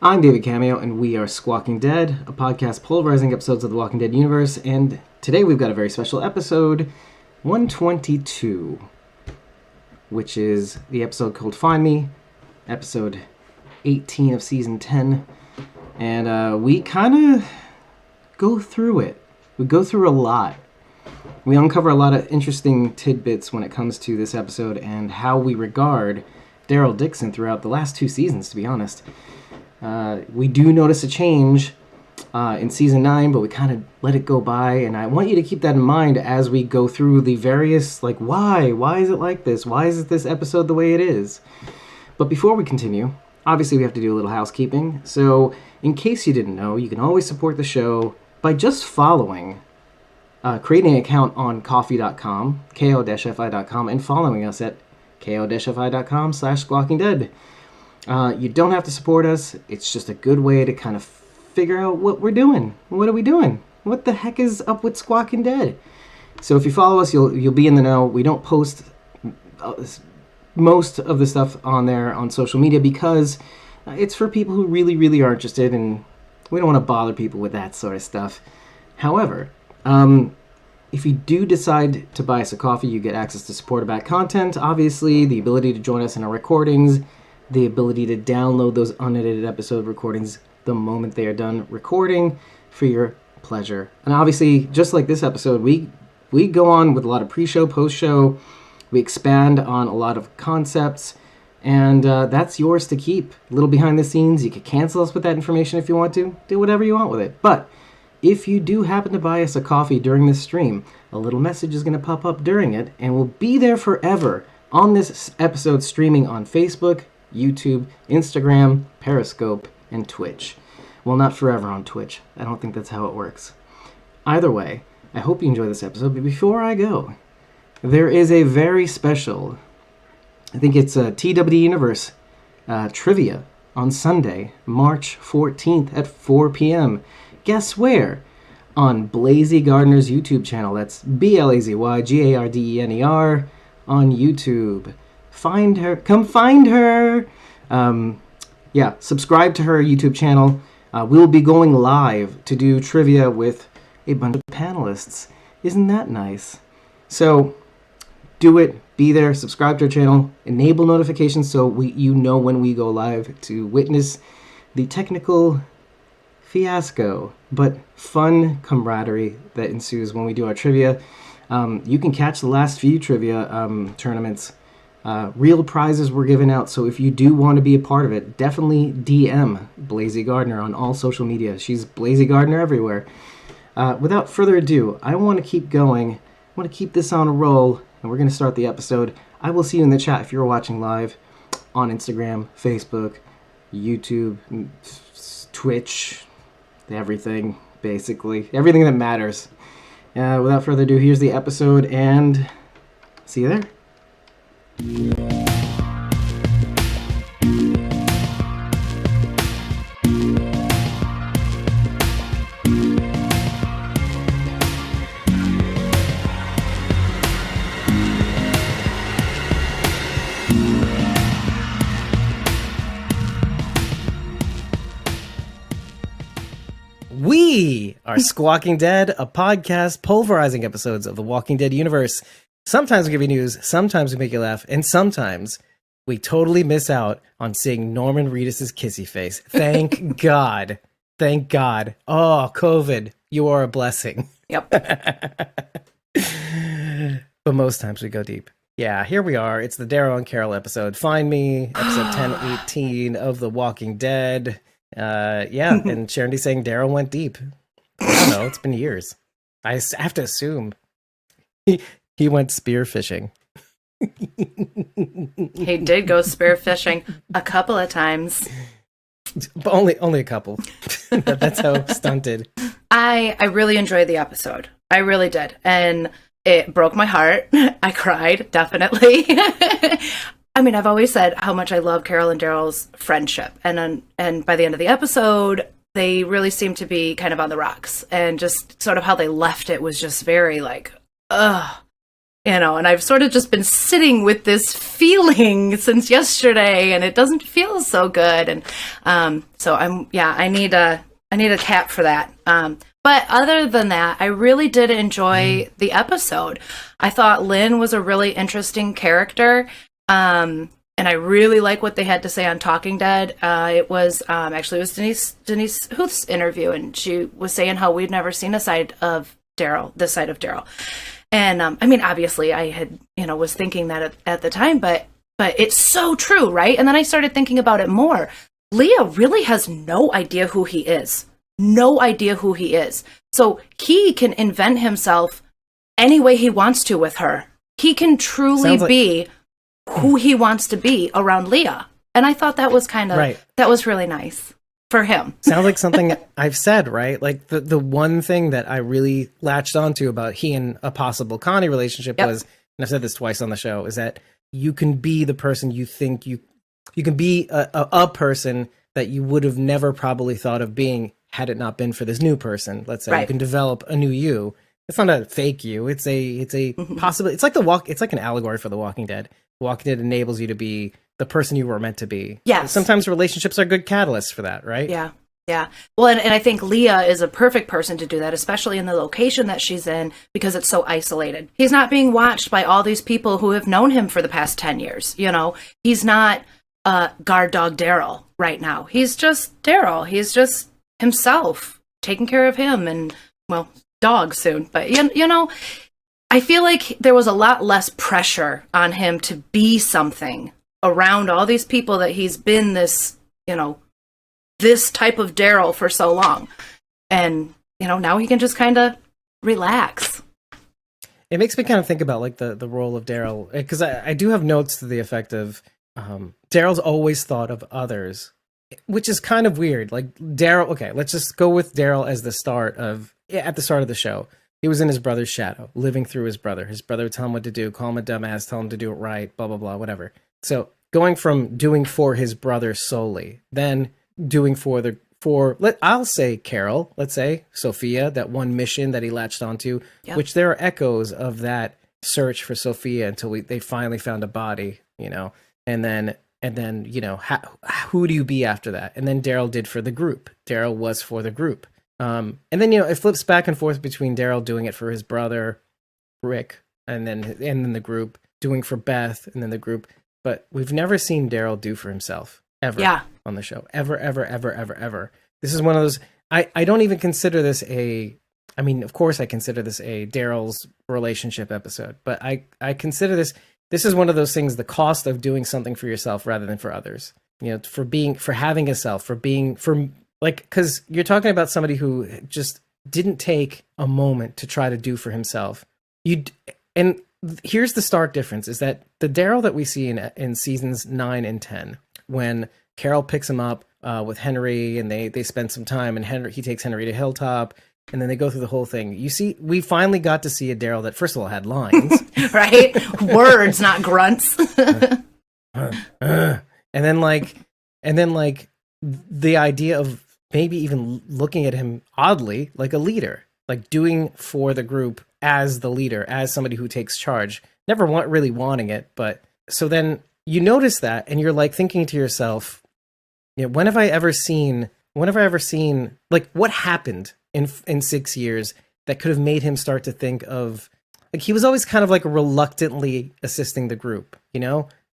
I'm David Cameo, and we are Squawking Dead, a podcast pulverizing episodes of the Walking Dead universe, and today we've got a very special episode, 122, which is the episode called Find Me, episode 18 of season 10, and we kind of go through it. We go through a lot. We uncover a lot of interesting tidbits when it comes to this episode and how we regard Daryl Dixon throughout the last two seasons, to be honest. We do notice a change in season 9, but we kind of let it go by, and I want you to keep that in mind as we go through the various, why? Why is it like this? Why is this episode the way it is? But before we continue, obviously we have to do a little housekeeping, so in case you didn't know, you can always support the show by just following, creating an account on ko-fi.com, ko-fi.com, and following us at ko-fi.com/squawkingdead. You don't have to support us. It's just a good way to kind of figure out what we're doing. What are we doing? What the heck is up with Squawking Dead? So if you follow us, you'll be in the know. We don't post most of the stuff on there on social media because it's for people who really, really are interested, and we don't want to bother people with that sort of stuff. However, if you do decide to buy us a coffee, you get access to supporter-backed content, obviously, the ability to join us in our recordings, the ability to download those unedited episode recordings the moment they are done recording for your pleasure. And obviously, just like this episode, we go on with a lot of pre-show, post-show. We expand on a lot of concepts, and that's yours to keep. A little behind the scenes. You can cancel us with that information if you want to. Do whatever you want with it. But if you do happen to buy us a coffee during this stream, a little message is going to pop up during it, and will be there forever on this episode streaming on Facebook, YouTube, Instagram, Periscope, and Twitch. Well, not forever on Twitch. I don't think that's how it works. Either way, I hope you enjoy this episode, but before I go, there is a very special, I think it's a TWD Universe trivia on Sunday, March 14th at 4 p.m. Guess where? On Blazy Gardner's YouTube channel. That's BLAZYGARDENER on YouTube. Find her. Come find her. Subscribe to her YouTube channel. We'll be going live to do trivia with a bunch of panelists. Isn't that nice? So, do it. Be there. Subscribe to her channel. Enable notifications so you know when we go live to witness the technical fiasco, but fun camaraderie that ensues when we do our trivia. You can catch the last few trivia tournaments. Real prizes were given out, so if you do want to be a part of it, definitely DM Blazy Gardner on all social media. She's Blazy Gardner everywhere. Without further ado, I want to keep going. I want to keep this on a roll, and we're going to start the episode. I will see you in the chat if you're watching live on Instagram, Facebook, YouTube, Twitch, everything, basically. Everything that matters. Without further ado, here's the episode, and see you there. We are Squawking Dead, a podcast pulverizing episodes of the Walking Dead universe. Sometimes we give you news, sometimes we make you laugh, and sometimes we totally miss out on seeing Norman Reedus' kissy face. Thank God. Thank God. Oh, COVID, you are a blessing. Yep. But most times we go deep. Yeah, here we are. It's the Daryl and Carol episode. Find Me, episode 1018 of The Walking Dead. And Sharon D saying Daryl went deep. I don't know, it's been years. I have to assume he went spearfishing. He did go spearfishing a couple of times. But only a couple. That's how stunted. I really enjoyed the episode. I really did. And it broke my heart. I cried, definitely. I mean, I've always said how much I love Carol and Daryl's friendship. And by the end of the episode, they really seemed to be kind of on the rocks. And just sort of how they left it was just very ugh. And I've sort of just been sitting with this feeling since yesterday, and it doesn't feel so good. And so I need a cap for that. But other than that, I really did enjoy the episode. I thought Lynn was a really interesting character. And I really like what they had to say on Talking Dead. It was Denise Huth's interview, and she was saying how we'd never seen this side of Daryl. And I mean, obviously, I had was thinking that at the time, but it's so true, right? And then I started thinking about it more. Leah really has no idea who he is. No idea who he is. So he can invent himself any way he wants to with her. He can truly be who he wants to be around Leah. And I thought that was that was really nice for him. Sounds like something I've said, right? Like the one thing that I really latched onto about he and a possible Connie relationship was, and I've said this twice on the show, is that you can be the person you think you can be a person that you would have never probably thought of being had it not been for this new person. Let's say you can develop a new you. It's not a fake you. It's a possible. It's like it's like an allegory for The Walking Dead. The Walking Dead enables you to be the person you were meant to be. Yes. Sometimes relationships are good catalysts for that, right? Yeah. Yeah. Well, and I think Leah is a perfect person to do that, especially in the location that she's in, because it's so isolated. He's not being watched by all these people who have known him for the past 10 years. He's not guard dog Daryl right now. He's just Daryl. He's just himself, taking care of him and, well, dog soon. But, I feel like there was a lot less pressure on him to be something around all these people that he's been this, this type of Daryl for so long. And, now he can just kind of relax. It makes me kind of think about like the role of Daryl, because I do have notes to the effect of Daryl's always thought of others, which is kind of weird. Like Daryl, okay, let's just go with Daryl as at the start of the show. He was in his brother's shadow, living through his brother. His brother would tell him what to do, call him a dumbass, tell him to do it right, blah, blah, blah, whatever. So going from doing for his brother solely, then doing I'll say Carol, let's say Sophia, that one mission that he latched onto, which there are echoes of that search for Sophia until they finally found a body, and then who do you be after that? And then Daryl did for the group. Daryl was for the group. And then, it flips back and forth between Daryl doing it for his brother, Rick, and then the group, doing for Beth, and then the group. But we've never seen Daryl do for himself, ever, on the show. Ever, ever, ever, ever, ever. This is one of those, I don't even consider this of course I consider this a Daryl's relationship episode, but I consider this is one of those things, the cost of doing something for yourself rather than for others. For having a self, because you're talking about somebody who just didn't take a moment to try to do for himself. And here's the stark difference, is that the Daryl that we see in seasons 9 and 10, when Carol picks him up with Henry and they spend some time, and he takes Henry to Hilltop, and then they go through the whole thing. You see, we finally got to see a Daryl that, first of all, had lines. Right? Words, not grunts. And then the idea of maybe even looking at him oddly like a leader, like doing for the group as the leader, as somebody who takes charge, never really wanting it. But so then you notice that, and you're like thinking to yourself, when have I ever seen like what happened in 6 years that could have made him start to think of, like, he was always kind of like reluctantly assisting the group,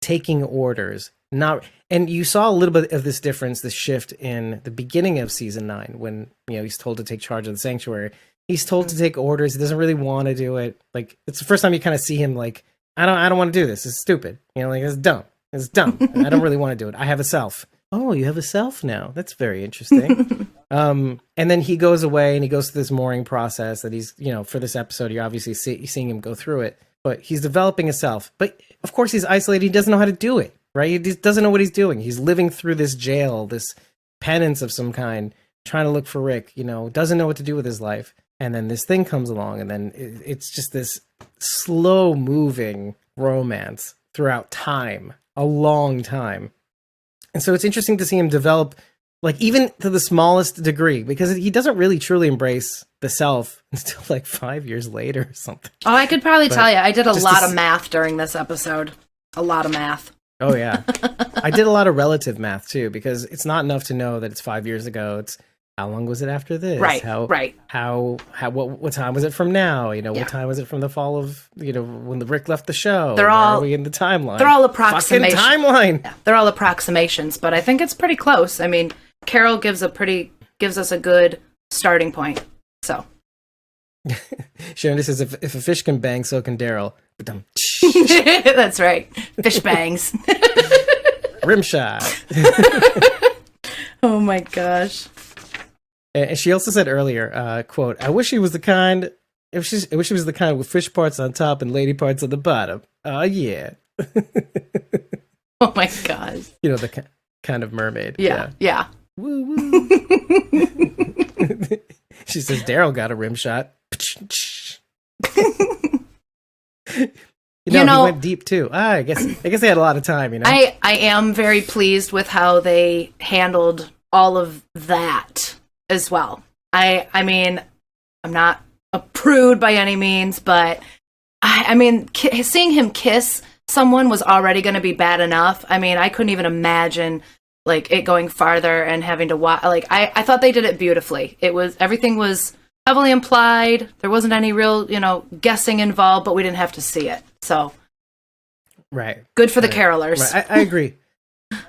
taking orders, and you saw a little bit of this difference, this shift in the beginning of season 9, when, he's told to take charge of the sanctuary. He's told to take orders. He doesn't really want to do it. Like, it's the first time you kind of see him like, I don't want to do this. It's stupid. It's dumb. It's dumb. I don't really want to do it. I have a self. Oh, you have a self now. That's very interesting. And then he goes away and he goes through this mooring process that he's, for this episode, you're obviously seeing him go through it, but he's developing a self. But of course he's isolated. He doesn't know how to do it, right? He just doesn't know what he's doing. He's living through this jail, this penance of some kind, trying to look for Rick, doesn't know what to do with his life. And then this thing comes along, and then it's just this slow moving romance throughout time, a long time. And so it's interesting to see him develop Like, even to the smallest degree, because he doesn't really truly embrace the self until like 5 years later or something. Oh, I could probably tell you, I did a just lot of math during this episode. A lot of math. Oh, yeah. I did a lot of relative math, too, because it's not enough to know that it's 5 years ago. It's how long was it after this? Right, right. What time was it from now? You know, what time was it from the fall of, you know, when Rick left the show? Where are we in the timeline? They're all approximations. Fucking timeline! Yeah, they're all approximations, but I think it's pretty close. I mean, Carol gives us a good starting point. So. Sharon says, if a fish can bang, so can Daryl. That's right. Fish bangs. Rim shot. Oh my gosh. And she also said earlier, quote, I wish he was the kind with fish parts on top and lady parts on the bottom. Oh, yeah. Oh my gosh. You know, the kind of mermaid. Yeah. Woo woo. She says Daryl got a rim shot. He went deep too. I guess they had a lot of time, you know. I am very pleased with how they handled all of that as well. I mean, I'm not a prude by any means, but I mean, seeing him kiss someone was already going to be bad enough. I mean, I couldn't even imagine like it going farther and having to watch. Like, I thought they did it beautifully. Everything was heavily implied. There wasn't any real, guessing involved, but we didn't have to see it. So, right, good for the carolers. Right. I agree.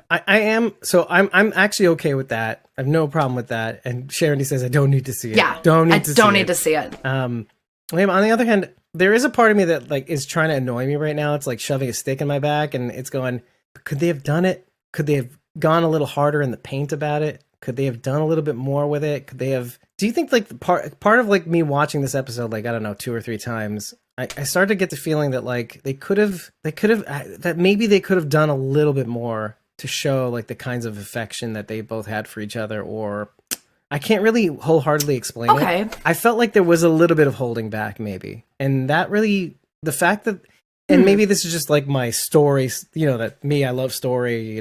I am. So I'm actually okay with that. I have no problem with that. And Sharon says I don't need to see it. Yeah, don't need to see it. On the other hand, there is a part of me that like is trying to annoy me right now. It's like shoving a stick in my back, and it's going, could they have done it? Could they have gone a little harder in the paint about it? Could they have done a little bit more with it? Could they have? Do you think like part of like me watching this episode, like I don't know, 2 or 3 times, I started to get the feeling that like that maybe they could have done a little bit more to show like the kinds of affection that they both had for each other, or I can't really wholeheartely explain it. I felt like there was a little bit of holding back maybe. And that really, the fact that, and maybe this is just like my story, that me, I love story,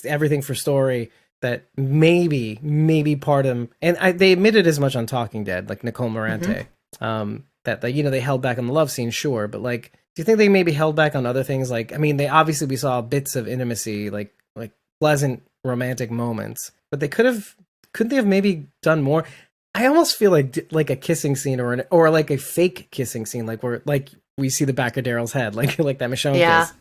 everything for story, that maybe part of them, and they admitted as much on Talking Dead, like Nicole Morante, that they held back on the love scene, sure, but like, do you think they maybe held back on other things? Like, I mean, we saw bits of intimacy, like pleasant romantic moments, but couldn't they have maybe done more? I almost feel like a kissing scene or like a fake kissing scene, like where like we see the back of Daryl's head, like that Michonne kiss.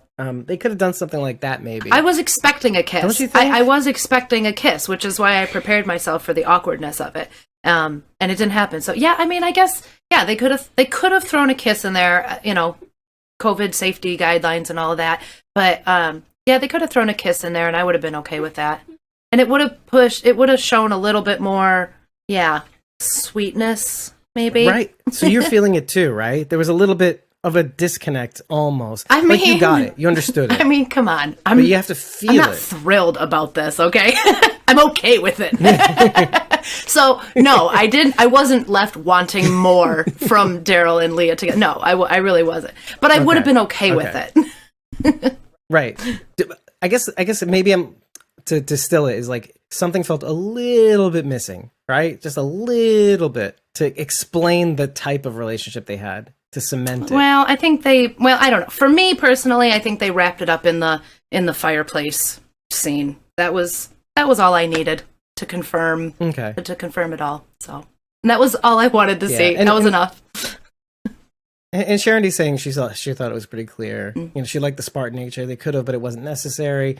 They could have done something like that, maybe. I was expecting a kiss. Don't you think? I was expecting a kiss, which is why I prepared myself for the awkwardness of it. And it didn't happen. So yeah, I mean, I guess they could have thrown a kiss in there, COVID safety guidelines and all of that. But they could have thrown a kiss in there, and I would have been okay with that. And it would have shown a little bit more, sweetness, maybe. Right. So you're feeling it too, right? There was a little bit of a disconnect almost. I mean, like you got it. You understood it. I mean, come on. But you have to feel it. I'm not thrilled about this, okay? I'm okay with it. So, no, I wasn't left wanting more from Daryl and Leah together. No, I really wasn't. But I would have been okay with it. Right. I guess maybe to distill it is like something felt a little bit missing, right? Just a little bit to explain the type of relationship they had, to cement it. Well, I think I don't know. For me personally, I think they wrapped it up in the fireplace scene. That was all I needed to confirm. Okay. To confirm it all. So, and that was all I wanted to see. That was enough. And Sharon D's saying she thought it was pretty clear. Mm-hmm. She liked the Spartan nature. They could have, but it wasn't necessary.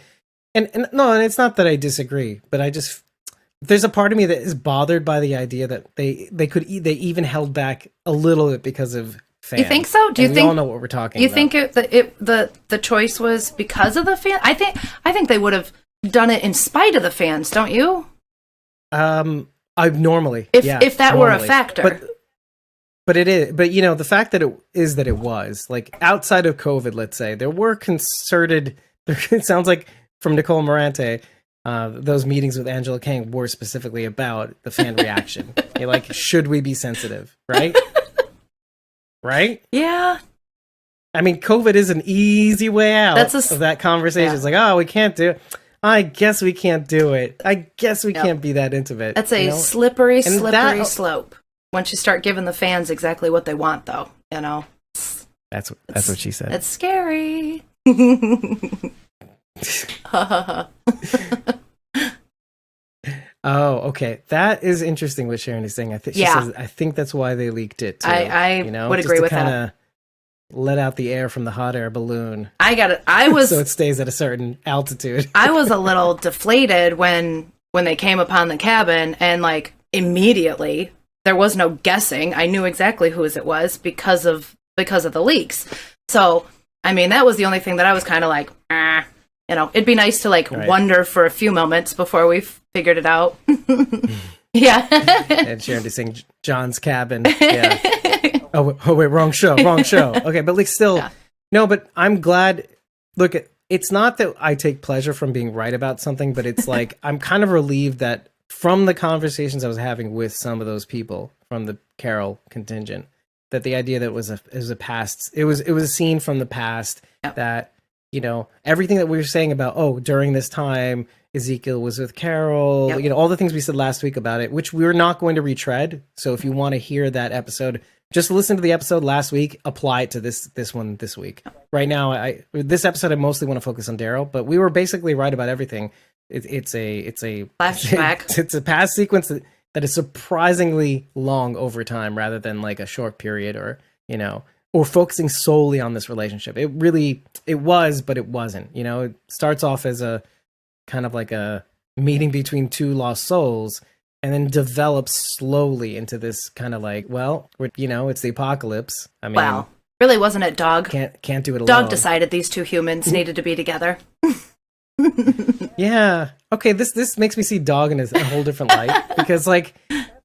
And it's not that I disagree, but there's a part of me that is bothered by the idea that they even held back a little bit because of fans. You think so? Do you think we all know what we're talking about? You think the choice was because of the fans? I think they would have done it in spite of the fans, don't you? I normally if that normally were a factor. But it is. But the fact that it was like outside of COVID, let's say there were concerted. It sounds like from Nicole Morante, those meetings with Angela Kang were specifically about the fan reaction. Like, should we be sensitive? Right? Right? Yeah. I mean, COVID is an easy way out of that conversation. Yeah. It's like, oh, we can't do it. I guess we can't do it. I guess we can't be that intimate. That's a slippery slope. Once you start giving the fans exactly what they want, though, That's what she said. It's scary. Oh, okay. That is interesting what Sharon is saying. She says, I think that's why they leaked it too. I would agree with that. Let out the air from the hot air balloon. I got it. I was so it stays at a certain altitude. I was a little deflated when they came upon the cabin, and like immediately there was no guessing. I knew exactly whose it was because of the leaks. So I mean, that was the only thing that I was kind of like, it'd be nice to wonder for a few moments before we figured it out. Yeah. And Sharon is saying John's cabin. Yeah. Oh wait, wrong show. Okay, but still, no. But I'm glad. Look, it's not that I take pleasure from being right about something, but it's like I'm kind of relieved that from the conversations I was having with some of those people from the Carol contingent, that the idea that it was a past, it was a scene from the past that everything that we were saying about during this time Ezekiel was with Carol, all the things we said last week about it, which we're not going to retread. So if you want to hear that episode, just listen to the episode last week, apply it to this one this week. Right now, this episode I mostly want to focus on Daryl, but we were basically right about everything. It's a flashback. It's a past sequence that is surprisingly long over time, rather than like a short period or focusing solely on this relationship. It was, but it wasn't. It starts off as a kind of like a meeting between two lost souls, and then develops slowly into this kind of like, it's the apocalypse. I mean, wow, really wasn't it Dog? Can't do it alone. Dog decided these two humans needed to be together. Yeah. Okay. This makes me see Dog in a whole different light, because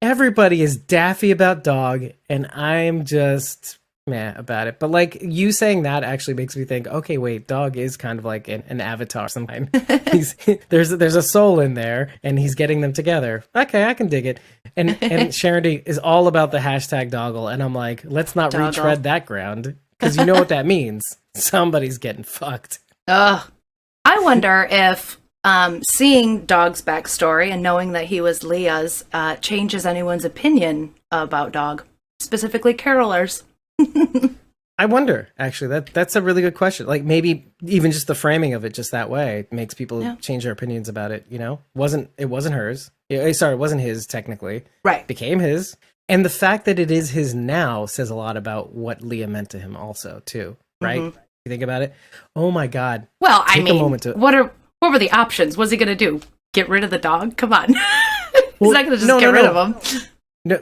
everybody is daffy about Dog, and I'm just meh about it. But you saying that actually makes me think, okay, wait, Dog is kind of like an avatar sometime. There's a soul in there, and he's getting them together. Okay, I can dig it. And Sharon is all about the hashtag Doggle, and I'm like, let's not Doggle. retread that ground, because you know what that means. Somebody's getting fucked. Ugh. I wonder if seeing Dog's backstory and knowing that he was Leah's changes anyone's opinion about Dog, specifically Carolers. I wonder, actually, that's a really good question. Maybe even just the framing of it just that way makes people change their opinions about it. It wasn't hers. Sorry, it wasn't his technically. Right. Became his. And the fact that it is his now says a lot about what Leah meant to him also, too. Right? Mm-hmm. You think about it? Oh my God. Well, I mean, what were the options? What's he going to do? Get rid of the dog? Come on. He's not going to just get rid of him. No,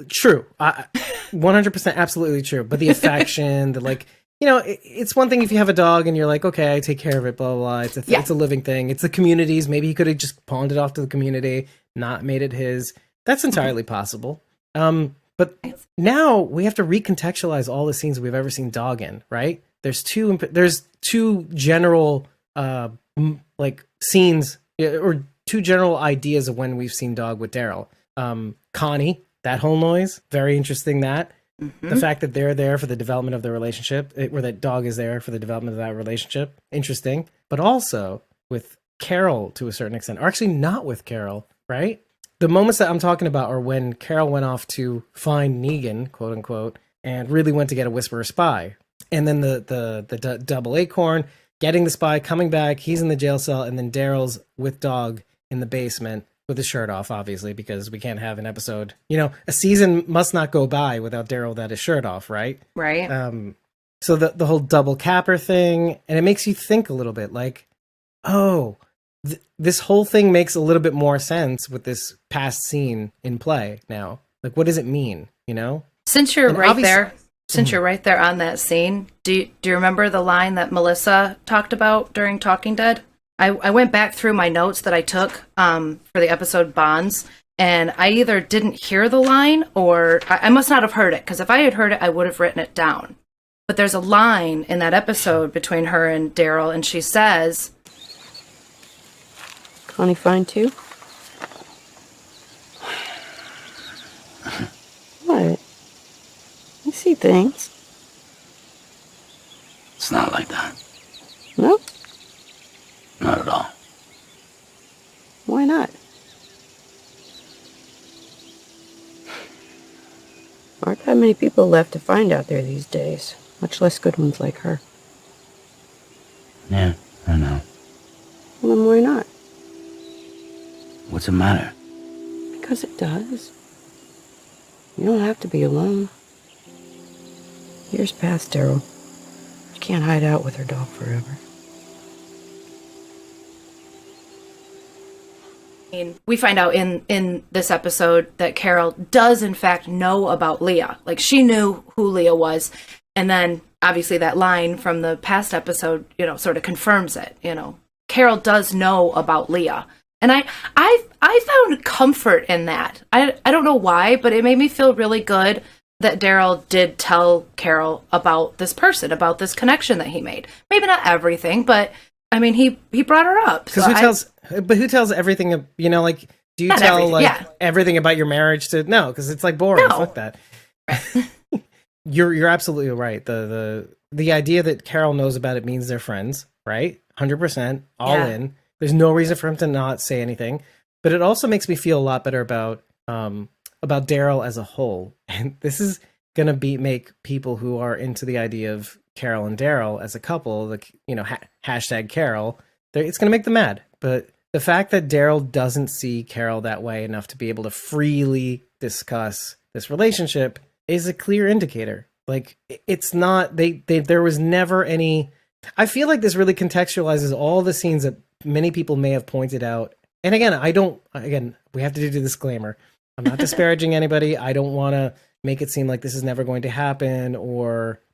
true. 100% absolutely true. But the affection, it's one thing if you have a dog and you're like, okay, I take care of it, blah, blah, blah. It's a living thing. It's the community's. Maybe he could have just pawned it off to the community, not made it his. That's entirely possible. But now we have to recontextualize all the scenes we've ever seen Dog in, right? There's two general scenes or two general ideas of when we've seen Dog with Daryl. Connie, that whole noise, very interesting. That the fact that they're there for the development of the relationship, or that Dog is there for the development of that relationship, interesting. But also with Carol to a certain extent, or actually not with Carol, right? The moments that I'm talking about are when Carol went off to find Negan, quote unquote, and really went to get a Whisperer spy. And then the double acorn, getting the spy, coming back, he's in the jail cell, and then Daryl's with Dog in the basement with his shirt off, obviously, because we can't have an episode. A season must not go by without Daryl without his shirt off, right? Right. So the whole double capper thing, and it makes you think a little bit this whole thing makes a little bit more sense with this past scene in play now. What does it mean, Since you're right there on that scene, do you remember the line that Melissa talked about during Talking Dead? I went back through my notes that I took for the episode Bonds, and I either didn't hear the line or I must not have heard it, because if I had heard it, I would have written it down. But there's a line in that episode between her and Daryl, and she says, Connie fine too? What? I see things. It's not like that. No? Not at all. Why not? Aren't that many people left to find out there these days, much less good ones like her. Yeah, I know. Well, then why not? What's the matter? Because it does. You don't have to be alone. Years pass, Daryl. She can't hide out with her dog forever. We find out in this episode that Carol does in fact know about Leah. Like, she knew who Leah was, and then obviously that line from the past episode, sort of confirms it. Carol does know about Leah, and I found comfort in that. I don't know why, but it made me feel really good that Daryl did tell Carol about this person, about this connection that he made. Maybe not everything, but I mean, he brought her up. Because who tells everything? Like, do you tell everything, everything about your marriage to? No, because it's like boring. No. Fuck that. You're absolutely right. The idea that Carol knows about it means they're friends, right? 100%, all in. There's no reason for him to not say anything. But it also makes me feel a lot better about Daryl as a whole. And this is gonna make people who are into the idea of Carol and Daryl as a couple, hashtag Carol, it's gonna make them mad. But the fact that Daryl doesn't see Carol that way enough to be able to freely discuss this relationship is a clear indicator. Like, it's not, there was never any, I feel like this really contextualizes all the scenes that many people may have pointed out. And again, we have to do the disclaimer. I'm not disparaging anybody. I don't want to make it seem like this is never going to happen,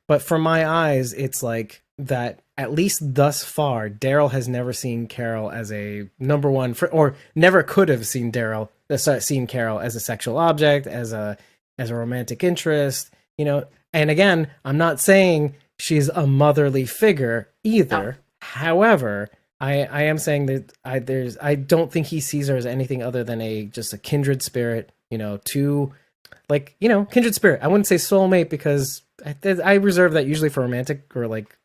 but from my eyes, it's like that, at least thus far, Daryl has never seen Carol as a number one, or never could have seen Carol as a sexual object, as a romantic interest, And again, I'm not saying she's a motherly figure either. Oh. However, I am saying that I don't think he sees her as anything other than just a kindred spirit, kindred spirit. I wouldn't say soulmate, because I reserve that usually for romantic or like.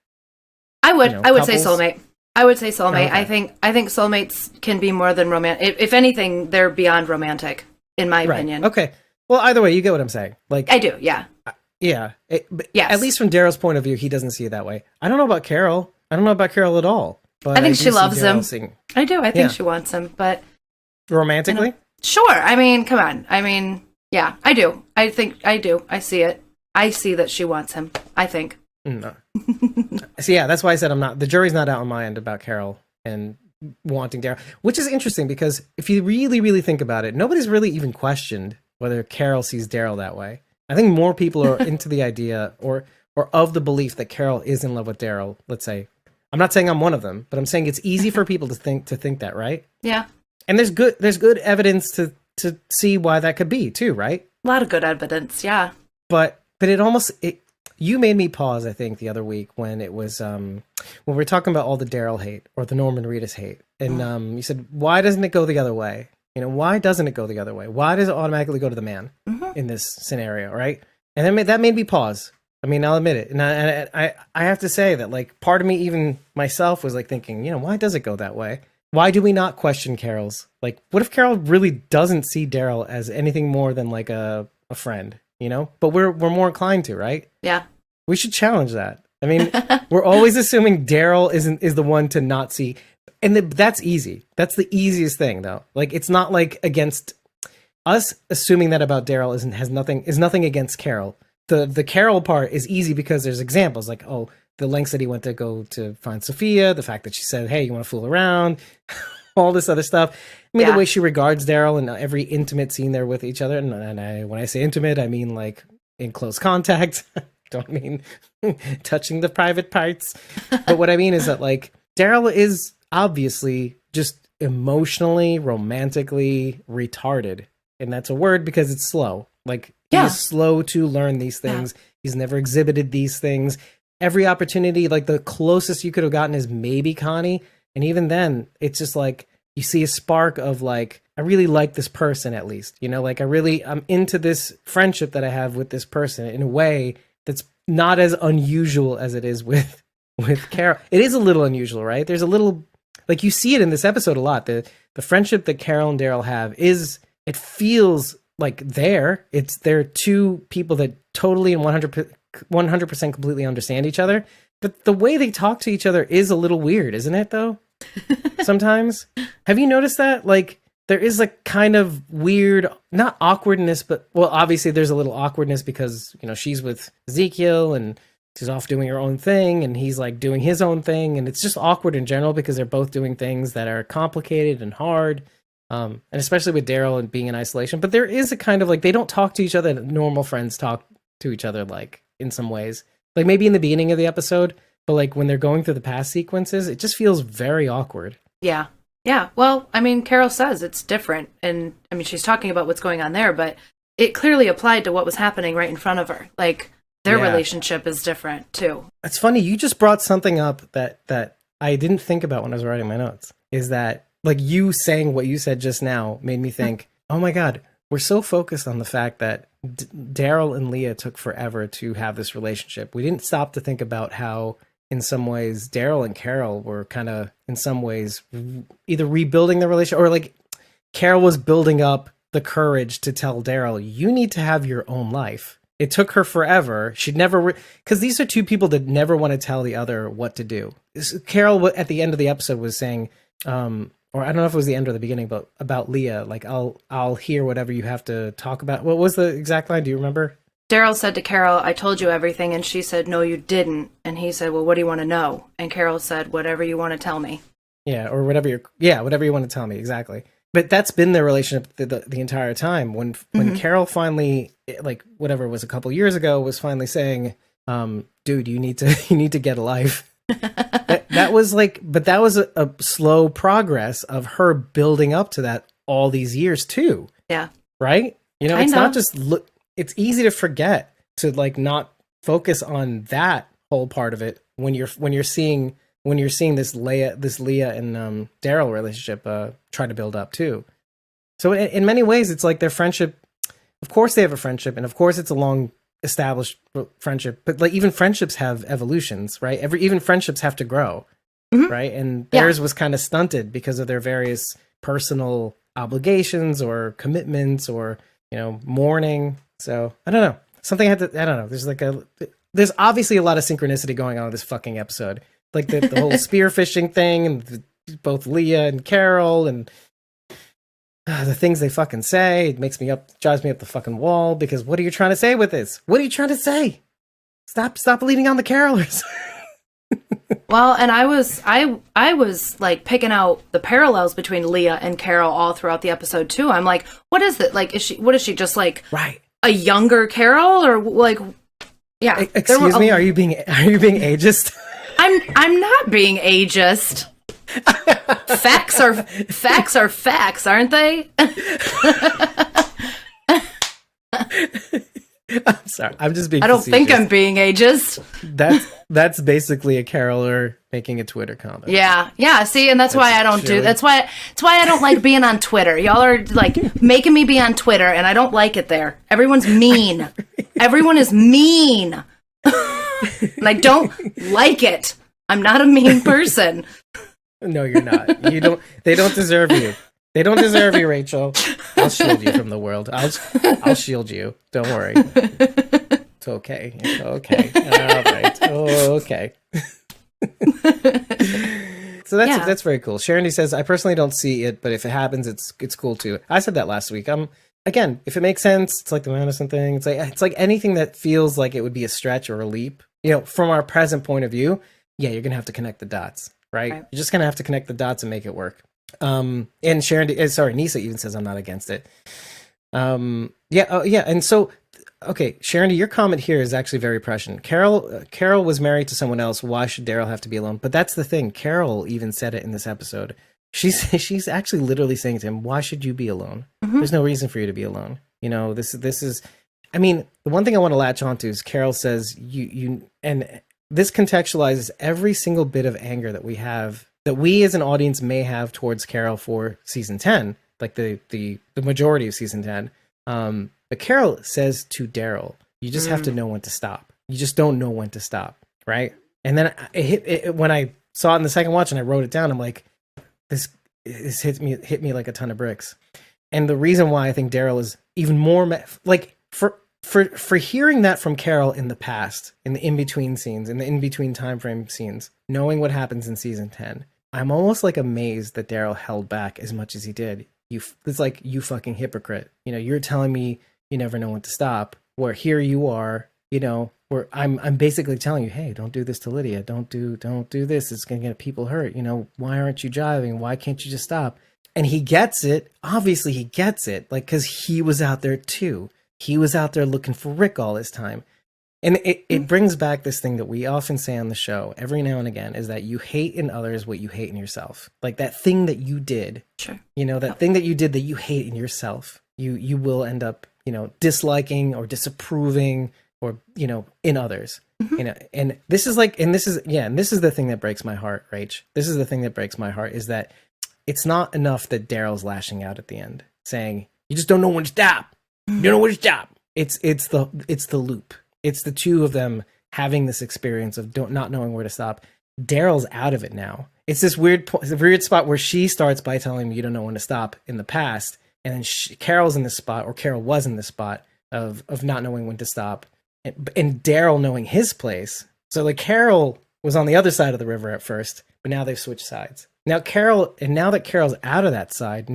I would say soulmate. I would say soulmate. Okay. I think soulmates can be more than romantic. If anything, they're beyond romantic, in my opinion. Okay. Well, either way, you get what I'm saying. Like, I do. Yeah. Yeah. But yes. At least from Daryl's point of view, he doesn't see it that way. I don't know about Carol. I don't know about Carol at all. But I think she loves him. I do. I think Yeah. she wants him, but romantically. Sure. I mean, come on. I mean, yeah, I do. I think I do. I see it. I see that she wants him, I think. No. So yeah, that's why I said the jury's not out on my end about Carol and wanting Daryl, which is interesting because if you really, really think about it, nobody's really even questioned whether Carol sees Daryl that way. I think more people are into the idea or of the belief that Carol is in love with Daryl, let's say. I'm not saying I'm one of them, but I'm saying it's easy for people to think that, right? Yeah. And there's good evidence to see why that could be too, right? A lot of good evidence, yeah. But you made me pause, I think, the other week when it was when we were talking about all the Daryl hate or the Norman Reedus hate, and you said, why doesn't it go the other way? Why doesn't it go the other way? Why does it automatically go to the man in this scenario, right? And then that made me pause. I mean, I'll admit it, and I have to say that, like, part of me, even myself, was like thinking, why does it go that way? Why do we not question Carol's? Like, what if Carol really doesn't see Daryl as anything more than like a friend? But we're more inclined to, right? Yeah. We should challenge that. I mean, we're always assuming Daryl is the one to not see, and that's easy. That's the easiest thing, though. Like, it's not like against us assuming that about Daryl is nothing against Carol. The Carol part is easy because there's examples like, the lengths that he went to go to find Sophia, the fact that she said, hey, you want to fool around, all this other stuff. I mean, the way she regards Daryl and every intimate scene they're with each other. And when I say intimate, I mean like in close contact. Don't mean touching the private parts. But what I mean is that, like, Daryl is obviously just emotionally, romantically retarded. And that's a word because it's slow. Like, he's slow to learn these things. Yeah. He's never exhibited these things. Every opportunity, like, the closest you could have gotten is maybe Connie. And even then, it's just like, you see a spark of, like, I really like this person, at least. Like, I'm into this friendship that I have with this person in a way that's not as unusual as it is with Carol. It is a little unusual, right? There's a little like you see it in this episode a lot. The friendship that Carol and Daryl have it feels like they're two people that totally and 100% completely understand each other. But the way they talk to each other is a little weird, isn't it, though? Sometimes. Have you noticed that? Like, there is a kind of weird, not awkwardness, but, well, obviously there's a little awkwardness because, she's with Ezekiel and she's off doing her own thing and he's like doing his own thing. And it's just awkward in general because they're both doing things that are complicated and hard. And especially with Daryl and being in isolation. But there is a kind of like, they don't talk to each other that normal friends talk to each other, like, in some ways. Like maybe in the beginning of the episode, but like when they're going through the past sequences, it just feels very awkward. Yeah. Yeah. Well, I mean, Carol says it's different. And I mean, she's talking about what's going on there, but it clearly applied to what was happening right in front of her. Like their relationship is different too. It's funny. You just brought something up that I didn't think about when I was writing my notes, is that like you saying what you said just now made me think, oh my God, we're so focused on the fact that Daryl and Leah took forever to have this relationship. We didn't stop to think about how, in some ways, Daryl and Carol were kind of, in some ways, either rebuilding the relationship or like Carol was building up the courage to tell Daryl, you need to have your own life. It took her forever. She'd never, because these are two people that never want to tell the other what to do. Carol, at the end of the episode, was saying, or I don't know if it was the end or the beginning, but about Leah, like, I'll hear whatever you have to talk about. What was the exact line? Do you remember? Daryl said to Carol, I told you everything. And she said, no, you didn't. And he said, well, what do you want to know? And Carol said, whatever you want to tell me. Yeah, or whatever you want to tell me. Exactly. But that's been their relationship the entire time. When Carol finally, like, whatever it was a couple years ago, was finally saying, dude, you need to get a life. that was like, but that was a slow progress of her building up to that all these years too. Yeah. Right? It's not just it's easy to forget to like not focus on that whole part of it when you're seeing this Leah and Daryl relationship try to build up too. So in many ways, it's like their friendship. Of course, they have a friendship, and of course, it's a long established friendship. But like even friendships have evolutions, right? Even friendships have to grow, right? And theirs was kind of stunted because of their various personal obligations or commitments or mourning. So I don't know. Something had to. I don't know. There's obviously a lot of synchronicity going on in this fucking episode. Like the whole spearfishing thing, and both Leah and Carol, and the things they fucking say. It drives me up the fucking wall. Because what are you trying to say with this? What are you trying to say? Stop leaning on the Carolers. Well, and I was like picking out the parallels between Leah and Carol all throughout the episode too. I'm like, what is it? Like, what is she just like? Right. A younger Carol, or like? Yeah. Excuse me. Are you being ageist? I'm not being ageist. Facts are facts, aren't they? I'm sorry. I'm just being. I don't think I'm being ageist. That's basically a Caroler making a Twitter comment. Yeah. See, and that's why I don't do. That's why I don't like being on Twitter. Y'all are like making me be on Twitter, and I don't like it there. Everyone's mean. Everyone is mean. And I don't like it. I'm not a mean person. No, you're not. You don't. They don't deserve you. They don't deserve you, Rachel. I'll shield you from the world. I'll shield you. Don't worry. It's okay. It's okay. All right. Okay. So that's very cool. Sharon says, I personally don't see it, but if it happens, it's cool too. I said that last week. Again, if it makes sense, it's like the Madison thing. It's like anything that feels like it would be a stretch or a leap. From our present point of view, you're gonna have to connect the dots, right? You're just gonna have to connect the dots and make it work. And Sharon, Nisa even says I'm not against it. And so, okay, Sharon, your comment here is actually very prescient. Carol was married to someone else. Why should Daryl have to be alone? But that's the thing. Carol even said it in this episode. She's actually literally saying to him, "Why should you be alone? Mm-hmm. There's no reason for you to be alone." This is. I mean, the one thing I want to latch onto is Carol says you and this contextualizes every single bit of anger that we have, that we as an audience may have towards Carol for season 10, like the majority of season 10. But Carol says to Daryl, you just have to know when to stop. You just don't know when to stop, right? And then it hit when I saw it in the second watch and I wrote it down, I'm like, this hit me like a ton of bricks. And the reason why I think Daryl is even more like for hearing that from Carol in the past, in the in-between scenes, in the in-between time frame scenes, knowing what happens in season 10, I'm almost like amazed that Daryl held back as much as he did. It's like, you fucking hypocrite. You know, you're telling me you never know when to stop, where here you are, you know, where I'm basically telling you, hey, don't do this to Lydia. Don't do this. It's going to get people hurt. You know, why aren't you driving? Why can't you just stop? And he gets it. Obviously he gets it. Like, cause he was out there too. He was out there looking for Rick all this time. And it brings back this thing that we often say on the show every now and again, is that you hate in others what you hate in yourself. Like that thing that you did, sure. You know, that thing that you did that you hate in yourself, you will end up, you know, disliking or disapproving or, you know, in others, you know, and this is the thing that breaks my heart, Rach. This is the thing that breaks my heart, is that it's not enough that Daryl's lashing out at the end saying, you just don't know when to stop. You don't know when to stop. It's the loop. It's the two of them having this experience of not knowing where to stop. Daryl's out of it now. It's this weird spot where she starts by telling him you don't know when to stop in the past, and then Carol's in this spot, or Carol was in this spot of not knowing when to stop, and Daryl knowing his place. So like Carol was on the other side of the river at first, but now they've switched sides. Now that Carol's out of that side,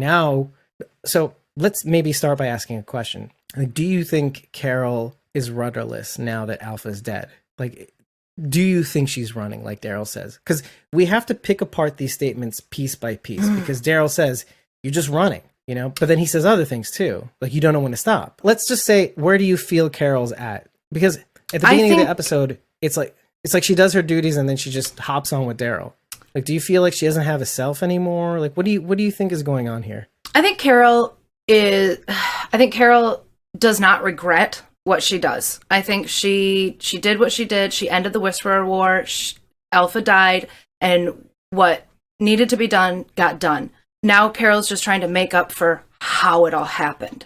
so let's maybe start by asking a question. Like, do you think Carol is rudderless now that Alpha's dead? Like, do you think she's running like Daryl says? Because we have to pick apart these statements piece by piece, because Daryl says, you're just running, you know? But then he says other things too. Like, you don't know when to stop. Let's just say, where do you feel Carol's at? Because at the beginning of the episode, it's like she does her duties and then she just hops on with Daryl. Like, do you feel like she doesn't have a self anymore? Like, what do you think is going on here? I think Carol does not regret what she does. I think she did what she did. She ended the Whisperer War. Alpha died, and what needed to be done got done. Now Carol's just trying to make up for how it all happened.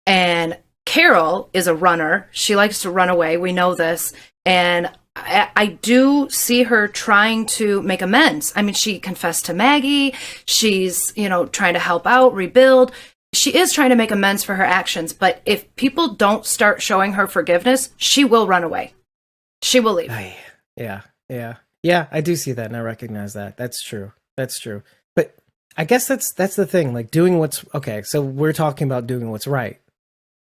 And Carol is a runner. She likes to run away. We know this. And I do see her trying to make amends. I mean, she confessed to Maggie. She's, you know, trying to help out, rebuild. She is trying to make amends for her actions. But if people don't start showing her forgiveness, she will run away. She will leave. Yeah, I do see that, and I recognize that. That's true. But I guess that's the thing. Like, doing what's okay. So we're talking about doing what's right.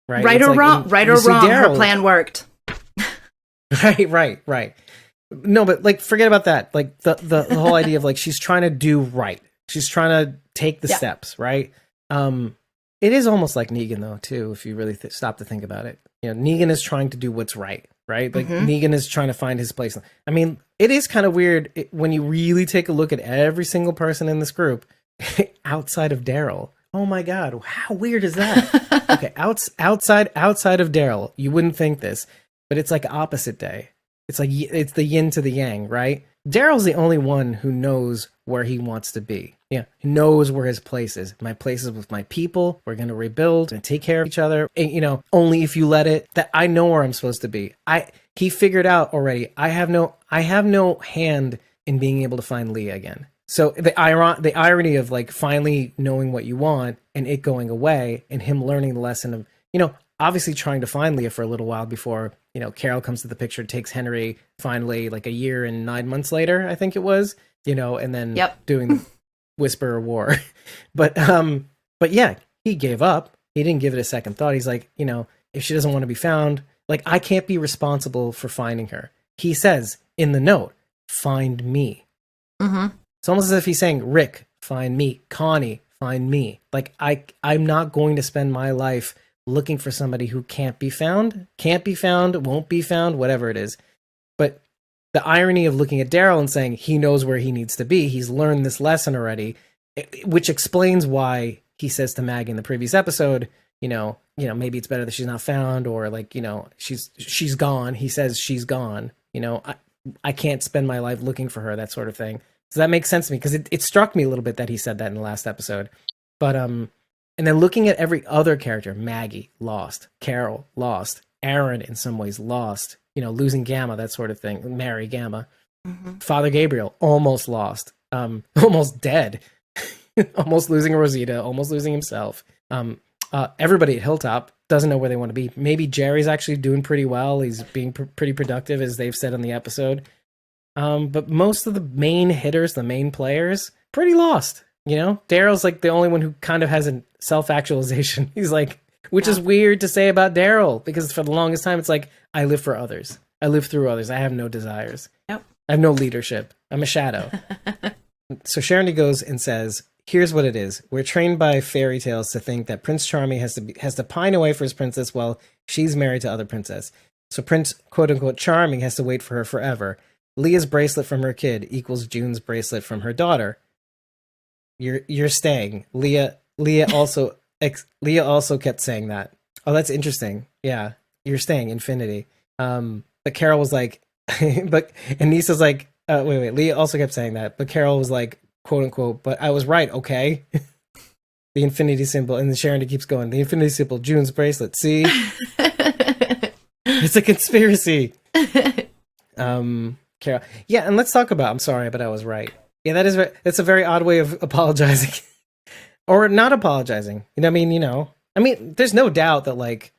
Right or wrong. Her plan worked. Right. No, but like, forget about that. Like the whole idea of like, she's trying to do right. She's trying to take the steps, right? It is almost like Negan though, too, if you really stop to think about it. You know, Negan is trying to do what's right? Like Negan is trying to find his place. I mean, it is kind of weird when you really take a look at every single person in this group outside of Daryl. Oh my God, how weird is that? Okay, outside of Daryl, you wouldn't think this, but it's like opposite day. It's like it's the yin to the yang, right? Daryl's the only one who knows where he wants to be. Yeah, he knows where his place is. My place is with my people. We're gonna rebuild and take care of each other. And, you know, only if you let it. That I know where I'm supposed to be. He figured out already. I have no hand in being able to find Leah again. So the irony of like finally knowing what you want and it going away and him learning the lesson of, you know, obviously trying to find Leah for a little while before, you know, Carol comes to the picture, takes Henry finally like a year and 9 months later, I think it was, you know, and then doing the Whisperer War. But yeah, he gave up. He didn't give it a second thought. He's like, you know, if she doesn't want to be found, like, I can't be responsible for finding her. He says in the note, find me. Mm-hmm. It's almost as if he's saying, Rick, find me. Connie, find me. Like, I'm not going to spend my life looking for somebody who can't be found, won't be found, whatever it is. But the irony of looking at Daryl and saying he knows where he needs to be, he's learned this lesson already, which explains why he says to Maggie in the previous episode, you know, maybe it's better that she's not found, or like, you know, she's gone. He says she's gone. You know, I can't spend my life looking for her, that sort of thing. So that makes sense to me, because it struck me a little bit that he said that in the last episode. But and then looking at every other character, Maggie lost, Carol lost, Aaron in some ways lost, you know, losing Gamma, that sort of thing, Mary Gamma, Father Gabriel almost lost, almost dead. almost losing Rosita, almost losing himself. Everybody at Hilltop doesn't know where they want to be. Maybe Jerry's actually doing pretty well. He's being pretty productive, as they've said on the episode. But most of the main hitters, the main players, pretty lost. You know, Daryl's like the only one who kind of has a self-actualization. He's like, which is weird to say about Daryl, because for the longest time, it's like, I live for others. I live through others. I have no desires. Yep. I have no leadership. I'm a shadow. So Sharon goes and says, here's what it is. We're trained by fairy tales to think that Prince Charming has to pine away for his princess while she's married to other princess. So Prince, quote unquote, Charming has to wait for her forever. Leah's bracelet from her kid equals June's bracelet from her daughter. You're staying. Leah also kept saying that. Oh, that's interesting. Yeah, you're staying. Infinity. But Carol was like, and Nisa's like, wait. Leah also kept saying that, but Carol was like, quote unquote, but I was right, okay? The infinity symbol, and then Sharon keeps going, the infinity symbol, June's bracelet. See? It's a conspiracy. Carol. Yeah, and let's talk about, I'm sorry, but I was right. Yeah, that's a very odd way of apologizing. Or not apologizing. You know what I mean? There's no doubt that, like,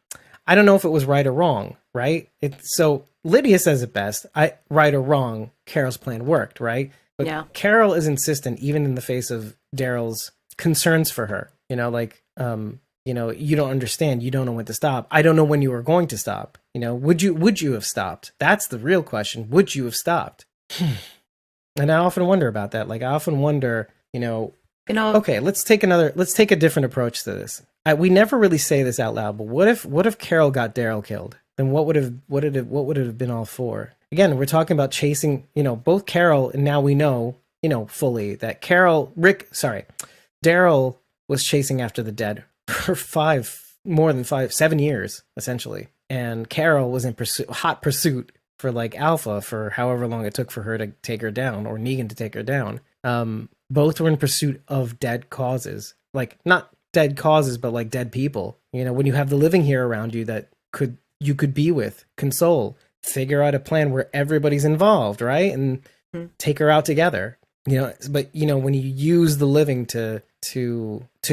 I don't know if it was right or wrong, right? So Lydia says it best. Right or wrong, Carol's plan worked, right? But yeah. Carol is insistent, even in the face of Daryl's concerns for her. You know, like, you don't understand. You don't know when to stop. I don't know when you were going to stop. You know, would you have stopped? That's the real question. Would you have stopped? And I often wonder about that. Like, I often wonder, okay, let's take a different approach to this. We never really say this out loud, but what if Carol got Daryl killed? Then what would it have been all for? Again, we're talking about chasing, both Carol, and now we know, fully that Daryl was chasing after the dead for 7 years, essentially. And Carol was in hot pursuit for like Alpha for however long it took for her to take her down, or Negan to take her down. Both were in pursuit of dead causes. Like, not dead causes, but like dead people. When you have the living here around you that you could be with, console, figure out a plan where everybody's involved, right? And take her out together. But when you use the living to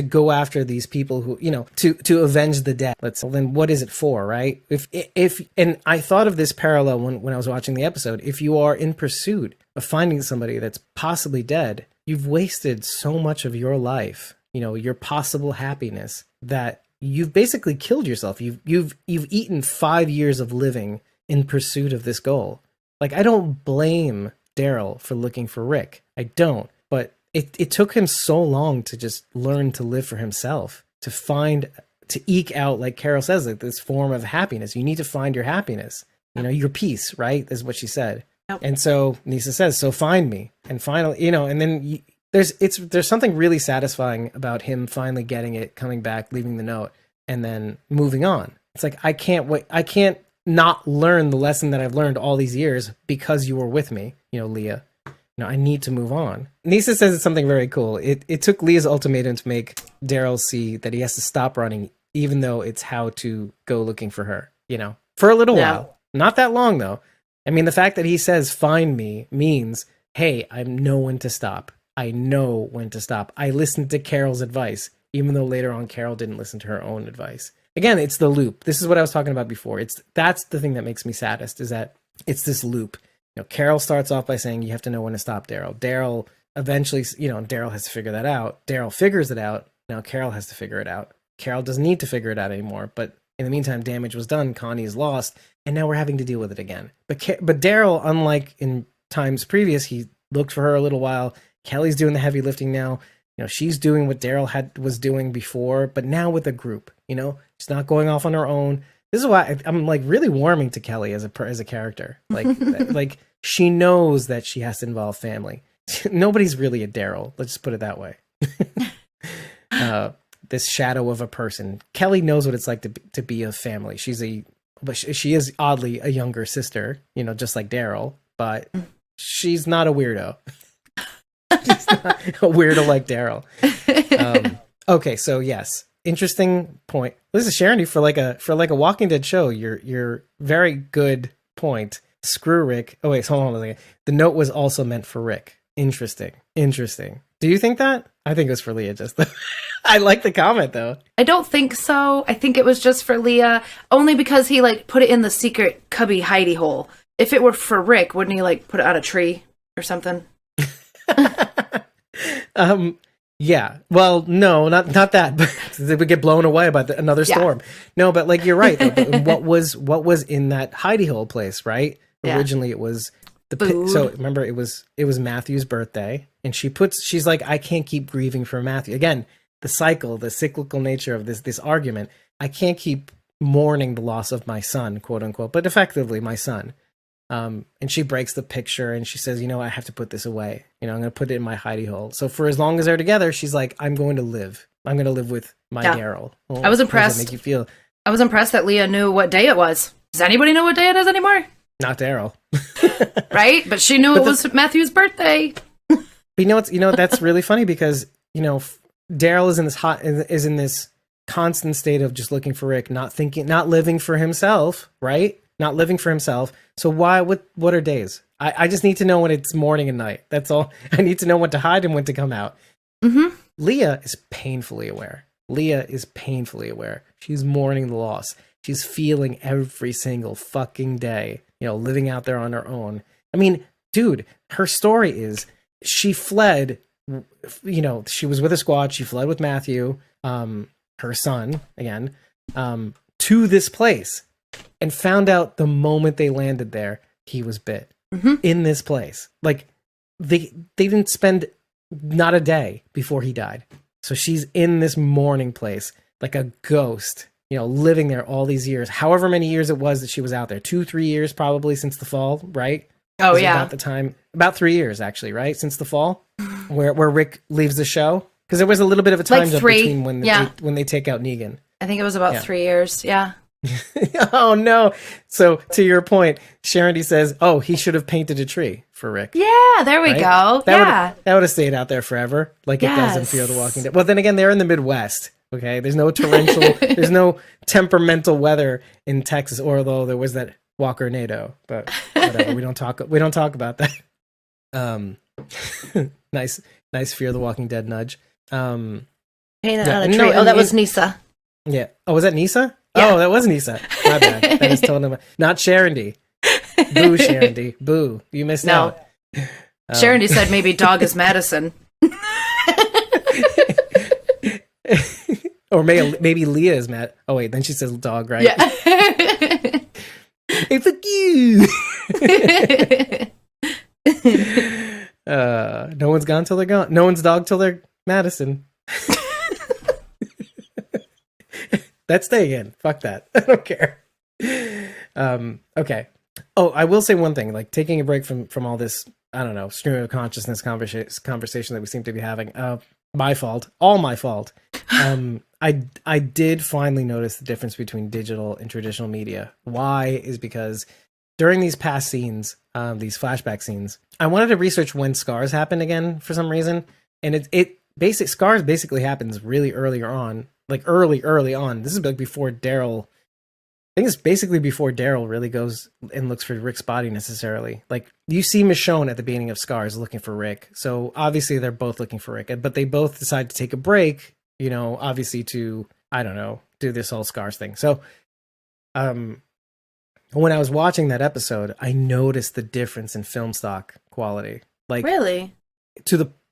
go after these people who, to avenge the dead, then what is it for, right? If and I thought of this parallel when I was watching the episode. If you are in pursuit of finding somebody that's possibly dead, you've wasted so much of your life, your possible happiness, that you've basically killed yourself. You've eaten 5 years of living in pursuit of this goal. Like, I don't blame Daryl for looking for Rick. I don't. But it took him so long to just learn to live for himself, to eke out, like Carol says, like this form of happiness. You need to find your happiness, your peace, right? Is what she said. Yep. And so Nisa says, so find me. And finally, and then there's something really satisfying about him finally getting it, coming back, leaving the note, and then moving on. It's like, I can't wait. I can't not learn the lesson that I've learned all these years because you were with me, Leah. I need to move on. Nisa says it's something very cool. It took Leah's ultimatum to make Daryl see that he has to stop running, even though it's how to go looking for her, for a little while. Not that long, though. I mean, the fact that he says, find me, means, hey, I know when to stop. I know when to stop. I listened to Carol's advice, even though later on Carol didn't listen to her own advice. Again, it's the loop. This is what I was talking about before. That's the thing that makes me saddest, is that it's this loop. Carol starts off by saying you have to know when to stop Daryl. Daryl eventually, Daryl has to figure that out. Daryl figures it out. Now Carol has to figure it out. Carol doesn't need to figure it out anymore. But in the meantime, damage was done. Connie is lost, and now we're having to deal with it again. But Daryl, unlike in times previous, he looked for her a little while. Kelly's doing the heavy lifting now. She's doing what Daryl was doing before, but now with a group. She's not going off on her own. This is why I'm like really warming to Kelly as a character. Like she knows that she has to involve family. Nobody's really a Daryl. Let's just put it that way. This shadow of a person. Kelly knows what it's like to be a family. But she is oddly a younger sister, just like Daryl. But she's not a weirdo. She's not a weirdo like Daryl. Okay, so yes. Interesting point. This is Sharon for like a Walking Dead show. You're very good point. Screw Rick. Oh wait, hold on a second. The note was also meant for Rick. Interesting. Do you think that? I think it was for Leah just though. I like the comment though. I don't think so. I think it was just for Leah, only because he like put it in the secret cubby hidey hole. If it were for Rick, wouldn't he like put it on a tree or something? Yeah. Well, no, not that. But they would get blown away by another storm. No, but like you're right. Though, but what was in that hidey hole place? Right. Yeah. Originally, it was so remember it was Matthew's birthday, and she's like, I can't keep grieving for Matthew again. The cyclical nature of this argument. I can't keep mourning the loss of my son, quote unquote, but effectively my son. And she breaks the picture and she says, I have to put this away. I'm going to put it in my hidey hole. So for as long as they're together, she's like, I'm going to live with my Daryl. Well, I was impressed. How does that make you feel? I was impressed that Leah knew what day it was. Does anybody know what day it is anymore? Not Daryl. Right? But she knew it was Matthew's birthday. But that's really funny because, Daryl is in this constant state of just looking for Rick, not living for himself, right? Not living for himself. So what are days? I just need to know when it's morning and night. That's all. I need to know when to hide and when to come out. Mm-hmm. Leah is painfully aware. She's mourning the loss. She's feeling every single fucking day, living out there on her own. I mean, dude, her story is she fled, she was with a squad. She fled with Matthew, her son, again, to this place. And found out the moment they landed there, he was bit in this place. Like they didn't spend not a day before he died. So she's in this mourning place like a ghost, living there all these years, however many years it was that she was out there, 2-3 years probably since the fall, right? Oh yeah, about 3 years actually, right? Since the fall, where Rick leaves the show, because there was a little bit of a time jump between when they take out Negan. I think it was about 3 years. Yeah. Oh no! So to your point, Sharon D says, "Oh, he should have painted a tree for Rick." Yeah, there we go. That would have stayed out there forever, like it does in Fear the Walking Dead. Well, then again, they're in the Midwest. Okay, there's no torrential, there's no temperamental weather in Texas, although there was that Walker-nado. But whatever, we don't talk about that. Nice Fear the Walking Dead nudge. Painted on a tree. That was Nisa. Yeah. Oh, was that Nisa? Yeah. Oh, that was Nisa. My bad. That is totally not Sharon D. Boo, Sharon D. Boo. You missed out. Sharon D said maybe dog is Madison. Or maybe Leah is mad. Oh wait, then she says dog, right? Yeah. Hey, fuck you. No one's gone till they're gone. No one's dog till they're Madison. That's staying in. Fuck that. I don't care. Okay. Oh, I will say one thing. Like taking a break from all this, I don't know, stream of consciousness conversation that we seem to be having. My fault. All my fault. I did finally notice the difference between digital and traditional media. Why is because during these past scenes, these flashback scenes, I wanted to research when scars happened again for some reason, and scars basically happens really earlier on. Like early on. This is like before Daryl. I think it's basically before Daryl really goes and looks for Rick's body necessarily. Like you see Michonne at the beginning of Scars looking for Rick. So obviously they're both looking for Rick, but they both decide to take a break, obviously to, I don't know, do this whole Scars thing. So, when I was watching that episode, I noticed the difference in film stock quality. Like really?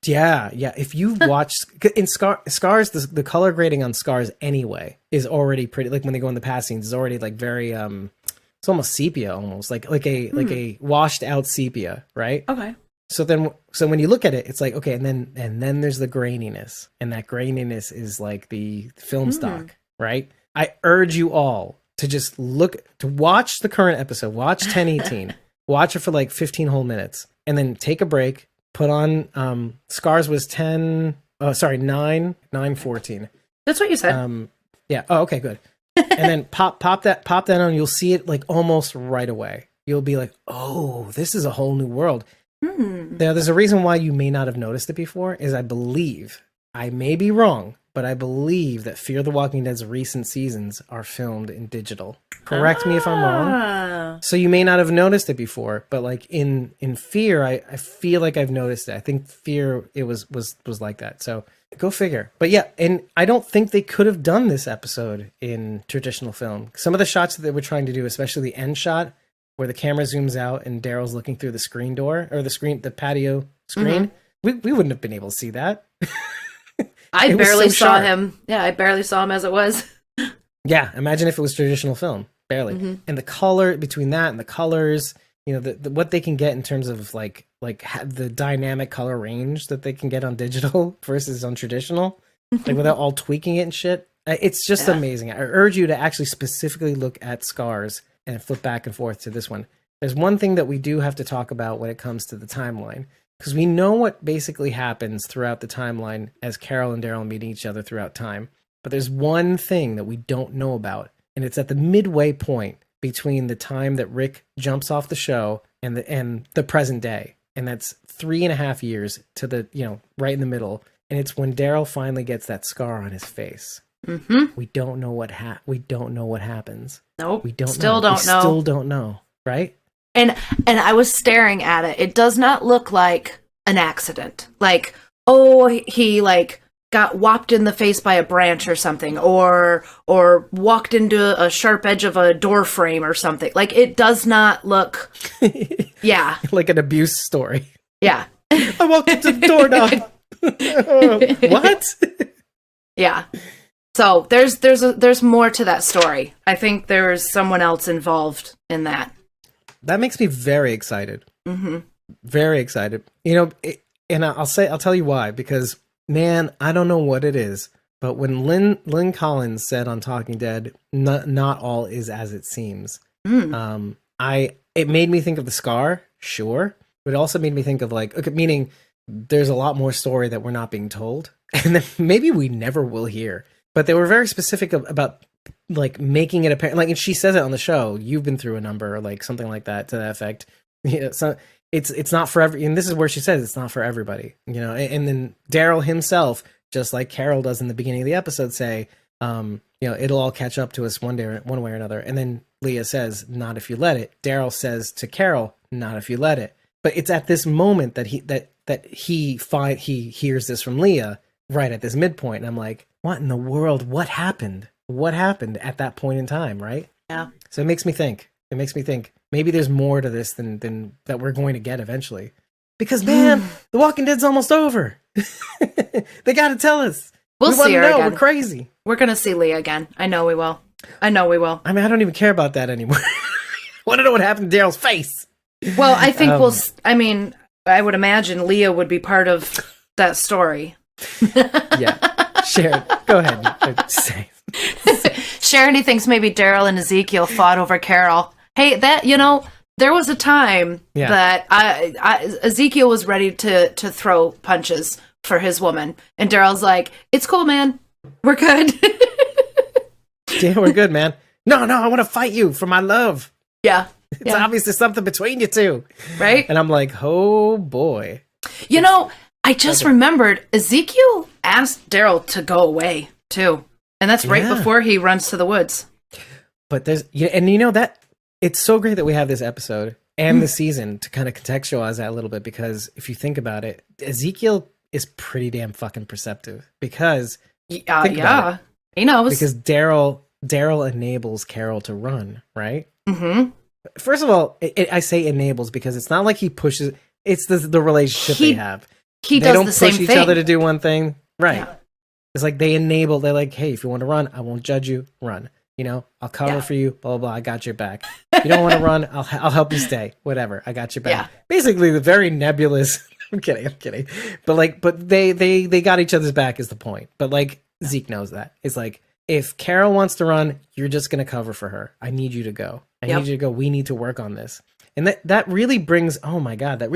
Yeah. If you watch in Scars, the color grading on Scars anyway is already pretty. Like when they go in the past scenes, it's already like very it's almost sepia, almost like a washed out sepia, right? Okay. So when you look at it, it's like okay, and then there's the graininess, and that graininess is like the film stock, right? I urge you all to just watch the current episode, watch 1018, watch it for like 15 whole minutes, and then take a break. Put on Scars was 9:14. That's what you said. Yeah. Oh, okay, good. And then pop that on. You'll see it like almost right away. You'll be like, oh, this is a whole new world. Now, there's a reason why you may not have noticed it before. Is I believe, I may be wrong, but I believe that Fear the Walking Dead's recent seasons are filmed in digital. Correct me if I'm wrong. So you may not have noticed it before, but like in Fear, I feel like I've noticed it. I think Fear, it was like that. So go figure. But yeah, and I don't think they could have done this episode in traditional film. Some of the shots that they were trying to do, especially the end shot where the camera zooms out and Daryl's looking through the screen door or the patio screen, we wouldn't have been able to see that. I barely saw him. Yeah, I barely saw him as it was. Yeah, imagine if it was traditional film. Barely. And the color between that and the colors, you know, the what they can get in terms of like the dynamic color range that they can get on digital versus on traditional, like without all tweaking it and shit. It's just amazing. I urge you to actually specifically look at Scars and flip back and forth to this one. There's one thing that we do have to talk about when it comes to the timeline, because we know what basically happens throughout the timeline as Carol and Daryl meeting each other throughout time. But there's one thing that we don't know about, and it's at the midway point between the time that Rick jumps off the show and the present day. And that's 3.5 years to the, you know, right in the middle. And it's when Daryl finally gets that scar on his face. We don't know what happens. Nope. We don't Still know. don't know. Still don't know, right? And I was staring at it. It does not look like an accident. Like, oh, he like got whopped in the face by a branch or something, or walked into a sharp edge of a door frame or something. Like, it does not look. Yeah. Like an abuse story. Yeah. I walked into the doorknob. What? Yeah. So there's more to that story. I think there's someone else involved in that. That makes me very excited. Very excited. You know, and I'll tell you why. Because man, I don't know what it is, but when Lynn Collins said on Talking Dead, not all is as it seems. It made me think of the scar, sure, but it also made me think of like, okay, meaning there's a lot more story that we're not being told, and then maybe we never will hear. But they were very specific about like making it apparent. Like, and she says it on the show, you've been through a number, or like something like that to that effect. You know, so it's not for every, and this is where she says it's not for everybody. You know, and then Daryl himself, just like Carol does in the beginning of the episode, say, you know, it'll all catch up to us one way or another. And then Leah says, "Not if you let it." Daryl says to Carol, "Not if you let it." But it's at this moment that he hears this from Leah, right at this midpoint. And I'm like, what in the world? What happened? What happened at that point in time, right? Yeah. So it makes me think. Maybe there's more to this than that we're going to get eventually. Because man, The Walking Dead's almost over. They got to tell us. We'll see her again. We're crazy. We're gonna see Leah again. I know we will. I mean, I don't even care about that anymore. I want to know what happened to Daryl's face. Well, I think I would imagine Leah would be part of that story. Yeah. Sharon, go ahead. Say. Sharon thinks maybe Daryl and Ezekiel fought over Carol. Hey, that, you know, there was a time that Ezekiel was ready to throw punches for his woman. And Daryl's like, it's cool, man. We're good. Yeah, we're good, man. No, I want to fight you for my love. Yeah. It's obvious there's something between you two. Right? And I'm like, oh boy. You know, I just remembered Ezekiel asked Daryl to go away too. And that's right before he runs to the woods. But and you know that it's so great that we have this episode and the season to kind of contextualize that a little bit, because if you think about it, Ezekiel is pretty damn fucking perceptive, because he knows. Because Daryl enables Carol to run, right? Mm-hmm. First of all, I say enables because it's not like he pushes. It's the relationship they have. They don't the same push each thing. other to do one thing, right? Yeah. It's like they enable. They're like, hey, if you want to run, I won't judge you. Run. You know, I'll cover for you. Blah blah blah. I got your back. If you don't want to run, I'll help you stay. Whatever. I got your back. Yeah. Basically, the very nebulous. I'm kidding. But they got each other's back is the point. But like Zeke knows that. It's like, if Carol wants to run, you're just going to cover for her. I need you to go. I need you to go. We need to work on this. And that really brings, oh my God, that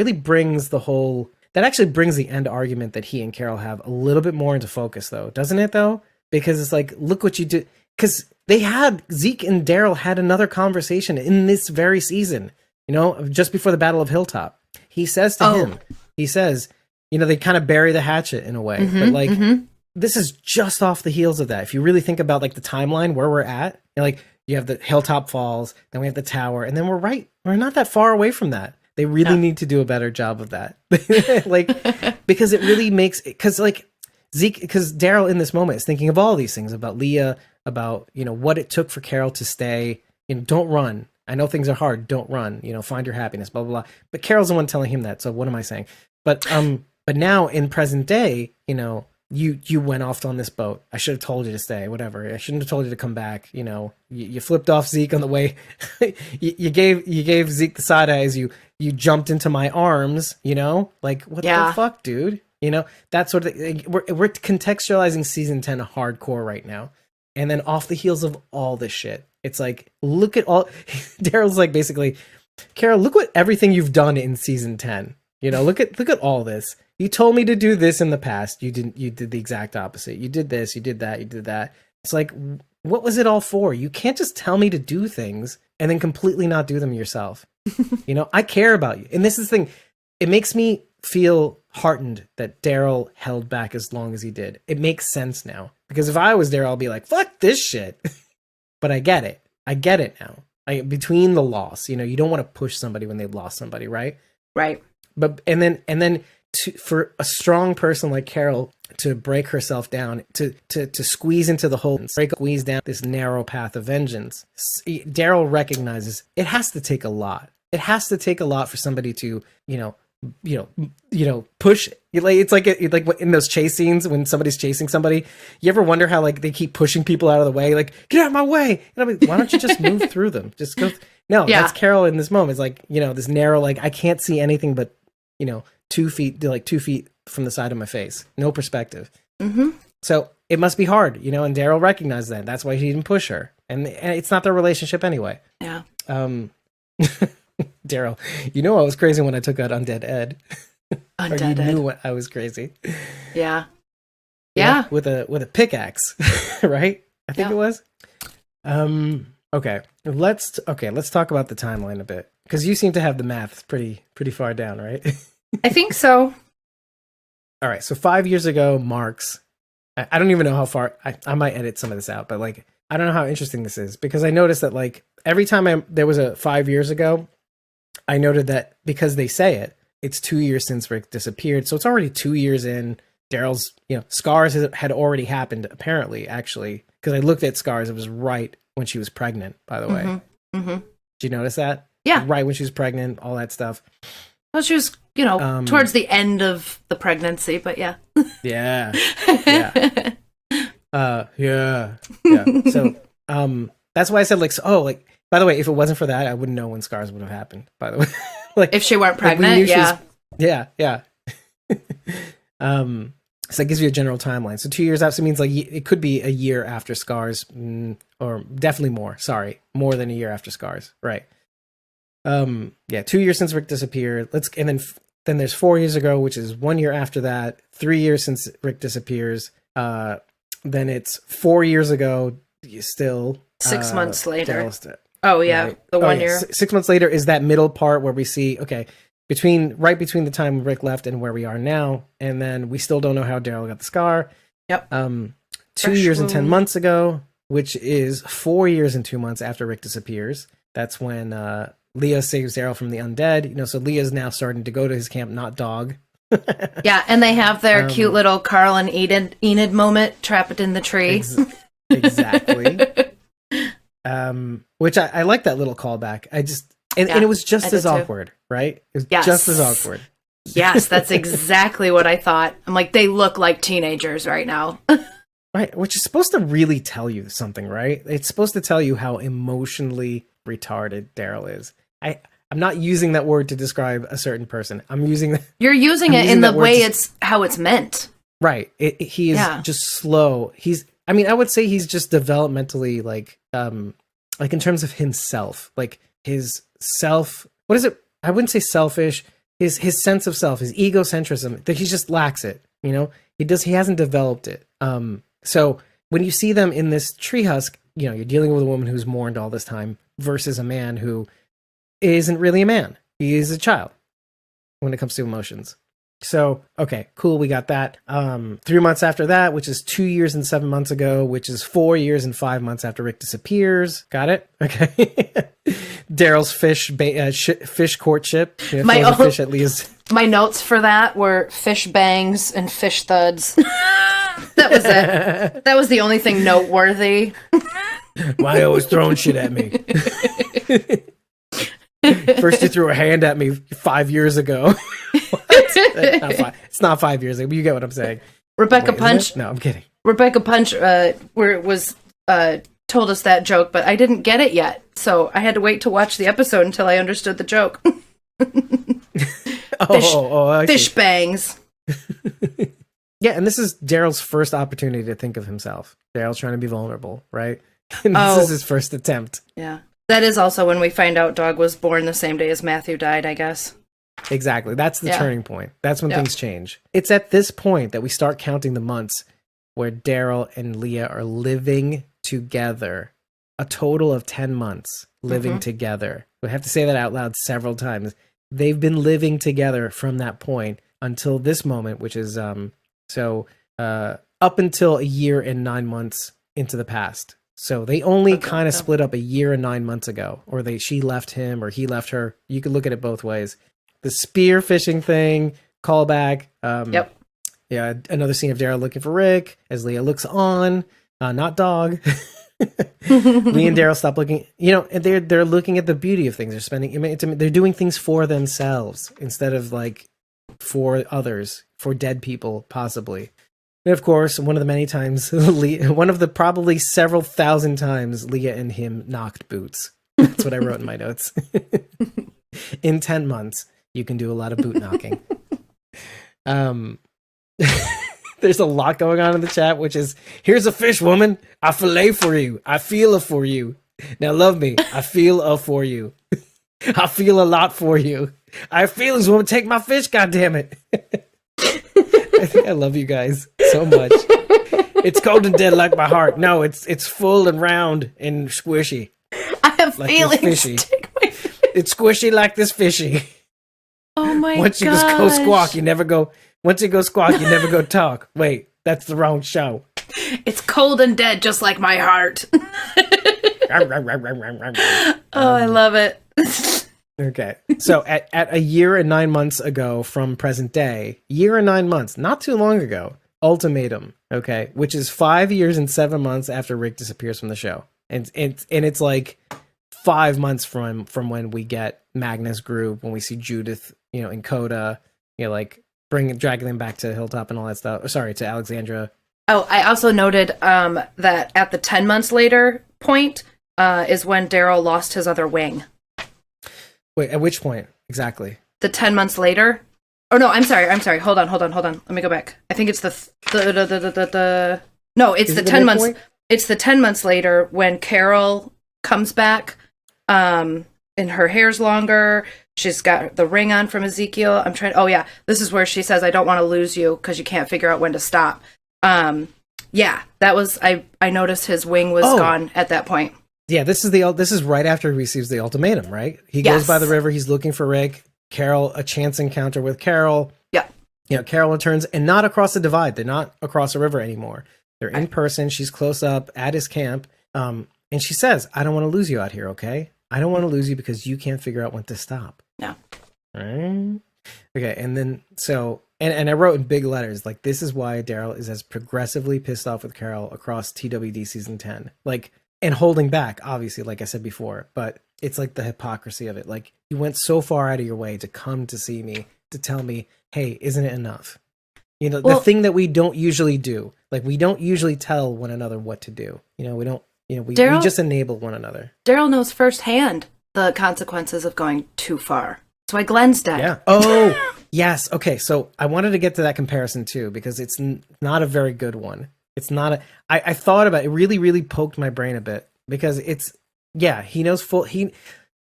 actually brings the end argument that he and Carol have a little bit more into focus though. Doesn't it though? Because it's like, look what you did. Because Zeke and Daryl had another conversation in this very season, you know, just before the Battle of Hilltop. He says to him, you know, they kind of bury the hatchet in a way, but like, this is just off the heels of that. If you really think about like the timeline where we're at, and like you have the Hilltop Falls, then we have the tower, and then we're not that far away from that. They really need to do a better job of that. Like, because it really makes, because like because Daryl in this moment is thinking of all these things about Leah, about, you know, what it took for Carol to stay, you know, don't run. I know things are hard. Don't run, you know, find your happiness, blah, blah, blah. But Carol's the one telling him that. So what am I saying? But now in present day, you know, you went off on this boat. I should have told you to stay, whatever. I shouldn't have told you to come back. You know, you flipped off Zeke on the way. you gave Zeke the side eye as you jumped into my arms, you know, like what the fuck, dude? You know, that's what we're contextualizing season 10 hardcore right now. And then off the heels of all this shit, it's like, look at all Daryl's like, basically, Carol, look what everything you've done in season 10. You know, look at all this. You told me to do this in the past. You did the exact opposite. You did this, you did that, you did that. It's like, what was it all for? You can't just tell me to do things and then completely not do them yourself. You know, I care about you. And this is the thing. It makes me feel heartened that Daryl held back as long as he did. It makes sense now. Because if I was Daryl, I'll be like, fuck this shit. But I get it. I get it now. Between the loss, you know, you don't want to push somebody when they've lost somebody, right? Right. But and then for a strong person like Carol to break herself down, to squeeze into the hole and squeeze down this narrow path of vengeance, Daryl recognizes it has to take a lot. It has to take a lot for somebody to, you know, push. It's like in those chase scenes when somebody's chasing somebody. You ever wonder how like they keep pushing people out of the way? Like, get out of my way! And I'm like, why don't you just move through them? Just go. No, that's Carol in this moment. It's like, you know, this narrow, like I can't see anything but, you know, 2 feet from the side of my face, no perspective. Mm-hmm. So it must be hard, you know. And Daryl recognized that. That's why he didn't push her, and it's not their relationship anyway. Yeah. Daryl, you know I was crazy when I took out Undead Ed. Undead Ed. You knew I was crazy. Yeah. Yeah. With a pickaxe, right? I think it was. Okay. Let's talk about the timeline a bit, because you seem to have the math pretty far down, right? I think so. All right. So 5 years ago marks. I don't even know how far. I might edit some of this out, but like I don't know how interesting this is, because I noticed that like every time there was a 5 years ago, I noted that because they say it's 2 years since Rick disappeared. So it's already 2 years in. Daryl's, you know, scars had already happened, apparently, actually. Because I looked at scars. It was right when she was pregnant, by the way. Mm-hmm. Did you notice that? Yeah. Right when she was pregnant, all that stuff. Well, she was, you know, towards the end of the pregnancy, but yeah. Yeah. Yeah. Yeah. So, that's why I said, like, by the way, if it wasn't for that, I wouldn't know when scars would have happened, by the way. Like, if she weren't pregnant, yeah. So that gives you a general timeline. So 2 years out, so it means like it could be a year after scars, or definitely more. Sorry, more than a year after scars, right? 2 years since Rick disappeared. And then there's 4 years ago, which is 1 year after that. 3 years since Rick disappears. Then it's 4 years ago. Still 6 months later. Right? Oh yeah, the 1 year. 6 months later is that middle part where we see between the time Rick left and where we are now, and then we still don't know how Daryl got the scar. Yep. 2 years and 10 months ago, which is 4 years and 2 months after Rick disappears. That's when Leah saves Daryl from the undead. You know, so Leah's now starting to go to his camp, not dog. Yeah, and they have their cute little Carl and Enid moment trapped in the tree. Exactly. Which I like that little callback. And it was just as awkward, right? It was just as awkward. Yes, that's exactly what I thought. I'm like, they look like teenagers right now. Right, which is supposed to really tell you something, right? It's supposed to tell you how emotionally retarded Daryl is. I'm not using that word to describe a certain person. You're using it in the way it's how it's meant. Right. He is just slow. I would say he's just developmentally like in terms of himself, like his self. What is it? I wouldn't say selfish. His sense of self, his egocentrism, that he just lacks it. You know, he hasn't developed it. So when you see them in this tree husk, you know, you're dealing with a woman who's mourned all this time versus a man who isn't really a man. He is a child when it comes to emotions. So, okay, cool. We got that. 3 months after that, which is 2 years and 7 months ago, which is 4 years and 5 months after Rick disappears. Got it? Okay. Daryl's fish courtship. You know, throws a fish at Leah's. My notes for that were fish bangs and fish thuds. That was it. That was the only thing noteworthy. Why always throwing shit at me? First you threw a hand at me 5 years ago. It's not 5 years ago, but you get what I'm saying. Rebecca Punch. No, I'm kidding. Rebecca Punch was told us that joke, but I didn't get it yet. So I had to wait to watch the episode until I understood the joke. Fish bangs. Yeah, and this is Daryl's first opportunity to think of himself. Daryl's trying to be vulnerable, right? And this is his first attempt. Yeah. That is also when we find out Dog was born the same day as Matthew died, I guess. Exactly. That's the turning point. That's when things change. It's at this point that we start counting the months where Daryl and Leah are living together. A total of 10 months living together. We have to say that out loud several times. They've been living together from that point until this moment, which is up until a year and 9 months into the past. So they only kind of split up a year and 9 months ago, or she left him or he left her. You could look at it both ways. The spear fishing thing, callback. Yep. Yeah, another scene of Daryl looking for Rick as Leah looks on, not Dog. Leah and Daryl stop looking. You know, and they're looking at the beauty of things. They're doing things for themselves instead of like for others, for dead people, possibly. And of course, one of the many times, one of the probably several thousand times, Leah and him knocked boots. That's what I wrote in my notes. In 10 months, you can do a lot of boot knocking. There's a lot going on in the chat, which is, here's a fish, woman. I fillet for you. I feel a for you. Now love me. I feel a for you. I feel a lot for you. I have feelings, woman. Take my fish, goddammit. I think I love you guys so much. It's cold and dead like my heart. No, it's full and round and squishy. I have like feelings. It's squishy like this fishy. Oh my god. Once you just go squawk, you never go. Once you go squawk, you never go talk. Wait, that's the wrong show. It's cold and dead just like my heart. I love it. Okay. So at a year and 9 months ago from present day, year and 9 months, not too long ago, ultimatum, okay, which is 5 years and 7 months after Rick disappears from the show. And it's like 5 months from when we get Magnus group, when we see Judith, you know, and Coda, you know, like dragging them back to Hilltop and all that stuff. Sorry, to Alexandra. Oh, I also noted that at the 10 months later point is when Daryl lost his other wing. Wait, at which point exactly? The 10 months later. Oh no, I'm sorry. Hold on. Let me go back. I think it's no, it's the 10 months. It's the 10 months later when Carol comes back, and her hair's longer. She's got the ring on from Ezekiel. Oh yeah, this is where she says, "I don't want to lose you because you can't figure out when to stop." Yeah, that was I noticed his wing was gone at that point. Yeah, this is right after he receives the ultimatum, right? He goes by the river. He's looking for Rick. Carol, a chance encounter with Carol. Yeah. You know, Carol returns, and not across the divide. They're not across a river anymore. They're in person. She's close up at his camp. And she says, "I don't want to lose you out here, okay? I don't want to lose you because you can't figure out when to stop." No. Right? Okay, and then, and I wrote in big letters, like, this is why Daryl is as progressively pissed off with Carol across TWD Season 10. Like, and holding back, obviously, like I said before, but it's like the hypocrisy of it. Like, you went so far out of your way to come to see me, to tell me, hey, isn't it enough? You know, the thing that we don't usually do. Like, we don't usually tell one another what to do. You know, we don't, you know, we just enable one another. Daryl knows firsthand the consequences of going too far. That's why Glenn's dead. Yeah. Oh, yes. Okay, so I wanted to get to that comparison, too, because it's not a very good one. It's not a... I thought about it. It really, really poked my brain a bit, because it's... Yeah, he knows full...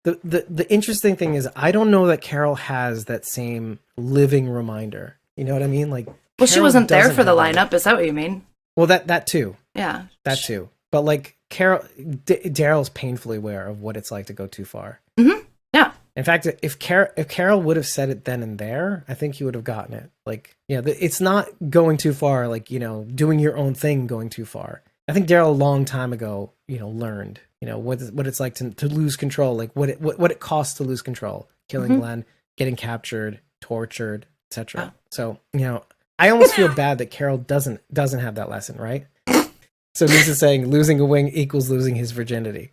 The interesting thing is, I don't know that Carol has that same living reminder. You know what I mean? Like, well, she wasn't there for the lineup. Is that what you mean? Well, that too. Yeah. That too. But like, Daryl's painfully aware of what it's like to go too far. Mm-hmm. Yeah. In fact, if Carol would have said it then and there, I think he would have gotten it. Like, it's not going too far. Like, doing your own thing, going too far. I think Daryl a long time ago, learned, what it's like to lose control, like what it costs to lose control, killing Glenn, getting captured, tortured, etc. So, I almost feel bad that Carol doesn't have that lesson, right? So Lisa's saying losing a wing equals losing his virginity.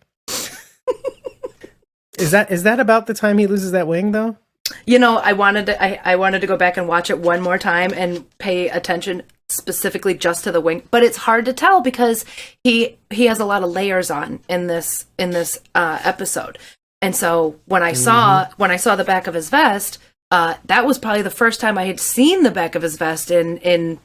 Is that about the time he loses that wing, though? I wanted to go back and watch it one more time and pay attention specifically just to the wing, but it's hard to tell because he has a lot of layers on in this episode. And so when I saw the back of his vest, that was probably the first time I had seen the back of his vest in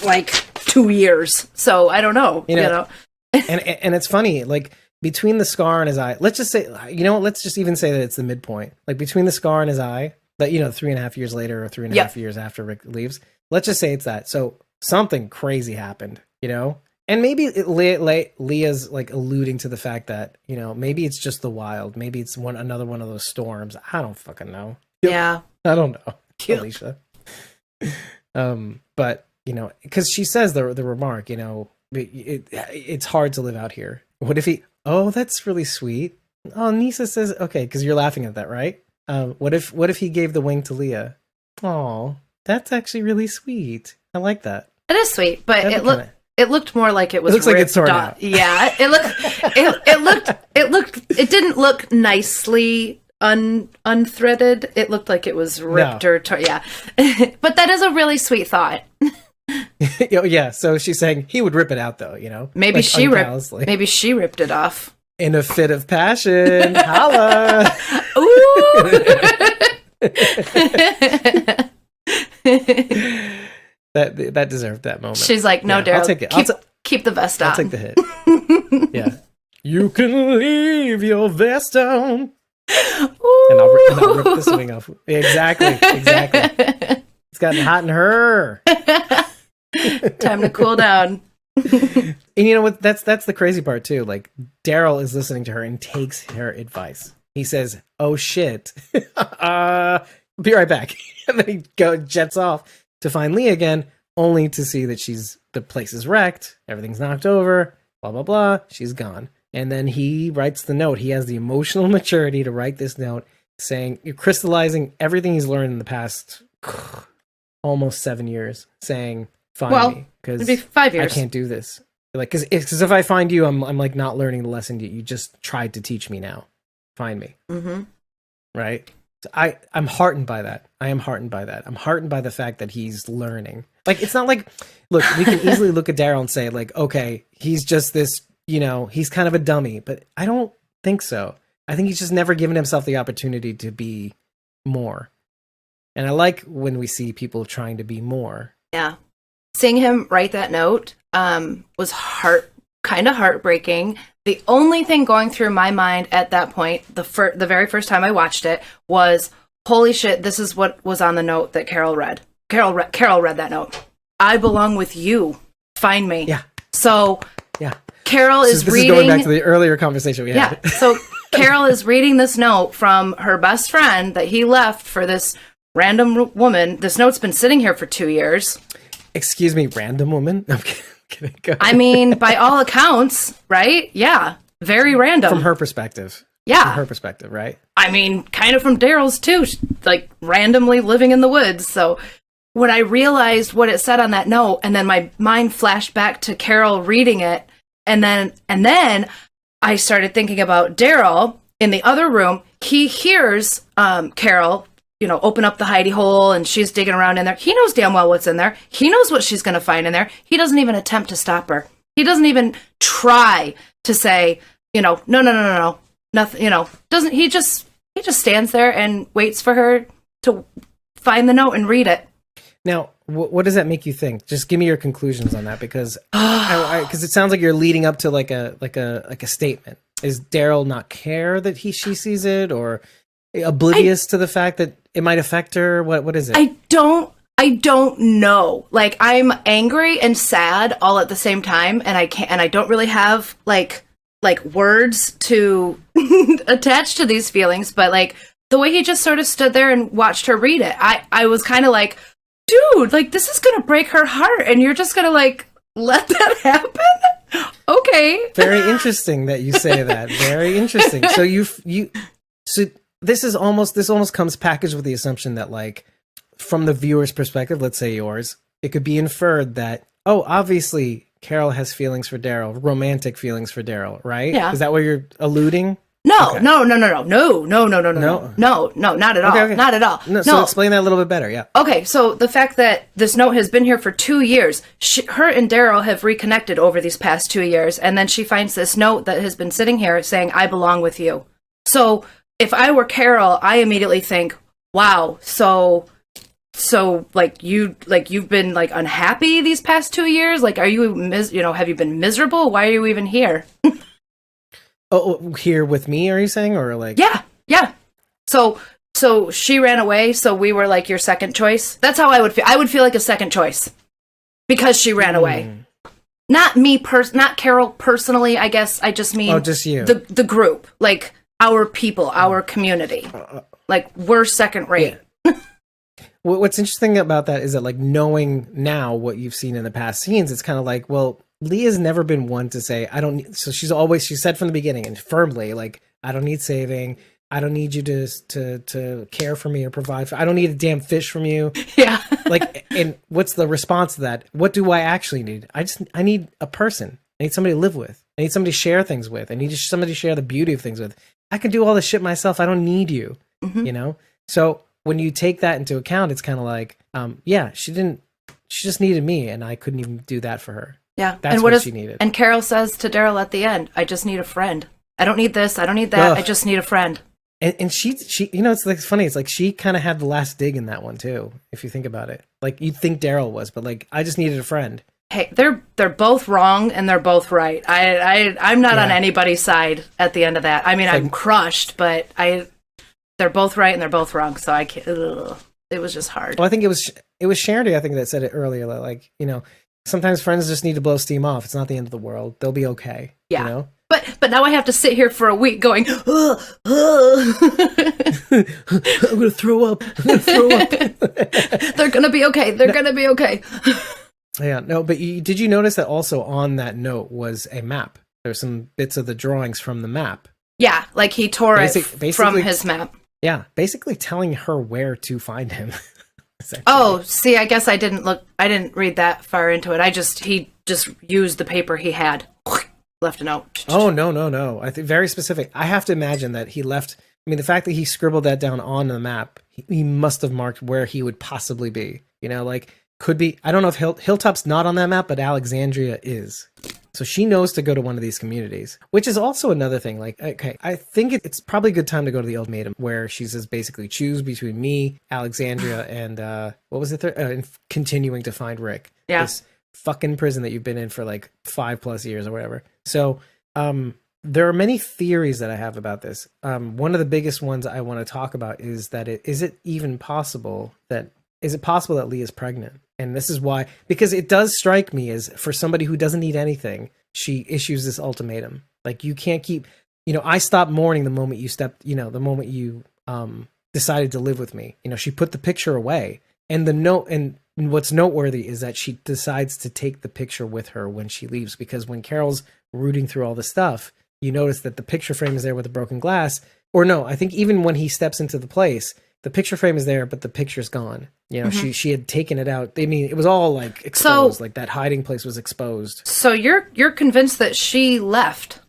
like 2 years. So I don't know, and it's funny, like, between the scar and his eye, let's just say, let's just even say that it's the midpoint. Like, between the scar and his eye, that, 3.5 years later or 3.5 years after Rick leaves, let's just say it's that. So something crazy happened, And maybe Leah's, like, alluding to the fact that, maybe it's just the wild. Maybe it's another one of those storms. I don't fucking know. Yeah. I don't know, Alicia. But, because she says the remark, it's hard to live out here. What if he... Oh, that's really sweet. Oh, Nisa says, okay, because you're laughing at that, right? What if he gave the wing to Leah? Oh, that's actually really sweet. I like that. It is sweet, but it looked more like it was. It looks like it's torn out. Yeah, it didn't look nicely unthreaded. It looked like it was ripped or torn. Yeah, but that is a really sweet thought. Yeah, so she's saying he would rip it out, though, Maybe like, she ripped it off in a fit of passion. Holla! Ooh! that deserved that moment. She's like, no, Daryl, I'll take it. Keep the vest on. I'll take the hit. Yeah, you can leave your vest on, and I'll rip this wing off. Exactly. It's gotten hot in her. Time to cool down. And you know what? That's the crazy part too. Like, Daryl is listening to her and takes her advice. He says, "Oh shit, be right back," and then he jets off to find Leah again, only to see that the place is wrecked, everything's knocked over, blah blah blah. She's gone, and then he writes the note. He has the emotional maturity to write this note, saying, crystallizing everything he's learned in the past almost 7 years, saying, find me, because it'd be 5 years. I can't do this. Like, because if I find you, I'm like not learning the lesson you just tried to teach me. Now find me. Mm-hmm. Right. So I'm heartened by that. I am heartened by that. I'm heartened by the fact that he's learning. Like, it's not like, look, we can easily look at Daryl and say, like, okay, he's just this, he's kind of a dummy, but I don't think so. I think he's just never given himself the opportunity to be more. And I like when we see people trying to be more. Yeah. Seeing him write that note was kind of heartbreaking. The only thing going through my mind at that point, the very first time I watched it, was, holy shit, this is what was on the note that Carol read. Carol read that note. I belong with you. Find me. Yeah. So yeah, Carol is reading... This is going back to the earlier conversation we had. Yeah. So Carol is reading this note from her best friend that he left for this random woman. This note's been sitting here for 2 years. Excuse me, random woman? I'm kidding. Go. I mean, by all accounts, right? Yeah. Very random. From her perspective. Yeah. From her perspective, right? I mean, kind of from Daryl's too. Like, randomly living in the woods. So when I realized what it said on that note, and then my mind flashed back to Carol reading it, and then I started thinking about Daryl in the other room. He hears Carol, open up the hidey hole, and she's digging around in there. He knows damn well what's in there. He knows what she's going to find in there. He doesn't even attempt to stop her. He doesn't even try to say, no, nothing, doesn't. He just stands there and waits for her to find the note and read it. Now, what does that make you think? Just give me your conclusions on that, because because it sounds like you're leading up to like a statement. Is Daryl not care that she sees it, or oblivious to the fact that it might affect her? What is it? I don't know. Like, I'm angry and sad all at the same time, and I don't really have like words to attach to these feelings, but like, the way he just sort of stood there and watched her read it, I was kind of like, dude, like, this is gonna break her heart, and you're just gonna, like, let that happen? Okay. Very interesting that you say that. Very interesting. So so this almost comes packaged with the assumption that, like, from the viewer's perspective, let's say yours, it could be inferred that, oh, obviously Carol has feelings for Daryl, romantic feelings for Daryl, right? Yeah. Is that where you're alluding? No, Okay. no, not at all. Okay. Not at all. No, so explain that a little bit better, yeah. Okay, so the fact that this note has been here for 2 years, her and Daryl have reconnected over these past 2 years, and then she finds this note that has been sitting here saying, I belong with you. So if I were Carol, I immediately think, wow, so like you've been, like, unhappy these past 2 years? Like, are you have you been miserable? Why are you even here? Oh, here with me, are you saying? Or, like... Yeah. So she ran away, so we were, like, your second choice. That's how I would feel. I would feel like a second choice because she ran away. Not me, not Carol personally, I guess. I just mean... Oh, just you. The group. Like, our people, our community. Like, we're second rate. Yeah. What's interesting about that is that, like, knowing now what you've seen in the past scenes, it's kind of like, well, Leah's never been one to say, I don't need, so she said from the beginning and firmly, like, I don't need saving. I don't need you to care for me or provide for, I don't need a damn fish from you. Yeah. Like, and what's the response to that? What do I actually need? I need a person. I need somebody to live with. I need somebody to share things with. I need somebody to share the beauty of things with. I can do all this shit myself. I don't need you, you know? So when you take that into account, it's kind of like, yeah, she just needed me and I couldn't even do that for her. Yeah. That's and what she needed. And Carol says to Daryl at the end, I just need a friend. I don't need this. I don't need that. Ugh. I just need a friend. And she, you know, it's like, it's funny. It's like she kind of had the last dig in that one too, if you think about it. Like, you'd think Daryl was, but, like, I just needed a friend. Hey, they're both wrong and they're both right. I'm not on anybody's side at the end of that. I mean, I'm crushed, but they're both right and they're both wrong. So I can't. It was just hard. Well, I think it was Sharity, I think, that said it earlier. Like, you know, sometimes friends just need to blow steam off. It's not the end of the world. They'll be okay. Yeah. You know? But now I have to sit here for a week going, I'm gonna throw up. They're gonna be okay. They're gonna be okay. Yeah, no, but did you notice that also on that note was a map? There's some bits of the drawings from the map. Yeah, like he tore it basically, from his map. Yeah, basically telling her where to find him. Oh, see, I guess I didn't read that far into it. He just used the paper he had. Left a note. Oh, no. I think very specific. I have to imagine that he left. I mean, the fact that he scribbled that down on the map, he must have marked where he would possibly be. You know, like, could be. I don't know if Hilltop's not on that map, but Alexandria is. So she knows to go to one of these communities, which is also another thing. Like, okay, I think it's probably a good time to go to the ultimatum where she says basically choose between me, Alexandria, and what was it? And continuing to find Rick. Yeah. This fucking prison that you've been in for like 5+ years or whatever. So there are many theories that I have about this. One of the biggest ones I want to talk about is that is it possible that Leah's pregnant? And this is why, because it does strike me as, for somebody who doesn't need anything, she issues this ultimatum. Like, you can't keep, you know, I stopped mourning the moment you decided to live with me. You know, she put the picture away, and the note, and what's noteworthy is that she decides to take the picture with her when she leaves, because when Carol's rooting through all the stuff, you notice that the picture frame is there with the broken glass. Or no, I think even when he steps into the place, the picture frame is there, but the picture's gone. You know, she had taken it out. I mean, it was all like exposed, like that hiding place was exposed. So you're convinced that she left?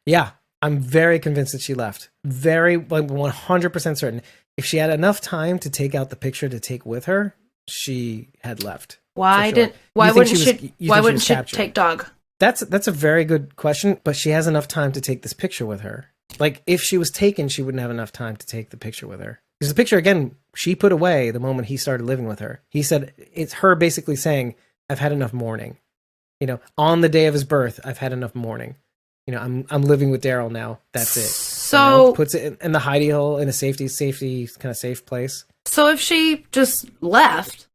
Yeah, I'm very convinced that she left. Very, like, 100% certain. If she had enough time to take out the picture to take with her, she had left. Why wouldn't she take Dog? That's a very good question, but she has enough time to take this picture with her. Like, if she was taken, she wouldn't have enough time to take the picture with her. Because the picture, again, she put away the moment he started living with her. He said, it's her basically saying, I've had enough mourning. You know, on the day of his birth, I've had enough mourning. You know, I'm living with Daryl now. That's it. So, you know, puts it in the hidey hole, in a safety kind of safe place. So if she just left,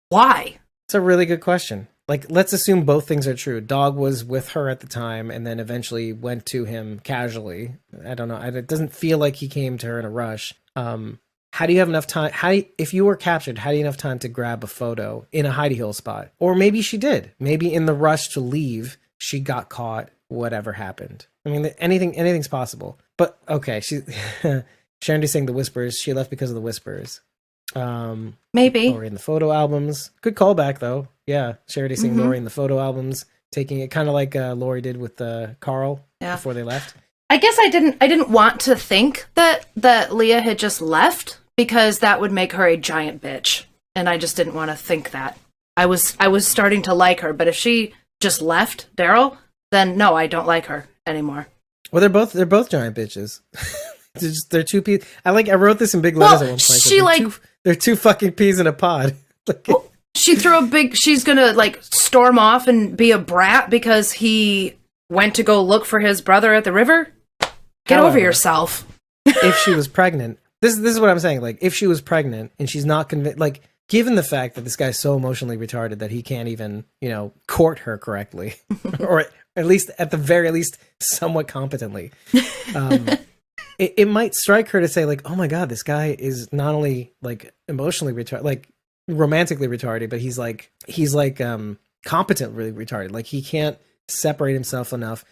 why? It's a really good question. Like, let's assume both things are true. Dog was with her at the time and then eventually went to him casually. I don't know. It doesn't feel like he came to her in a rush. How do you have enough time? If you were captured, how do you have enough time to grab a photo in a hidey hole spot? Or maybe she did. Maybe in the rush to leave, she got caught. Whatever happened. I mean, anything's possible. But okay, Sharondy's saying the whispers. She left because of the whispers. Maybe. Lori in the photo albums. Good callback though. Yeah, Charity's saying Lori in the photo albums, taking it kind of like Lori did with Carl before they left. I guess I didn't want to think that Leah had just left, because that would make her a giant bitch, and I just didn't want to think that. I was starting to like her, but if she just left Daryl, then no, I don't like her anymore. Well, they're both giant bitches. they're two peas. I wrote this in big letters at one point. They're two fucking peas in a pod. She threw she's gonna storm off and be a brat because he went to go look for his brother at the river. Get over yourself. If she was pregnant, this is what I'm saying. If she was pregnant and she's not convinced, given the fact that this guy's so emotionally retarded that he can't even, court her correctly, or at the very least, somewhat competently, it might strike her to say, oh my God, this guy is not only emotionally retarded, romantically retarded, but he's competently retarded. He can't separate himself enough.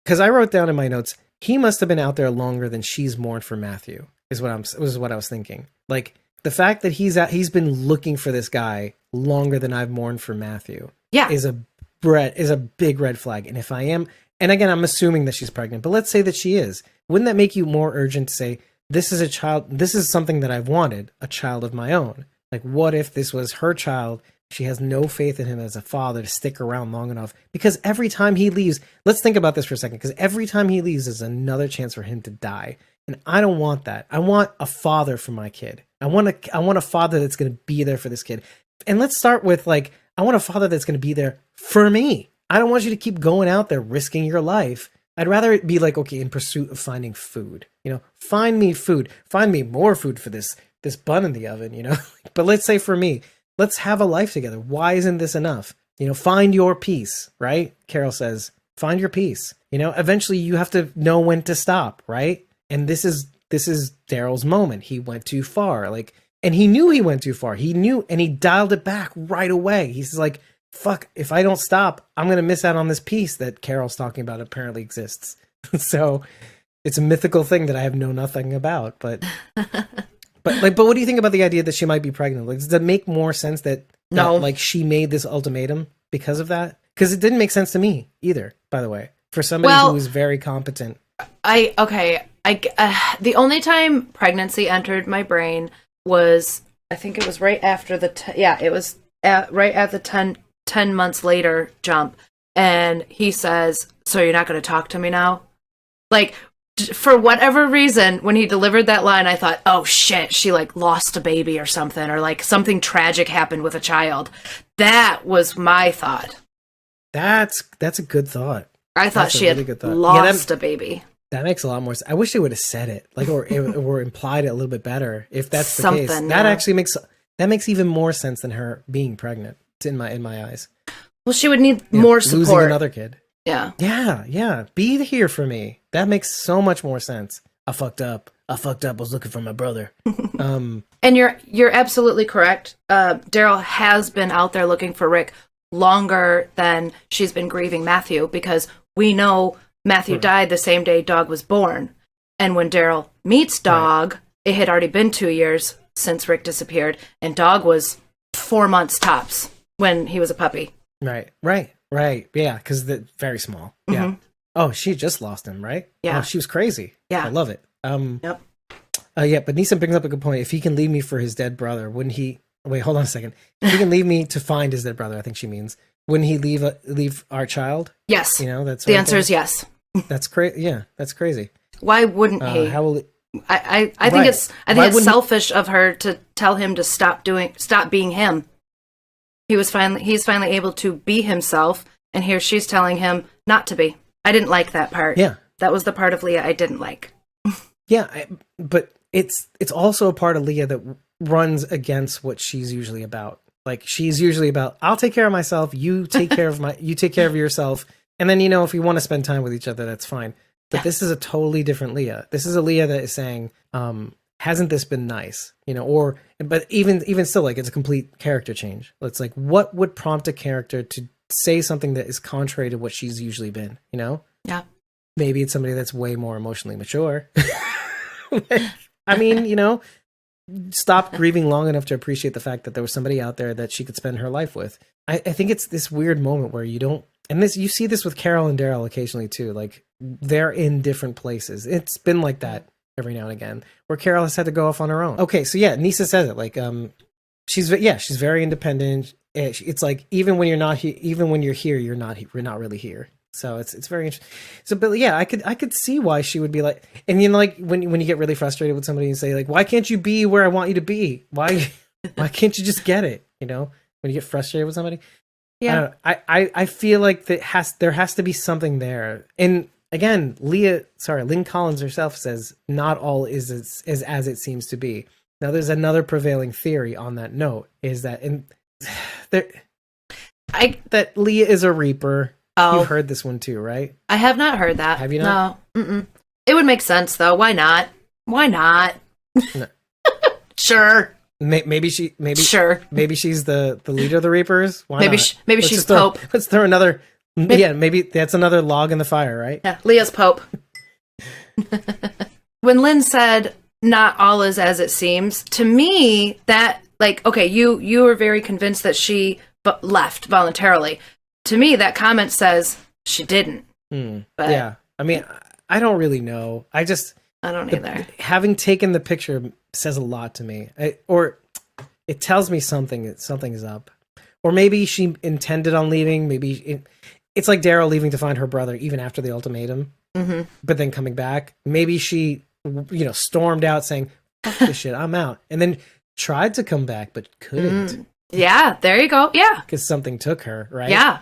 Because I wrote down in my notes, he must have been out there longer than she's mourned for Matthew. Is what I was thinking. The fact that he's been looking for this guy longer than I've mourned for Matthew. Yeah, is a big red flag. And if I am, and again, I'm assuming that she's pregnant, but let's say that she is. Wouldn't that make you more urgent to say, this is a child, this is something that I've wanted, a child of my own? What if this was her child? She has no faith in him as a father to stick around long enough, because every time he leaves, let's think about this for a second, because every time he leaves is another chance for him to die. And I don't want that. I want a father for my kid. I want a father that's going to be there for this kid. And let's start with I want a father that's going to be there for me. I don't want you to keep going out there risking your life. I'd rather it be okay, in pursuit of finding food. Find me food. Find me more food for this bun in the oven, But let's say for me, let's have a life together. Why isn't this enough? Find your peace, right? Carol says, find your peace. Eventually you have to know when to stop, right? And this is Daryl's moment. He went too far. And he knew he went too far. He knew, and he dialed it back right away. He's fuck, if I don't stop, I'm going to miss out on this peace that Carol's talking about apparently exists. So it's a mythical thing that I have known nothing about, but what do you think about the idea that she might be pregnant? Does that make more sense that she made this ultimatum because of that? Because it didn't make sense to me either, by the way, for somebody who was very competent. The only time pregnancy entered my brain was, I think it was right after right at the 10 months later jump. And he says, so you're not going to talk to me now? For whatever reason, when he delivered that line, I thought, oh shit, she lost a baby or something, or something tragic happened with a child. That was my thought. That's a good thought. I thought she had lost a baby. That makes a lot more sense. I wish they would have said it, or implied it a little bit better. If that's something, the case, that actually makes even more sense than her being pregnant in my eyes. Well, she would need more support. Losing another kid. Yeah. Be here for me. That makes so much more sense. I fucked up. I was looking for my brother. And you're absolutely correct. Daryl has been out there looking for Rick longer than she's been grieving Matthew, because we know Matthew died the same day Dog was born. And when Daryl meets Dog, it had already been 2 years since Rick disappeared, and Dog was 4 months tops when he was a puppy. Right. Yeah, because they're very small. Yeah. Mm-hmm. Oh, she just lost him, right? Yeah. Oh, she was crazy. Yeah. I love it. Yep. But Neeson brings up a good point. If he can leave me for his dead brother, wouldn't he... Wait, hold on a second. If he can leave me to find his dead brother, I think she means, wouldn't he leave our child? Yes. That's the answer is yes. That's crazy. Yeah, that's crazy. Why wouldn't he? How will I think it's selfish of her to tell him to stop being him. He's finally able to be himself, and here she's telling him not to be. I didn't like that part. Yeah. That was the part of Leah I didn't like. Yeah, but it's also a part of Leah that runs against what she's usually about. She's usually about, I'll take care of myself, you take care of yourself, and then if you want to spend time with each other, that's fine. But this is a totally different Leah. This is a Leah that is saying, hasn't this been nice? But even still, like, it's a complete character change. It's like, what would prompt a character to say something that is contrary to what she's usually been, Yeah. Maybe it's somebody that's way more emotionally mature. I mean, stop grieving long enough to appreciate the fact that there was somebody out there that she could spend her life with. I think it's this weird moment where you don't, and you see this with Carol and Daryl occasionally too. Like, they're in different places. It's been like that every now and again, where Carol has had to go off on her own. Okay, so yeah, Nisa says it. Like, she's very independent. It's like, even when you're here, we're not really here. So it's very interesting. So, but yeah, I could see why she would be like, and like when you get really frustrated with somebody and say like, why can't you be where I want you to be? Why can't you just get it? When you get frustrated with somebody. Yeah. I feel like there has to be something there. And again, Lynn Collins herself says not all is as it seems to be. Now, there's another prevailing theory on that note, is that that Leah is a Reaper. Oh. You've heard this one too, right? I have not heard that. Have you not? No. Mm-mm. It would make sense, though. Why not? No. Sure. Maybe Sure. Maybe she's the leader of the Reapers. Why maybe not? Maybe she's Pope. Let's throw another. Yeah, maybe that's another log in the fire, right? Yeah, Leah's Pope. When Lynn said not all is as it seems, to me that, like, okay, you were very convinced that she left voluntarily. To me, that comment says she didn't. But yeah, I mean, I don't really know. I don't either. Having taken the picture says a lot to me, or it tells me something is up. Or maybe she intended on leaving. Maybe it's like Daryl leaving to find her brother even after the ultimatum, but then coming back. Maybe she, stormed out saying, "Fuck this shit, I'm out," and then tried to come back but couldn't. Yeah, there you go. Yeah, because something took her. Right. Yeah.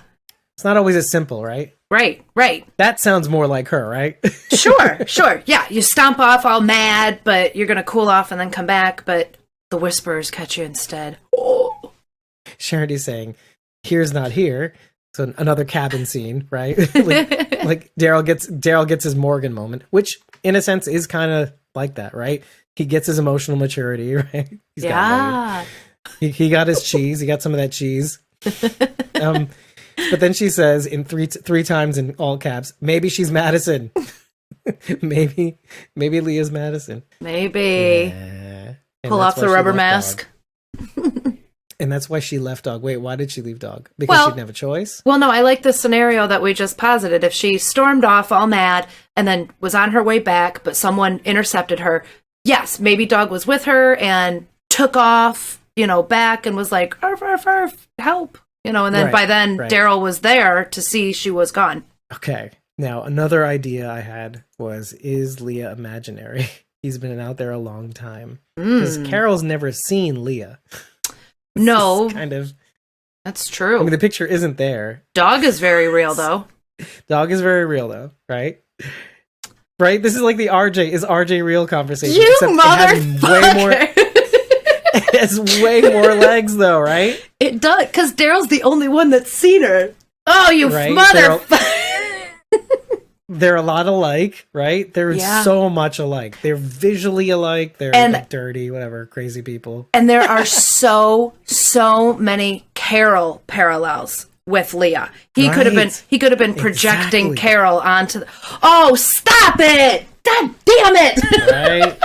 It's not always as simple, right? Right. That sounds more like her, right? Sure. Yeah, you stomp off all mad, but you're going to cool off and then come back, but the whisperers catch you instead. Oh. Charity's saying, here's not here. So another cabin scene, right? like Daryl gets his Morgan moment, which in a sense is kind of like that, right? He gets his emotional maturity, right? He's got he got his cheese. He got some of that cheese. But then she says in three times in all caps, maybe she's Madison. maybe Leah's Madison. Maybe. Yeah. Pull off the rubber mask. And that's why she left Dog. Wait, why did she leave Dog? Because she didn't have a choice? Well, no, I like the scenario that we just posited. If she stormed off all mad and then was on her way back, but someone intercepted her, yes, maybe Dog was with her and took off, back and was like, arf, arf, arf, help. And then by then Daryl was there to see she was gone. Okay. Now, another idea I had was, is Leah imaginary? He's been out there a long time. Because Carol's never seen Leah. No. That's true. I mean, the picture isn't there. Dog is very real, though. Dog is very real, though, right? Right? This is like the is RJ real conversation. You motherfucker! It has way more legs, though, right? It does, because Daryl's the only one that's seen her. Oh, you motherfucker! They're a lot alike, right? They're so much alike. They're visually alike. They're like dirty, whatever, crazy people. And there are so many Carol parallels with Leah. He could have been projecting Carol onto the... Oh, stop it! God damn it! Right?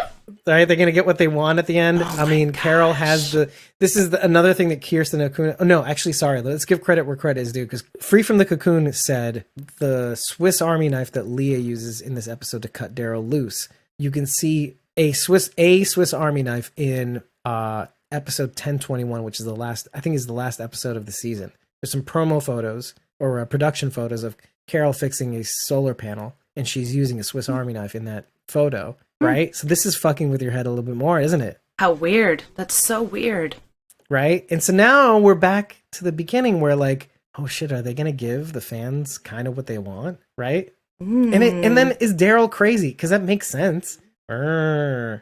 Right, they're gonna get what they want at the end. I mean, Carol has this is another thing that Kirsten Okuna. Oh no, actually, sorry. Let's give credit where credit is due, because Free from the Cocoon said the Swiss Army knife that Leah uses in this episode to cut Daryl loose. You can see a Swiss Army knife in episode 1021, which is the last episode of the season. There's some promo photos or production photos of Carol fixing a solar panel, and she's using a Swiss Army knife in that photo. Right? So this is fucking with your head a little bit more, isn't it? How weird. That's so weird. Right? And so now we're back to the beginning where, like, oh shit, are they going to give the fans kind of what they want? Right? And then is Daryl crazy? Because that makes sense. Because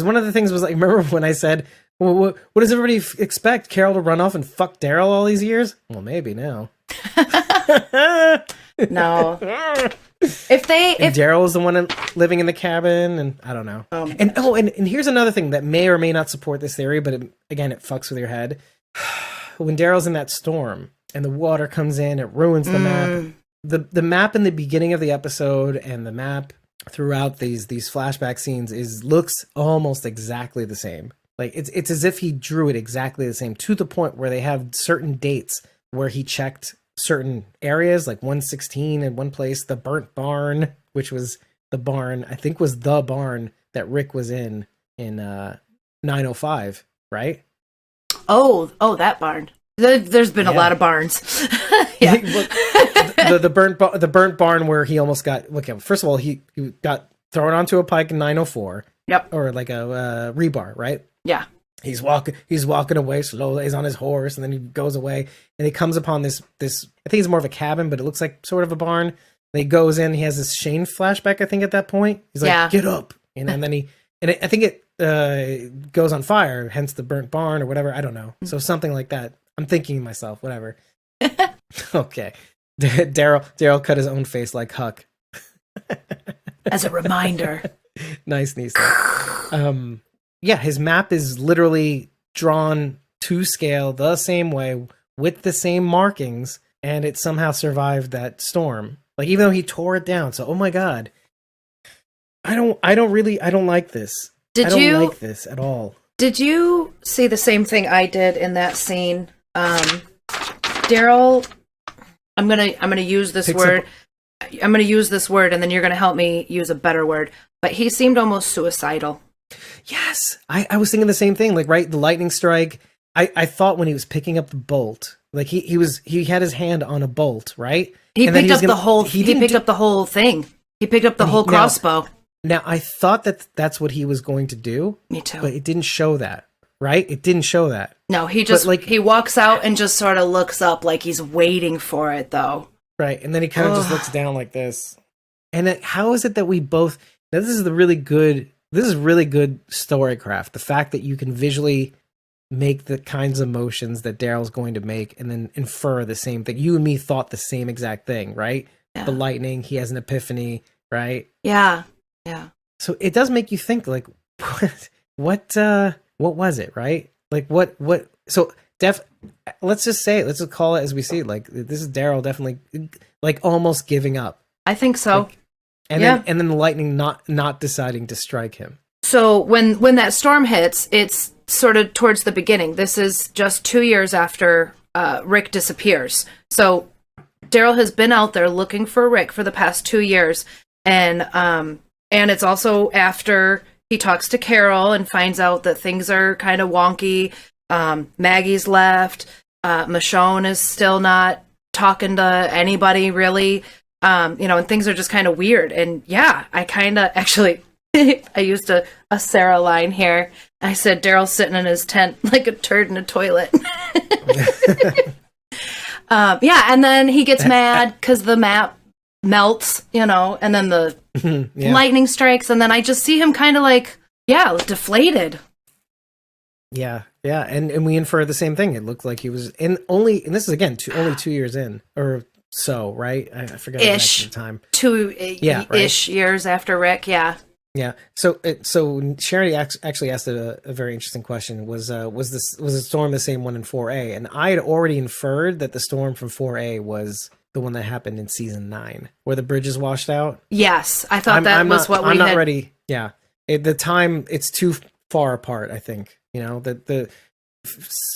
one of the things was, like, remember when I said, well, what does everybody expect? Carol to run off and fuck Daryl all these years? Well, maybe now. No. And Daryl's the one living in the cabin, and I don't know. And here's another thing that may or may not support this theory, but again, it fucks with your head. When Daryl's in that storm and the water comes in, it ruins the map. The map in the beginning of the episode and the map throughout these flashback scenes looks almost exactly the same. Like it's as if he drew it exactly the same, to the point where they have certain dates where he checked certain areas, like 116 in one place, the burnt barn, which was the barn, I think was the barn that Rick was in 905, right? Oh, that barn. There's been a lot of barns. Yeah. the burnt barn where he almost got, first of all, he got thrown onto a pike in 904. Yep. Or like a rebar, right? Yeah. He's walking away slowly. He's on his horse, and then he goes away, and he comes upon this. I think it's more of a cabin, but it looks like sort of a barn. And he goes in. He has this Shane flashback. I think at that point, he's like, "Get up!" And then I think it goes on fire. Hence the burnt barn or whatever. I don't know. So something like that. I'm thinking to myself, whatever. Okay, Daryl cut his own face like Huck as a reminder. Nice, niece. Yeah, his map is literally drawn to scale the same way with the same markings, and it somehow survived that storm. Like, even though he tore it down. So, oh my God. I don't like this. I don't like this at all. Did you see the same thing I did in that scene? Daryl, I'm gonna use this word. I'm gonna use this word, and then you're gonna help me use a better word. But he seemed almost suicidal. Yes, I was thinking the same thing. Like, right, the lightning strike. I thought when he was picking up the bolt, like he had his hand on a bolt, right? He picked up the whole thing. He picked up the whole crossbow. Now I thought that's what he was going to do. Me too. But it didn't show that, right? It didn't show that. No, he just he walks out and just sort of looks up like he's waiting for it, though. Right, and then he kind of just looks down like this. And how is it that we both? Now this is really good storycraft. The fact that you can visually make the kinds of motions that Daryl's going to make, and then infer the same thing. You and me thought the same exact thing, right? Yeah. The lightning. He has an epiphany, right? Yeah. Yeah. So it does make you think, like, what was it, right? Like, what? So, let's just say it. Let's just call it as we see it. Like, this is Daryl definitely, like, almost giving up. I think so. Like, and then the lightning not deciding to strike him. So when that storm hits, it's sort of towards the beginning. This is just 2 years after Rick disappears. So Daryl has been out there looking for Rick for the past 2 years, and it's also after he talks to Carol and finds out that things are kind of wonky. Maggie's left. Michonne is still not talking to anybody really. And things are just kind of weird. And yeah, I kind of actually, I used a Sarah line here. I said, Daryl's sitting in his tent like a turd in a toilet. And then he gets mad because the map melts, and then the lightning strikes. And then I just see him kind of like, deflated. Yeah. Yeah. And we infer the same thing. It looked like he was and this is again, only 2 years in, or so, right? I forgot the time. 2-ish years after Rick, yeah. Yeah. So Charity actually asked a very interesting question. Was the storm the same one in 4A? And I had already inferred that the storm from 4A was the one that happened in season 9, where the bridge is washed out. Yes, I thought I'm not ready. Yeah, the time, it's too far apart. I think the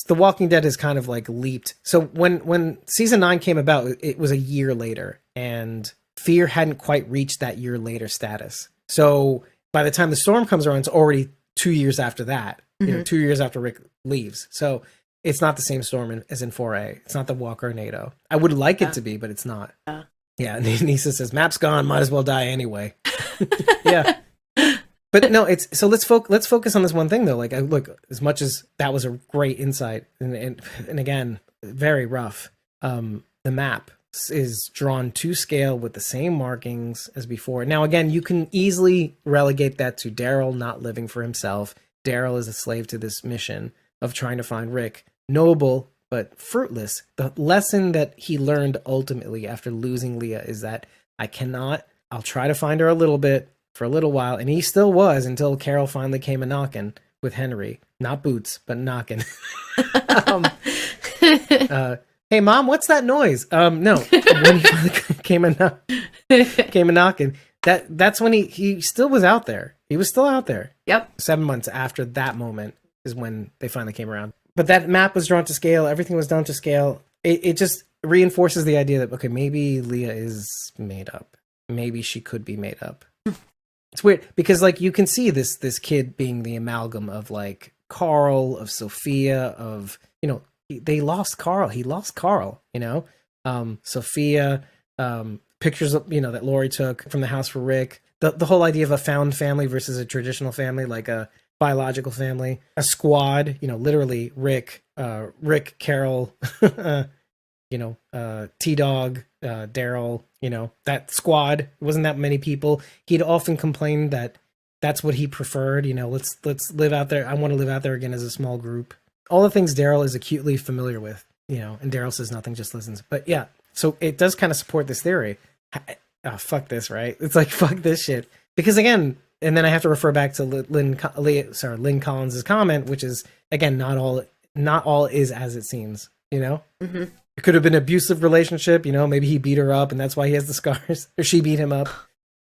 Walking Dead has kind of like leaped. So when season 9 came about, it was a year later, and Fear hadn't quite reached that year later status. So by the time the storm comes around, it's already 2 years after that. 2 years after Rick leaves. So it's not the same storm as in 4A. It's not the Walker-nado. I would like it to be, but it's not. Yeah, and Nisa says, map's gone, might as well die anyway. Yeah. But no, so let's focus on this one thing though. Like, look, as much as that was a great insight, and again, very rough. The map is drawn to scale with the same markings as before. Now, again, you can easily relegate that to Daryl not living for himself. Daryl is a slave to this mission of trying to find Rick. Noble, but fruitless. The lesson that he learned ultimately after losing Leah is that I cannot I'll try to find her a little bit for a little while. And he still was until Carol finally came a knocking with Henry. Not boots, but knocking. Hey, Mom, what's that noise? No. When he finally came a knocking, that's when he still was out there. He was still out there. Yep. 7 months after that moment is when they finally came around. But that map was drawn to scale. Everything was done to scale. It just reinforces the idea that, okay, maybe Leah is made up. Maybe she could be made up. It's weird because, like, you can see this kid being the amalgam of, like, Carl, of Sophia, of, you know, they lost Carl. He lost Carl, you know? Sophia, pictures, you know, that Lori took from the house for Rick. The whole idea of a found family versus a traditional family, like a biological family. A squad, you know, literally Rick, Carol, you know, T-Dog, Daryl, you know, that squad. It wasn't that many people. He'd often complained that that's what he preferred. You know, let's live out there. I want to live out there again as a small group. All the things Daryl is acutely familiar with, you know, and Daryl says nothing, just listens. But yeah, so it does kind of support this theory. Oh, fuck this, right? It's like, fuck this shit. Because again, and then I have to refer back to Lynn Collins' comment, which is, again, not all is as it seems, you know? Mm-hmm. It could have been an abusive relationship, you know, maybe he beat her up and that's why he has the scars, or she beat him up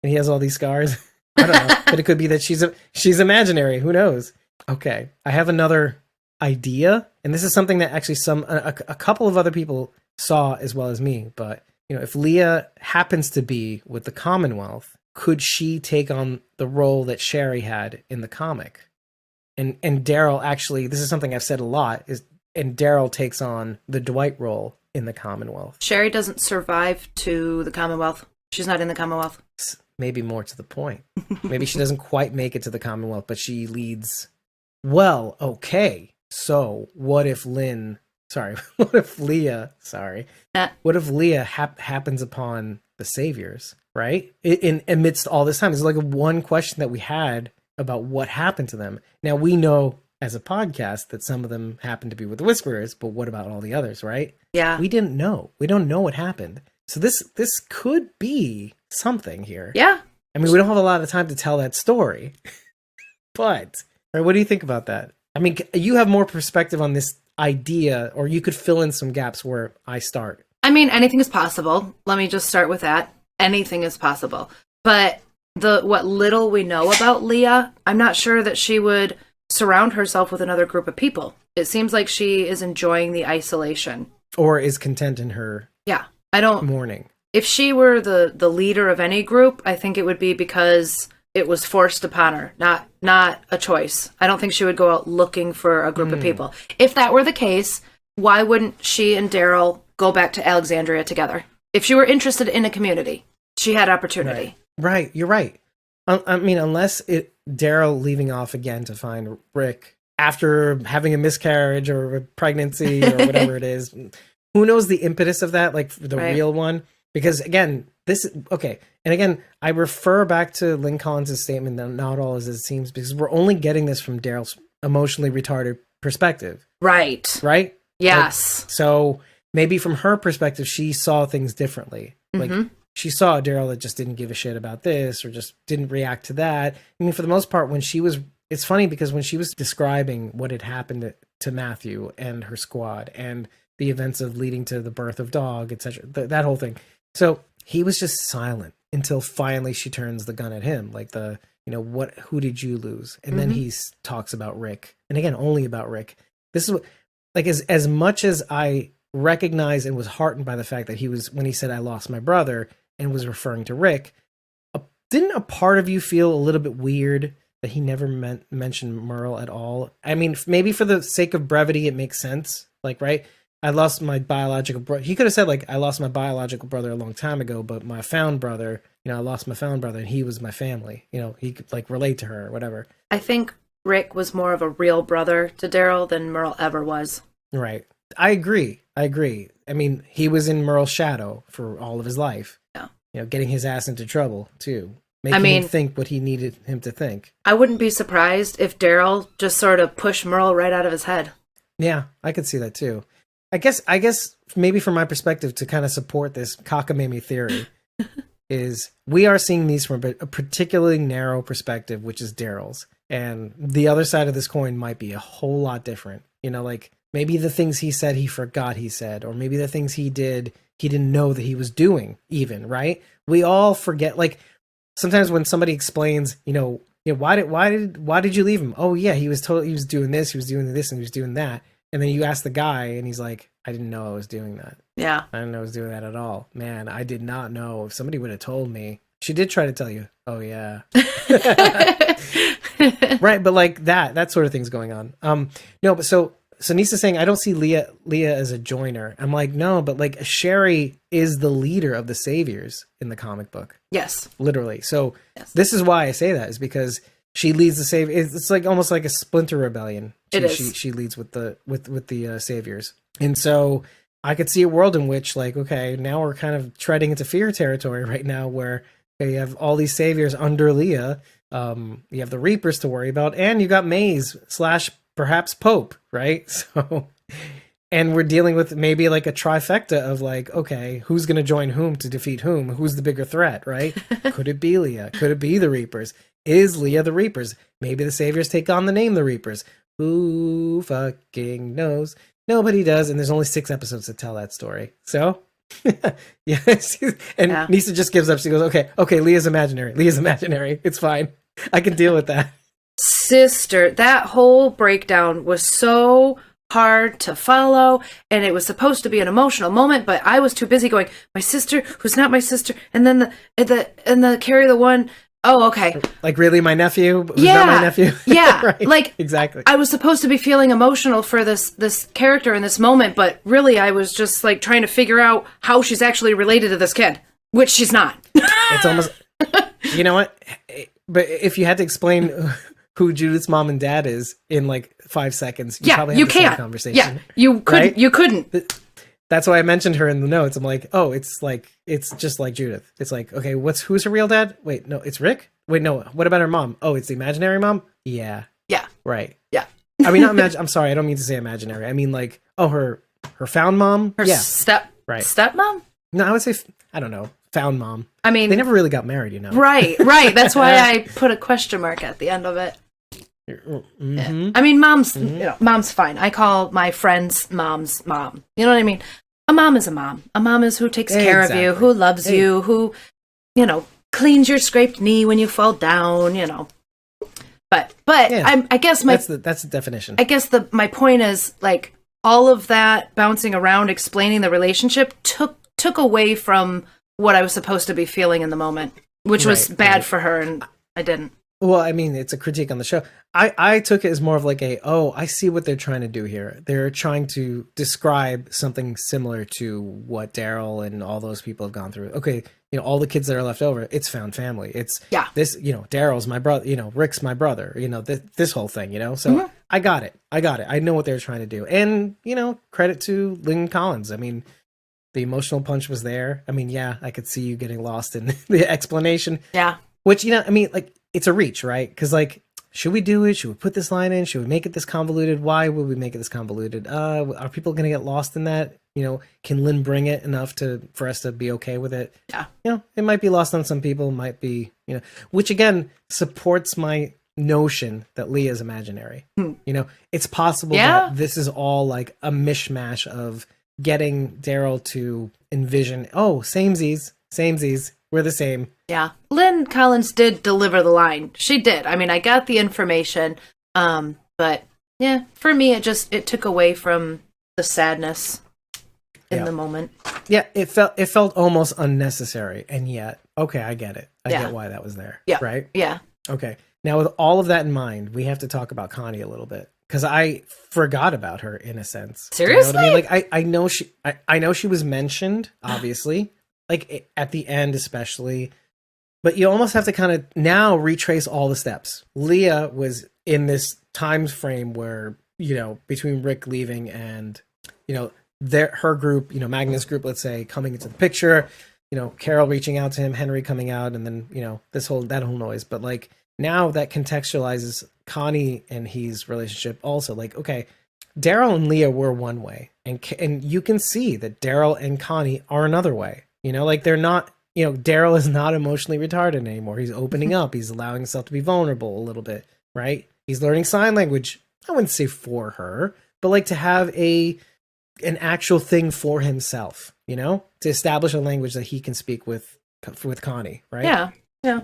and he has all these scars. I don't know, but it could be that she's imaginary. Who knows? Okay, I have another idea, and this is something that actually a couple of other people saw as well as me. But you know, if Leah happens to be with the Commonwealth, could she take on the role that Sherry had in the comic? And Daryl, actually, this is something I've said a lot, and Daryl takes on the Dwight role in the Commonwealth. Sherry doesn't survive to the Commonwealth. She's not in the Commonwealth. Maybe more to the point. Maybe she doesn't quite make it to the Commonwealth, but she leads. Well, okay. So what if Leah happens upon the Saviors, right? In amidst all this time, it's like one question that we had about what happened to them. Now we know as a podcast that some of them happened to be with the Whisperers, but what about all the others, right? Yeah. We didn't know. We don't know what happened. So this could be something here. Yeah. I mean, we don't have a lot of time to tell that story. But, right, what do you think about that? I mean, you have more perspective on this idea, or you could fill in some gaps where I start. I mean, anything is possible. Let me just start with that. Anything is possible. But what little we know about Leah, I'm not sure that she would surround herself with another group of people. It seems like she is enjoying the isolation. Or is content in her mourning. If she were the leader of any group, I think it would be because it was forced upon her, not a choice. I don't think she would go out looking for a group of people. If that were the case, why wouldn't she and Daryl go back to Alexandria together? If she were interested in a community, she had opportunity. Right. You're right. I mean, unless Daryl leaving off again to find Rick after having a miscarriage or a pregnancy or whatever it is. Who knows the impetus of that, like the real one? Because again, okay. And again, I refer back to Lynn Collins' statement that not all is as it seems, because we're only getting this from Daryl's emotionally retarded perspective. Right. Right? Yes. Like, so maybe from her perspective, she saw things differently. Like she saw Daryl that just didn't give a shit about this or just didn't react to that. I mean, for the most part, it's funny because when she was describing what had happened to Matthew and her squad and the events of leading to the birth of Dog, etc., that whole thing. So he was just silent until finally she turns the gun at him, like who did you lose? And then he talks about Rick, and again, only about Rick. This is what, like, as much as I recognize and was heartened by the fact that when he said I lost my brother and was referring to Rick, didn't a part of you feel a little bit weird that he never mentioned Merle at all? I mean, maybe for the sake of brevity, it makes sense. Like, right? I lost my biological brother. He could have said, like, I lost my biological brother a long time ago, but my found brother, I lost my found brother and he was my family. He could, like, relate to her or whatever. I think Rick was more of a real brother to Daryl than Merle ever was. Right. I agree. I mean, he was in Merle's shadow for all of his life. Yeah. Getting his ass into trouble, too. Making him think what he needed him to think. I wouldn't be surprised if Daryl just sort of pushed Merle right out of his head. Yeah, I could see that, too. I guess maybe from my perspective to kind of support this cockamamie theory is we are seeing these from a particularly narrow perspective, which is Daryl's. And the other side of this coin might be a whole lot different. You know, like maybe the things he said, he forgot he said, or maybe the things he did, he didn't know that he was doing even, right? We all forget, like sometimes when somebody explains, why did you leave him? Oh yeah, he was doing this, he was doing this, and he was doing that. And then you ask the guy and he's like, I didn't know I was doing that. Yeah. I didn't know I was doing that at all. Man, I did not know. If somebody would have told me. She did try to tell you. Oh yeah. Right, but like that sort of thing's going on. No, but so Nisa's saying I don't see Leah as a joiner. I'm like, no, but like Sherry is the leader of the Saviors in the comic book. Yes. Literally. So yes. This is why I say that, is because she leads the Saviors. It's like almost like a splinter rebellion. She leads with the Saviors. And so I could see a world in which, like, okay, now we're kind of treading into fear territory right now, where you have all these Saviors under Leah. You have the Reapers to worry about, and you got Maze / perhaps Pope, right? So, and we're dealing with maybe like a trifecta of like, okay, who's going to join whom to defeat whom? Who's the bigger threat, right? Could it be Leah? Could it be the Reapers? Is Leah the Reapers? Maybe the Saviors take on the name the Reapers. Who fucking knows? Nobody does, and there's only 6 episodes to tell that story. So, yes. And Nisa just gives up. She goes, okay, Leah's imaginary. It's fine. I can deal with that. Sister, that whole breakdown was so hard to follow, and it was supposed to be an emotional moment, but I was too busy going, my sister, who's not my sister, and then the carry the one. Oh, okay. Like, really, my nephew? Who's not my nephew? Yeah. Right. Like, exactly. I was supposed to be feeling emotional for this character in this moment, but really I was just like trying to figure out how she's actually related to this kid, which she's not. It's almost, you know what? But if you had to explain who Judith's mom and dad is in like 5 seconds, you probably have the same conversation. Yeah, you couldn't. Right? You couldn't. That's why I mentioned her in the notes. I'm like, oh, it's just like Judith. It's like, okay, who's her real dad? Wait, no, it's Rick? Wait, no, what about her mom? Oh, it's the imaginary mom? Yeah. Yeah. Right. Yeah. I mean, not I'm sorry, I don't mean to say imaginary. I mean like, oh, her found mom? Her stepmom? No, I would say, I don't know, found mom. I mean, they never really got married, you know. Right. That's why I put a question mark at the end of it. Mm-hmm. Yeah. I mean, mom's fine. I call my friends mom's mom. You know what I mean? A mom is a mom. A mom is who takes care of you, who loves you, who, cleans your scraped knee when you fall down, But yeah, I guess that's the definition. I guess my point is, like, all of that bouncing around explaining the relationship took away from what I was supposed to be feeling in the moment, which was bad for her, and I didn't. Well, I mean, it's a critique on the show. I took it as more of like I see what they're trying to do here. They're trying to describe something similar to what Daryl and all those people have gone through. Okay, all the kids that are left over, it's found family. It's this, Daryl's my brother, Rick's my brother, this whole thing, So mm-hmm. I got it. I know what they're trying to do. And, credit to Lynn Collins. I mean, the emotional punch was there. I mean, yeah, I could see you getting lost in the explanation. Yeah. Which, I mean, like, it's a reach, right? Because, like, should we do it? Should we put this line in? Should we make it this convoluted? Why would we make it this convoluted? Are people going to get lost in that? Can Lynn bring it enough for us to be okay with it? Yeah. It might be lost on some people. It might be, which again supports my notion that Leah is imaginary. It's possible that this is all like a mishmash of getting Daryl to envision, samesies, we're the same. Yeah. Lynn Collins did deliver the line. She did. I mean, I got the information. But yeah, for me, it took away from the sadness in the moment. Yeah. It felt almost unnecessary. And yet, okay, I get it. I get why that was there. Yeah. Right? Yeah. Okay. Now, with all of that in mind, we have to talk about Connie a little bit. Because I forgot about her in a sense. Seriously? You know what I mean? Like I know she was mentioned, obviously. Like at the end, especially, but you almost have to kind of now retrace all the steps. Leah was in this time frame where, between Rick leaving and, her group, Magnus group, let's say, coming into the picture, Carol reaching out to him, Henry coming out, and then, that whole noise. But like now that contextualizes Connie and his relationship also. Like, okay, Daryl and Leah were one way, and you can see that Daryl and Connie are another way. Like they're not Daryl is not emotionally retarded anymore. He's opening up. He's allowing himself to be vulnerable a little bit, right? He's learning sign language. I wouldn't say for her, but like to have an actual thing for himself, to establish a language that he can speak with Connie, right? Yeah. Yeah.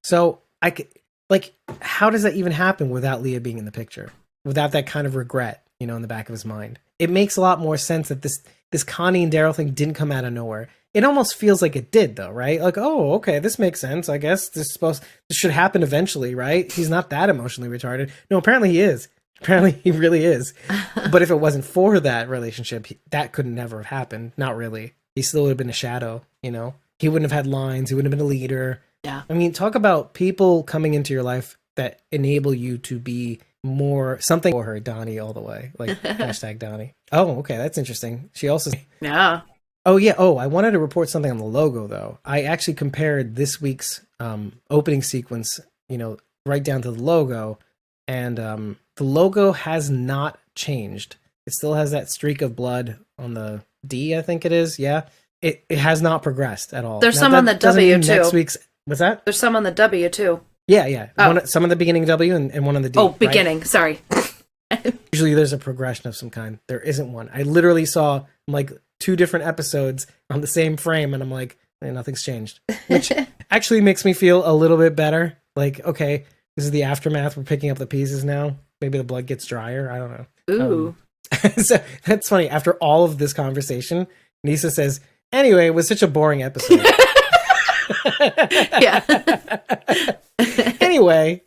So I could, like, how does that even happen without Leah being in the picture? Without that kind of regret, in the back of his mind? It makes a lot more sense that this Connie and Daryl thing didn't come out of nowhere. It almost feels like it did, though, right? Like, oh, okay, this makes sense. I guess this should happen eventually, right? He's not that emotionally retarded. No, apparently he is. Apparently he really is. But if it wasn't for that relationship, that could never have happened. Not really. He still would have been a shadow, He wouldn't have had lines. He wouldn't have been a leader. Yeah. I mean, talk about people coming into your life that enable you to be more something for her. Donnie all the way. Like, hashtag Donnie. Oh, okay. That's interesting. She also... Yeah. Oh, yeah. Oh, I wanted to report something on the logo, though. I actually compared this week's opening sequence, right down to the logo. And the logo has not changed. It still has that streak of blood on the D, I think it is. Yeah. It has not progressed at all. There's Now, some on the W, too. Next week's... What's that? There's some on the W, too. Yeah. Oh. Some on the beginning W and one on the D. Oh, beginning. Right? Sorry. Usually there's a progression of some kind. There isn't one. I literally saw like 2 different episodes on the same frame, and I'm like, nothing's changed. Which actually makes me feel a little bit better. Like, okay, this is the aftermath. We're picking up the pieces now. Maybe the blood gets drier. I don't know. Ooh. So that's funny. After all of this conversation, Nisa says, anyway, it was such a boring episode. Yeah. Anyway,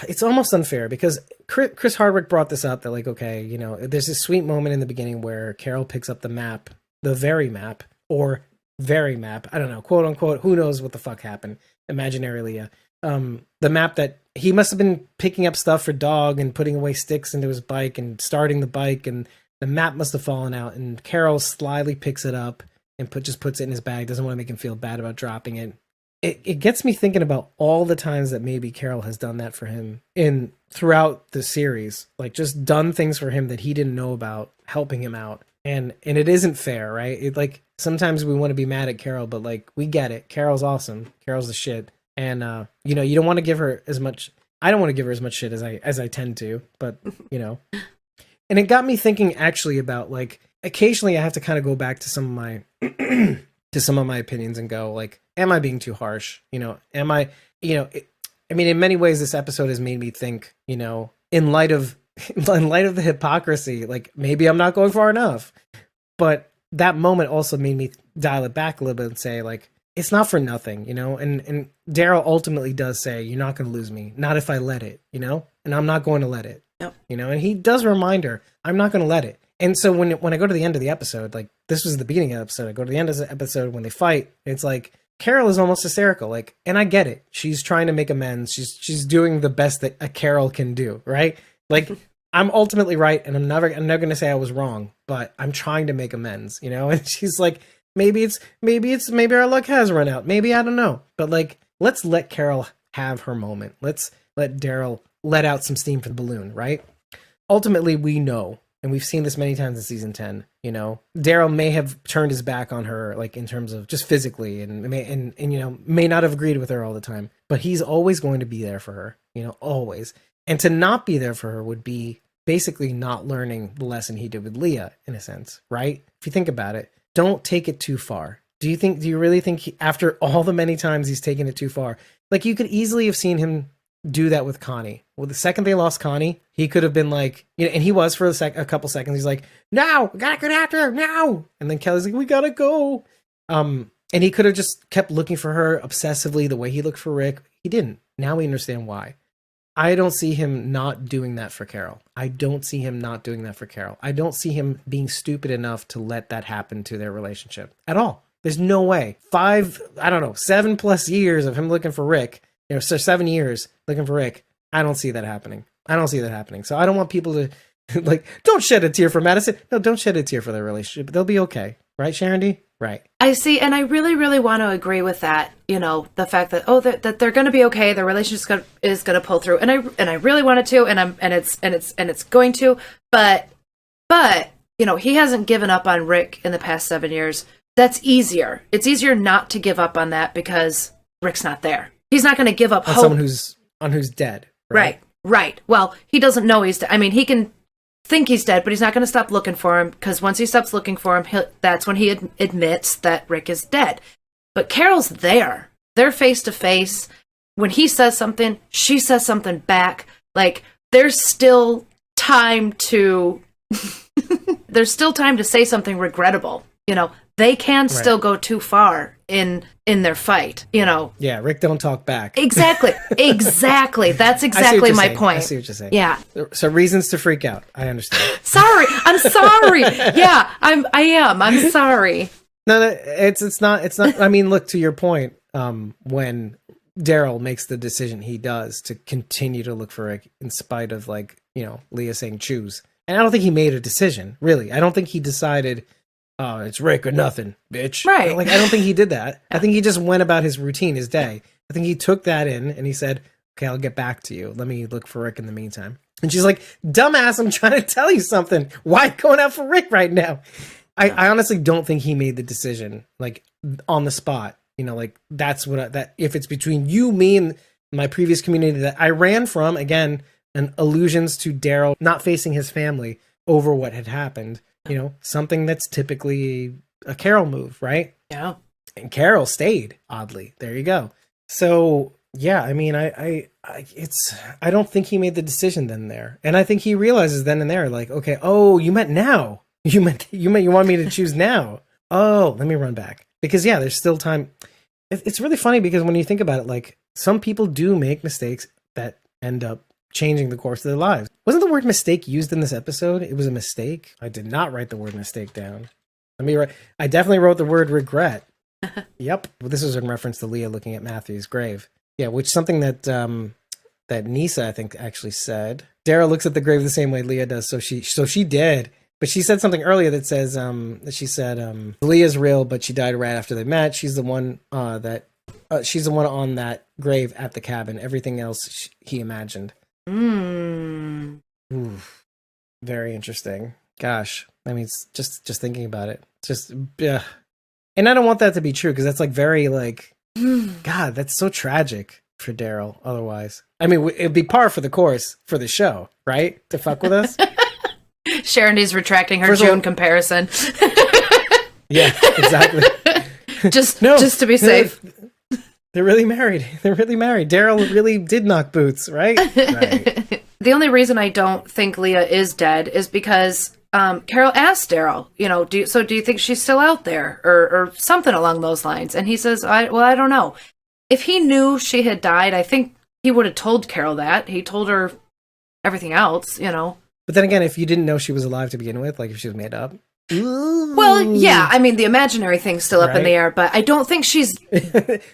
it's almost unfair because Chris Hardwick brought this up that like, okay, there's this sweet moment in the beginning where Carol picks up the map, the very map, or very map. I don't know, quote unquote. Who knows what the fuck happened? Imaginary Leah. The map that he must have been picking up stuff for Dog and putting away sticks into his bike and starting the bike, and the map must have fallen out. And Carol slyly picks it up and just puts it in his bag. Doesn't want to make him feel bad about dropping it. It gets me thinking about all the times that maybe Carol has done that for him throughout the series, like just done things for him that he didn't know about, helping him out. And it isn't fair, right? It like sometimes we want to be mad at Carol, but like we get it. Carol's awesome. Carol's the shit. And you don't want to give her as much. I don't want to give her as much shit as I tend to, but And it got me thinking actually about like occasionally I have to kind of go back to some of my opinions and go like, am I being too harsh? Am I, I mean, in many ways, this episode has made me think, in light of the hypocrisy, like maybe I'm not going far enough. But that moment also made me dial it back a little bit and say like, it's not for nothing, and Daryl ultimately does say, you're not going to lose me. Not if I let it, and I'm not going to let it, Yep. and he does remind her, I'm not going to let it. And so when I go to the end of the episode, like this was the beginning of the episode, I go to the end of the episode when they fight, it's like Carol is almost hysterical. Like, and I get it. She's trying to make amends. She's doing the best that a Carol can do, right? Like I'm ultimately right, and I'm never going to say I was wrong, but I'm trying to make amends, And she's like, maybe our luck has run out. Maybe I don't know, but like let's let Carol have her moment. Let's let Daryl let out some steam for the balloon, right? Ultimately, we know. And we've seen this many times in season 10, Daryl may have turned his back on her, like in terms of just physically and may not have agreed with her all the time, but he's always going to be there for her, always. And to not be there for her would be basically not learning the lesson he did with Leah in a sense, right? If you think about it, don't take it too far. Do you really think after all the many times he's taken it too far, like you could easily have seen him do that with Connie. Well, the second they lost Connie, he could have been like, and he was for a couple seconds. He's like, "No, we gotta go after her now." And then Kelly's like, "We gotta go." And he could have just kept looking for her obsessively the way he looked for Rick. He didn't. Now we understand why. I don't see him not doing that for Carol. I don't see him being stupid enough to let that happen to their relationship at all. There's no way. 7+ years of him looking for Rick. So 7 years looking for Rick. I don't see that happening. So I don't want people to like, don't shed a tear for Madison. No, don't shed a tear for their relationship. They'll be okay. Right, Sharon D? Right. I see. And I really, really want to agree with that. The fact that, that they're going to be okay. Their relationship is going to pull through. And I really wanted to, and it's going to, but he hasn't given up on Rick in the past 7 years. that's easier. It's easier not to give up on that because Rick's not there. He's not going to give up On hope. someone who's dead. Right. Well, he doesn't know he's dead. I mean, he can think he's dead, but he's not going to stop looking for him, because once he stops looking for him, that's when he admits that Rick is dead. But Carol's there. They're face to face. When he says something, she says something back. Like, there's still time to there's still time to say something regrettable. You know, they can still go too far in their fight, you know. Yeah, Rick don't talk back. Exactly. That's exactly my point. I see what you're saying. Yeah. So reasons to freak out. I understand. Sorry. I'm sorry. Yeah, I'm sorry. No, it's not. I mean, look, to your point, when Daryl makes the decision he does to continue to look for Rick in spite of, like, you know, Leah saying choose. And I don't think he made a decision, really. I don't think he decided, oh, it's Rick or nothing, bitch. Right. Like, I don't think he did that. I think he just went about his routine, his day. I think he took that in and he said, okay, I'll get back to you. Let me look for Rick in the meantime. And she's like, dumbass, I'm trying to tell you something. Why going out for Rick right now? I honestly don't think he made the decision, like, on the spot. You know, like, that's what that if it's between you, me, and my previous community that I ran from, again, and allusions to Daryl not facing his family over what had happened, you know, something that's typically a Carol move, right? Yeah. And Carol stayed, oddly. There you go. So yeah, I mean, I don't think he made the decision then there, and I think he realizes then and there, like, okay, oh, you meant now. You want me to choose now. Oh, let me run back, because yeah, there's still time. It's really funny because when you think about it, like, some people do make mistakes that end up changing the course of their lives. Wasn't the word mistake used in this episode? It was a mistake. I did not write the word mistake down. I definitely wrote the word regret. Yep. Well, this was in reference to Leah looking at Matthew's grave. Yeah, which something that that Nisa, I think, actually said. Daryl looks at the grave the same way Leah does, so she did. But she said something earlier that says that she said Leah's real, but she died right after they met. She's the one she's the one on that grave at the cabin. Everything else he imagined. Oof. Very interesting. Gosh, I mean, it's just thinking about it. Just yeah. And I don't want that to be true, because that's, like, very, like, God, that's so tragic for Daryl. Otherwise, I mean, it'd be par for the course for the show, right? To fuck with us. Sharondy's retracting her June comparison. Yeah, exactly. just to be safe. They're really married. Daryl really did knock boots, right? Right. The only reason I don't think Leah is dead is because Carol asked Daryl, you know, do you think she's still out there, or something along those lines? And he says, I don't know. If he knew she had died, I think he would have told Carol that. He told her everything else, you know. But then again, if you didn't know she was alive to begin with, like if she was made up. Ooh. Well, yeah, I mean, the imaginary thing's still up in the air, but I don't think she's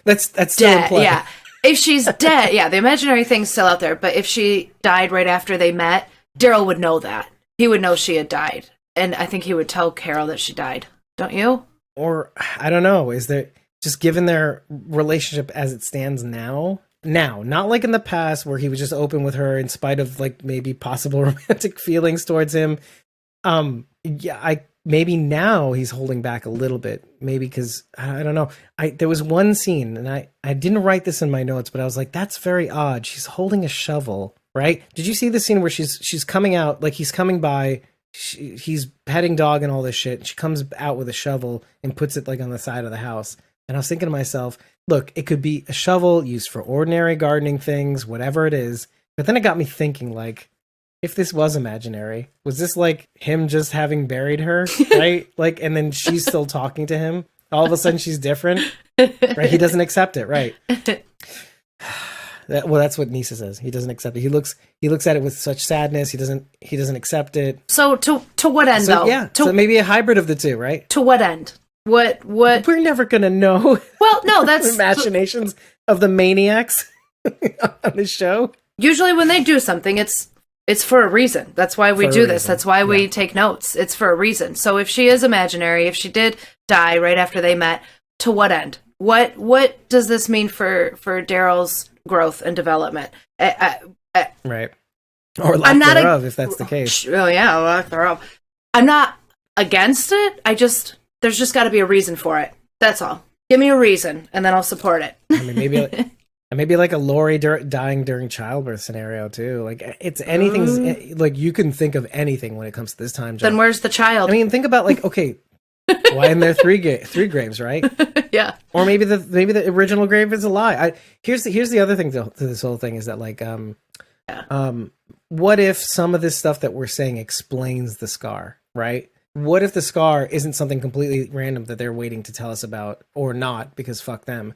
that's still dead. in play. Yeah. If she's dead, yeah, the imaginary thing's still out there, but if she died right after they met, Daryl would know that. He would know she had died, and I think he would tell Carol that she died. Don't you? Or, I don't know, is there, just given their relationship as it stands now, not like in the past where he was just open with her in spite of, like, maybe possible romantic feelings towards him. Maybe now he's holding back a little bit, maybe because I don't know. There was one scene, and I didn't write this in my notes, but I was like, that's very odd. She's holding a shovel, right? Did you see the scene where she's coming out, like, he's coming by, he's petting dog and all this shit, and she comes out with a shovel and puts it, like, on the side of the house. And I was thinking to myself, look, it could be a shovel used for ordinary gardening things, whatever it is. But then it got me thinking, like, if this was imaginary, was this, like, him just having buried her, right? Like, and then she's still talking to him. All of a sudden she's different, right? He doesn't accept it, right? That's what Nisa says. He doesn't accept it. He looks at it with such sadness. He doesn't accept it. So to what end, though? Yeah, so maybe a hybrid of the two, right? To what end? What? We're never gonna know. Well, no, that's imaginations of the maniacs on the show. Usually when they do something, it's for a reason. That's why we do this. That's why we take notes. It's for a reason. So if she is imaginary, if she did die right after they met, to what end? What does this mean for Daryl's growth and development? Right. Or lack thereof, if that's the case. Oh, yeah, lack thereof. I'm not against it. I just There's just got to be a reason for it. That's all. Give me a reason, and then I'll support it. I mean, maybe like a Lori dying during childbirth scenario too. Like it's anything. Like you can think of anything when it comes to this time. Then where's the child? I mean, think about like, okay, why in there three graves, right? Yeah. Or maybe the original grave is a lie. Here's the other thing to this whole thing is that like what if some of this stuff that we're saying explains the scar, right? What if the scar isn't something completely random that they're waiting to tell us about, or not, because fuck them?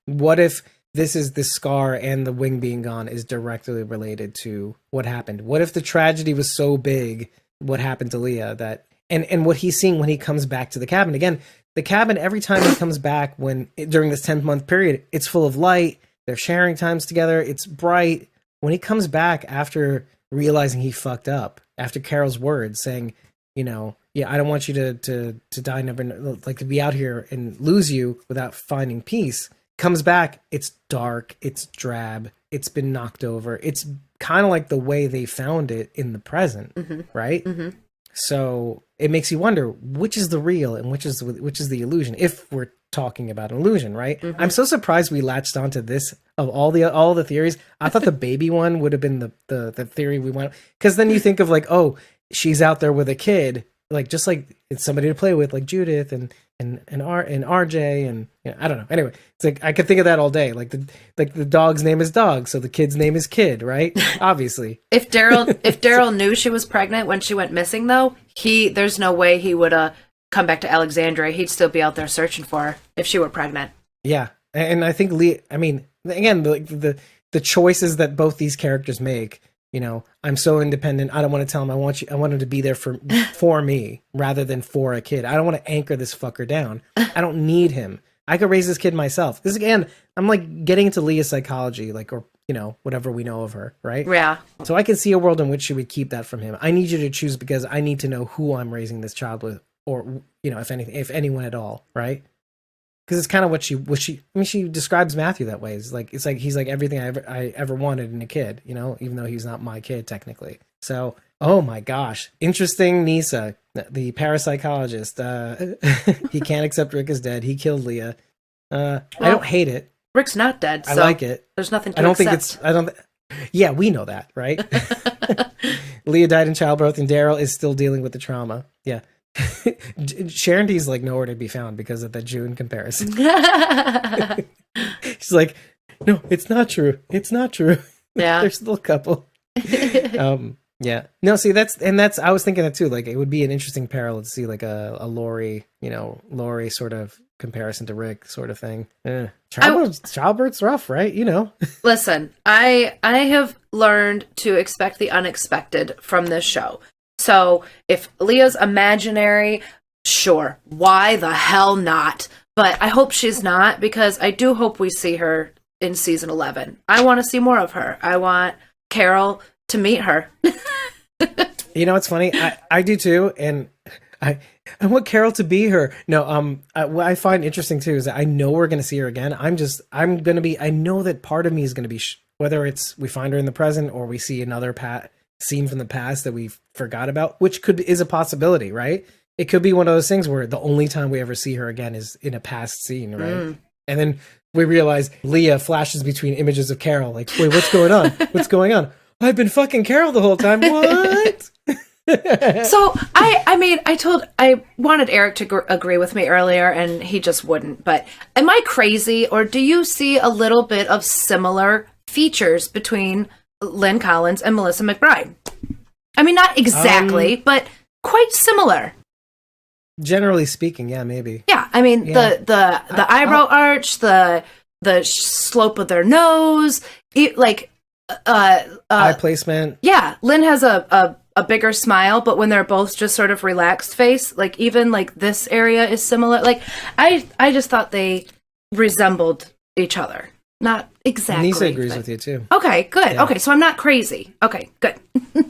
What if this scar and the wing being gone is directly related to what happened? What if the tragedy was so big, what happened to Leah, that and what he's seeing when he comes back to the cabin? Again, the cabin, every time he comes back during this 10-month period, it's full of light. They're sharing times together. It's bright. When he comes back after realizing he fucked up, after Carol's words saying, you know, yeah, I don't want you to die, never, like to be out here and lose you without finding peace. Comes back, it's dark, it's drab, it's been knocked over. It's kind of like the way they found it in the present, right? Mm-hmm. So it makes you wonder which is the real and which is the illusion, if we're talking about an illusion, right? Mm-hmm. I'm so surprised we latched onto this of all the theories. I thought the baby one would have been the theory we went, because then you think of like, oh, she's out there with a kid, like just like it's somebody to play with, like Judith and RJ, and you know, I don't know. Anyway, it's like I could think of that all day. Like the dog's name is Dog, so the kid's name is Kid, right? Obviously. If Daryl knew she was pregnant when she went missing, though, there's no way he would come back to Alexandria. He'd still be out there searching for her if she were pregnant. Yeah, and I think Leah. I mean, again, the choices that both these characters make. You know, I'm so independent. I don't want to tell him. I want him to be there for me rather than for a kid. I don't want to anchor this fucker down. I don't need him. I could raise this kid myself. This again, I'm like getting into Leah's psychology, like, or you know, whatever we know of her, right? Yeah. So I can see a world in which she would keep that from him. I need you to choose because I need to know who I'm raising this child with, or you know, if anyone at all, right? Because it's kind of what she. I mean, she describes Matthew that way. It's like he's like everything I ever wanted in a kid. You know, even though he's not my kid technically. So, oh my gosh, interesting. Nisa, the parapsychologist. He can't accept Rick is dead. He killed Leah. I don't hate it. Rick's not dead. So I like it. There's nothing to I don't accept. think it's. Yeah, we know that, right? Leah died in childbirth, and Daryl is still dealing with the trauma. Yeah. Sharon D's like nowhere to be found because of the June comparison. She's like, no, it's not true. It's not true. Yeah. They're still a couple. Yeah. No, see, that's I was thinking that too. Like, it would be an interesting parallel to see like a Lori, you know, Lori sort of comparison to Rick sort of thing. Childbirth's rough, right? You know. Listen, I have learned to expect the unexpected from this show. So if Leah's imaginary, sure, why the hell not? But I hope she's not, because I do hope we see her in season 11. I want to see more of her. I want Carol to meet her. You know, it's funny. I do too, and I want Carol to be her. No, what I find interesting too is that I know we're going to see her again. I know that part of me is going to be whether it's we find her in the present or we see another scene from the past that we forgot about, which is a possibility, right? It could be one of those things where the only time we ever see her again is in a past scene, right? And then we realize Leah flashes between images of Carol, like, wait, what's going on? What's going on? I've been fucking Carol the whole time. What? So I wanted Eric to agree with me earlier, and he just wouldn't. But am I crazy, or do you see a little bit of similar features between Lynn Collins and Melissa McBride? I mean, not exactly, but quite similar. Generally speaking, yeah, maybe. Yeah, I mean, the eyebrow arch, the slope of their nose, eye placement. Yeah, Lynn has a bigger smile, but when they're both just sort of relaxed face, like even like this area is similar. Like I just thought they resembled each other. Not exactly. Nisa agrees with you too. Okay, good. Yeah. Okay, so I'm not crazy. Okay, good.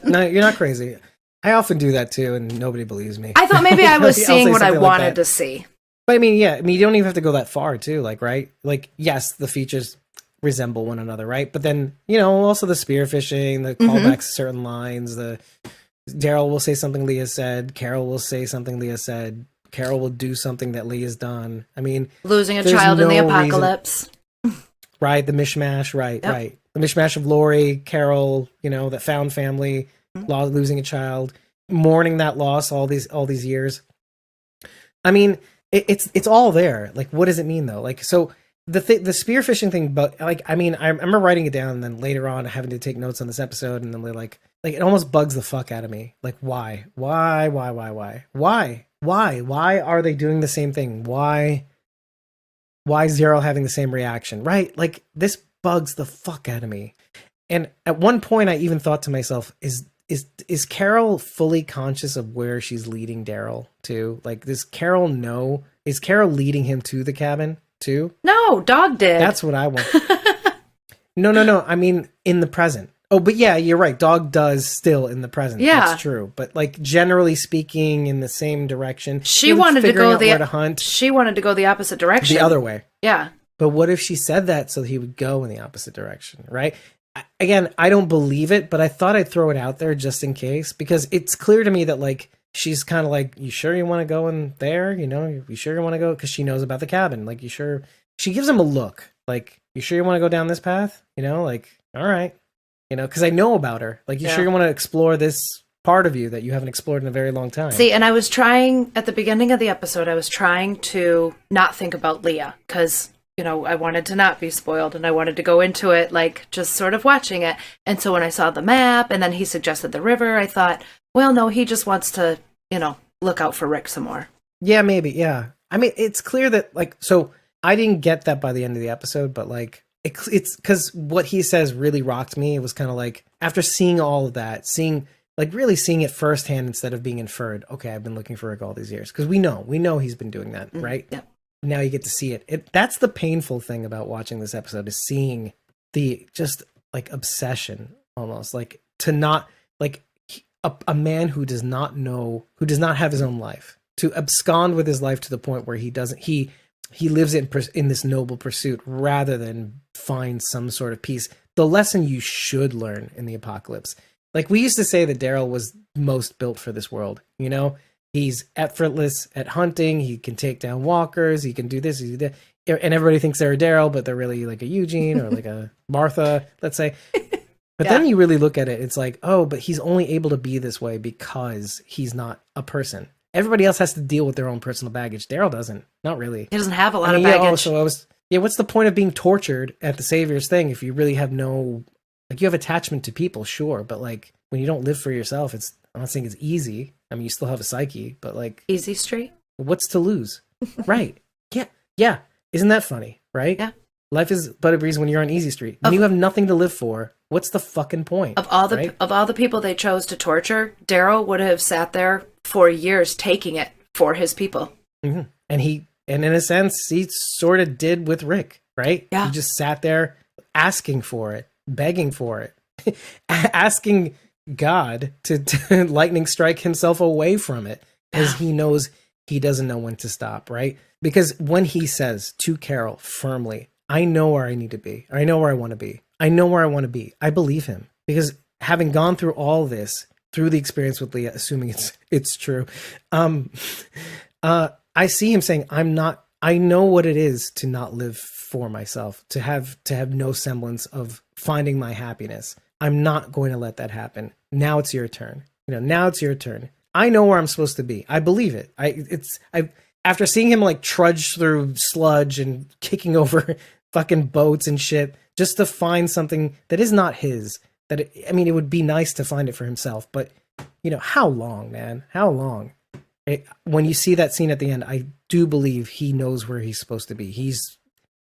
No, you're not crazy. I often do that too, and nobody believes me. I thought maybe I was seeing what I wanted to see. But I mean, yeah, I mean, you don't even have to go that far too, like, right? Like, yes, the features resemble one another, right? But then, you know, also the spearfishing, the callbacks to certain lines, Daryl will say something Leah said, Carol will say something Leah said, Carol will do something that Leah's done. I mean, Losing a there's child in the no reason- apocalypse. right? The mishmash, right, Yep. right. The mishmash of Lori, Carol, you know, that found family, losing a child, mourning that loss all these years. I mean, it's all there. Like, what does it mean though? Like, so the spearfishing thing, but like, I mean, I remember writing it down and then later on having to take notes on this episode, and then we're like it almost bugs the fuck out of me. Like, why are they doing the same thing? Why is Daryl having the same reaction? Right? Like, this bugs the fuck out of me. And at one point, I even thought to myself, is Carol fully conscious of where she's leading Daryl to? Like, does Carol know? Is Carol leading him to the cabin too? No, Dog did. That's what I want. No. I mean, in the present. Oh, but yeah, you're right. Dog does still in the present. Yeah. That's true. But like, generally speaking, in the same direction. She even wanted to figuring go out the where to hunt She wanted to go the opposite direction. the other way. Yeah. But what if she said that so he would go in the opposite direction, right? Again, I don't believe it, but I thought I'd throw it out there just in case, because it's clear to me that like she's kind of like, you sure you want to go in there? You know, you sure you want to go? Because she knows about the cabin. Like, you sure? She gives him a look like, you sure you want to go down this path? You know, like, all right. You know, because I know about her. Like, you sure you want to explore this part of you that you haven't explored in a very long time? See, and I was trying, at the beginning of the episode, I was trying to not think about Leah, because, you know, I wanted to not be spoiled, and I wanted to go into it, like, just sort of watching it. And so when I saw the map, and then he suggested the river, I thought, well, no, he just wants to, you know, look out for Rick some more. Yeah, maybe, yeah. I mean, it's clear that, like, so I didn't get that by the end of the episode, but, like, it's because what he says really rocked me. It was kind of like, after seeing all of that, really seeing it firsthand instead of being inferred. Okay, I've been looking for Rick all these years, because we know he's been doing that, right? Yeah. Now you get to see it. That's the painful thing about watching this episode, is seeing the just like obsession, almost like, to not like a man who does not have his own life, to abscond with his life to the point where he lives in this noble pursuit rather than find some sort of peace. The lesson you should learn in the apocalypse. Like, we used to say that Daryl was most built for this world. You know, he's effortless at hunting. He can take down walkers. He can do this. He can do that. And everybody thinks they're a Daryl, but they're really like a Eugene or like a Martha, let's say. But then you really look at it, it's like, oh, but he's only able to be this way because he's not a person. Everybody else has to deal with their own personal baggage. Daryl doesn't. Not really. He doesn't have a lot of baggage. What's the point of being tortured at the Savior's thing if you really have no, like, you have attachment to people, sure, but like, when you don't live for yourself, I'm not saying it's easy. I mean, you still have a psyche, but like, Easy Street. what's to lose? Right. Yeah. Isn't that funny? Right? Yeah. Life is but a breeze when you're on Easy Street. When you have nothing to live for, what's the fucking point? Of all the people they chose to torture, Daryl would have sat there for years taking it for his people. Mm-hmm. And in a sense, he sort of did with Rick, right? Yeah. He just sat there asking for it, begging for it, asking God to lightning strike himself away from it, as he knows he doesn't know when to stop, right? Because when he says to Carol firmly, I know where I need to be, or I know where I want to be, I know where I want to be, I believe him. Because having gone through all this, through the experience with Leah, assuming it's true, I see him saying, I know what it is to not live for myself, to have no semblance of finding my happiness. I'm not going to let that happen. Now it's your turn. Now it's your turn. I know where I'm supposed to be. I believe it. After seeing him like trudge through sludge and kicking over fucking boats and shit, just to find something that is not his, it would be nice to find it for himself, but how long, man? How long? When you see that scene at the end, I do believe he knows where he's supposed to be. He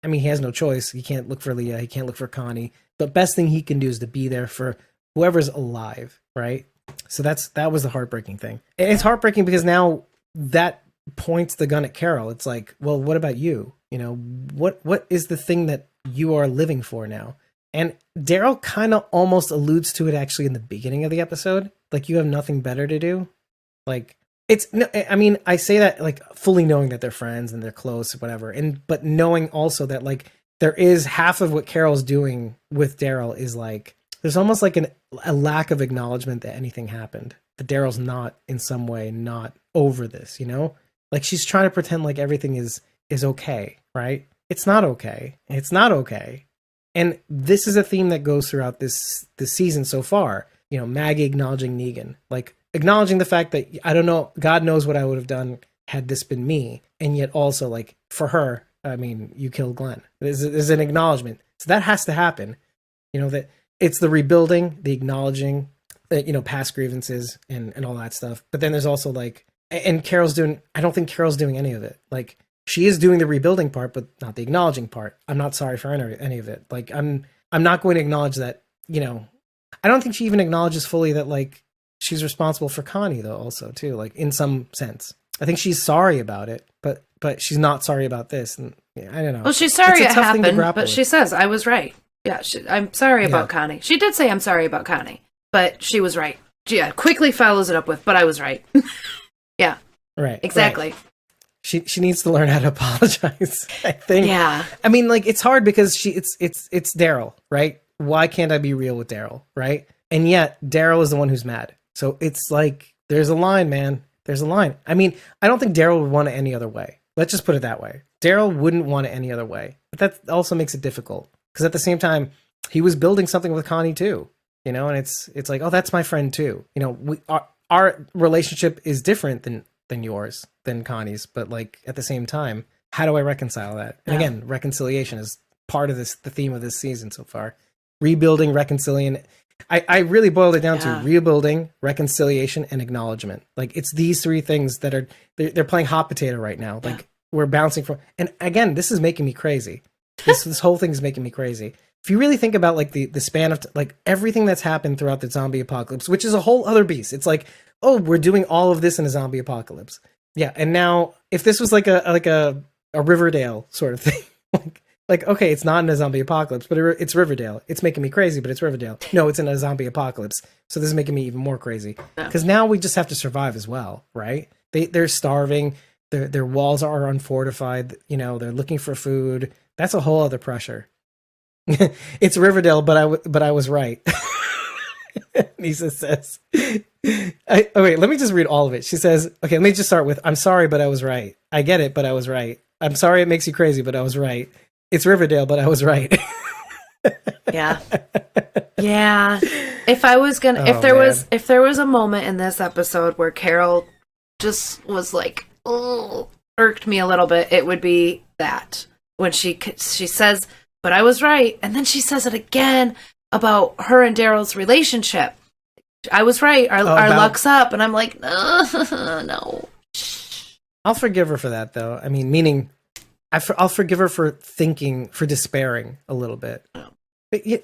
has no choice. He can't look for Leah. He can't look for Connie. The best thing he can do is to be there for whoever's alive, right? So that was the heartbreaking thing. And it's heartbreaking because now that points the gun at Carol. It's like, well, what about you? What is the thing that you are living for now? And Daryl kind of almost alludes to it actually in the beginning of the episode. Like, you have nothing better to do. Like, I say that like fully knowing that they're friends and they're close or whatever. But knowing also that like there is half of what Carol's doing with Daryl is like, there's almost like a lack of acknowledgement that anything happened. That Daryl's not in some way not over this, Like she's trying to pretend like everything is okay, right? It's not okay. It's not okay. And this is a theme that goes throughout this season so far. You know, Maggie acknowledging Negan, like acknowledging the fact that I don't know, God knows what I would have done had this been me, and yet also like for her, I mean, you killed Glenn. There's an acknowledgement, so that has to happen. You know, that it's the rebuilding, the acknowledging, you know, past grievances and all that stuff. But then there's also like, and Carol's doing. I don't think Carol's doing any of it. Like she is doing the rebuilding part, but not the acknowledging part. I'm not sorry for any of it. Like I'm not going to acknowledge that. You know, I don't think she even acknowledges fully that like she's responsible for Connie though. Also too, like in some sense, I think she's sorry about it, but she's not sorry about this. And yeah, I don't know. Well, she's sorry it happened, but with. she says I was right. Yeah, I'm sorry about Connie. She did say I'm sorry about Connie, but she was right. Yeah, quickly follows it up with, but I was right. Yeah. Right. Exactly. Right. She needs to learn how to apologize, I think. Yeah. I mean, like it's hard because it's Daryl, right? Why can't I be real with Daryl, right? And yet Daryl is the one who's mad. So it's like there's a line, man. There's a line. I mean, I don't think Daryl would want it any other way. Let's just put it that way. Daryl wouldn't want it any other way. But that also makes it difficult because at the same time, he was building something with Connie too, you know. And it's like, oh, that's my friend too. You know, our relationship is different than yours, than Connie's. But like at the same time, how do I reconcile that? And again, reconciliation is part of the theme of this season so far. Rebuilding, reconciliating. I really boiled it down to rebuilding, reconciliation, and acknowledgement. Like it's these three things that are they're playing hot potato right now. Like we're bouncing from, and again, this is making me crazy. This whole thing is making me crazy. If you really think about like the span of like everything that's happened throughout the zombie apocalypse, which is a whole other beast. It's like, oh, we're doing all of this in a zombie apocalypse. Yeah, and now if this was like a Riverdale sort of thing, like okay, it's not in a zombie apocalypse, but it's Riverdale. It's making me crazy, but it's Riverdale. No, it's in a zombie apocalypse, so this is making me even more crazy because now we just have to survive as well, right? They're starving. Their walls are unfortified. You know, they're looking for food. That's a whole other pressure. It's Riverdale, but I was right. Nisa says, wait, let me just read all of it. She says, okay, let me just start with, I'm sorry, but I was right. I get it, but I was right. I'm sorry it makes you crazy, but I was right. It's Riverdale, but I was right. Yeah. Yeah. If I was gonna, if there was a moment in this episode where Carol just was like, oh, irked me a little bit, it would be that when she says, but I was right. And then she says it again about her and Daryl's relationship. I was right. Our luck's up. And I'm like, no. I'll forgive her for that, though. I mean, meaning I'll forgive her for despairing a little bit.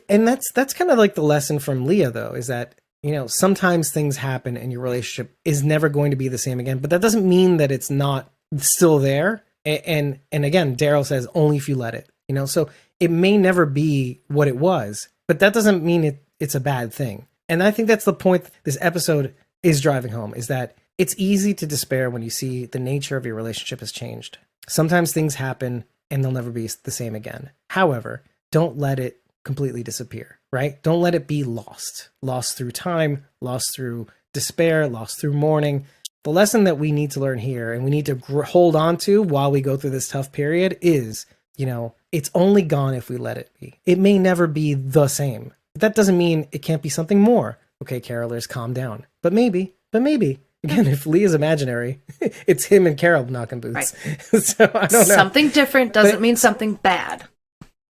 And that's kind of like the lesson from Leah, though, is that, you know, sometimes things happen and your relationship is never going to be the same again. But that doesn't mean that it's not still there. And again, Daryl says only if you let it, you know, so it may never be what it was, but that doesn't mean it's a bad thing. And I think that's the point this episode is driving home, is that it's easy to despair when you see the nature of your relationship has changed. Sometimes things happen and they'll never be the same again. However, don't let it completely disappear, right? Don't let it be lost through time, lost through despair, lost through mourning. The lesson that we need to learn here and we need to hold on to while we go through this tough period is, you know, it's only gone if we let it be. It may never be the same. But that doesn't mean it can't be something more. Okay, carolers, calm down. But maybe. Again, if Leah's imaginary, it's him and Carol knocking boots. Right. So I don't know. Something different doesn't mean something bad.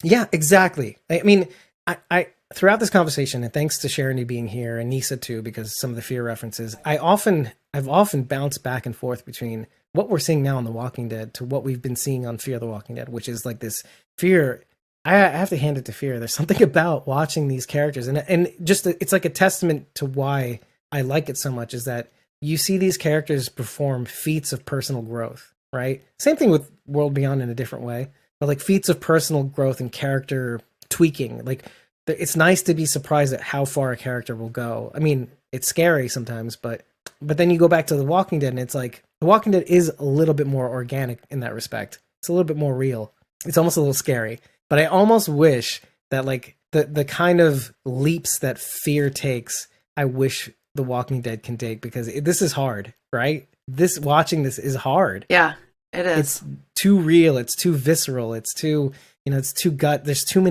Yeah, exactly. I mean, I throughout this conversation, and thanks to Sharon being here and Nisa too, because some of the fear references, I've often bounced back and forth between what we're seeing now on The Walking Dead to what we've been seeing on Fear the Walking Dead, which is like this fear. I have to hand it to Fear. There's something about watching these characters, and just it's like a testament to why I like it so much, is that you see these characters perform feats of personal growth, right? Same thing with World Beyond in a different way, but like feats of personal growth and character tweaking. Like it's nice to be surprised at how far a character will go. I mean, it's scary sometimes, but then you go back to The Walking Dead and it's like The Walking Dead is a little bit more organic in that respect. It's a little bit more real. It's almost a little scary, but I almost wish that like the kind of leaps that Fear takes, I wish The Walking Dead can take, because this is hard, right? watching this is hard. Yeah, it is. It's too real. It's too visceral. It's too, it's too there's too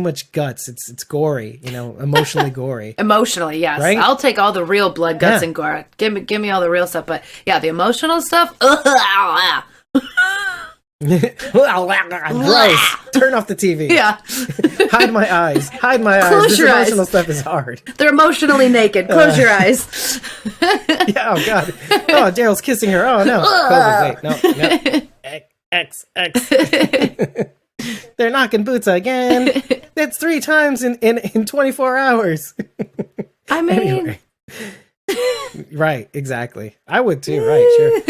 much guts. It's gory, emotionally gory. Emotionally, yes. Right? I'll take all the real blood, guts, and gore. Give me all the real stuff. But yeah, the emotional stuff. Gross. Turn off the TV. Yeah. Hide my eyes. Close This your emotional eyes. stuff is hard. They're emotionally naked. Close your eyes. Yeah, oh god. Oh, Daryl's kissing her. Oh no. COVID, wait, no. X. They're knocking boots again. That's 3 times in 24 hours. I mean, Anyway. Right, exactly. I would too, right, sure.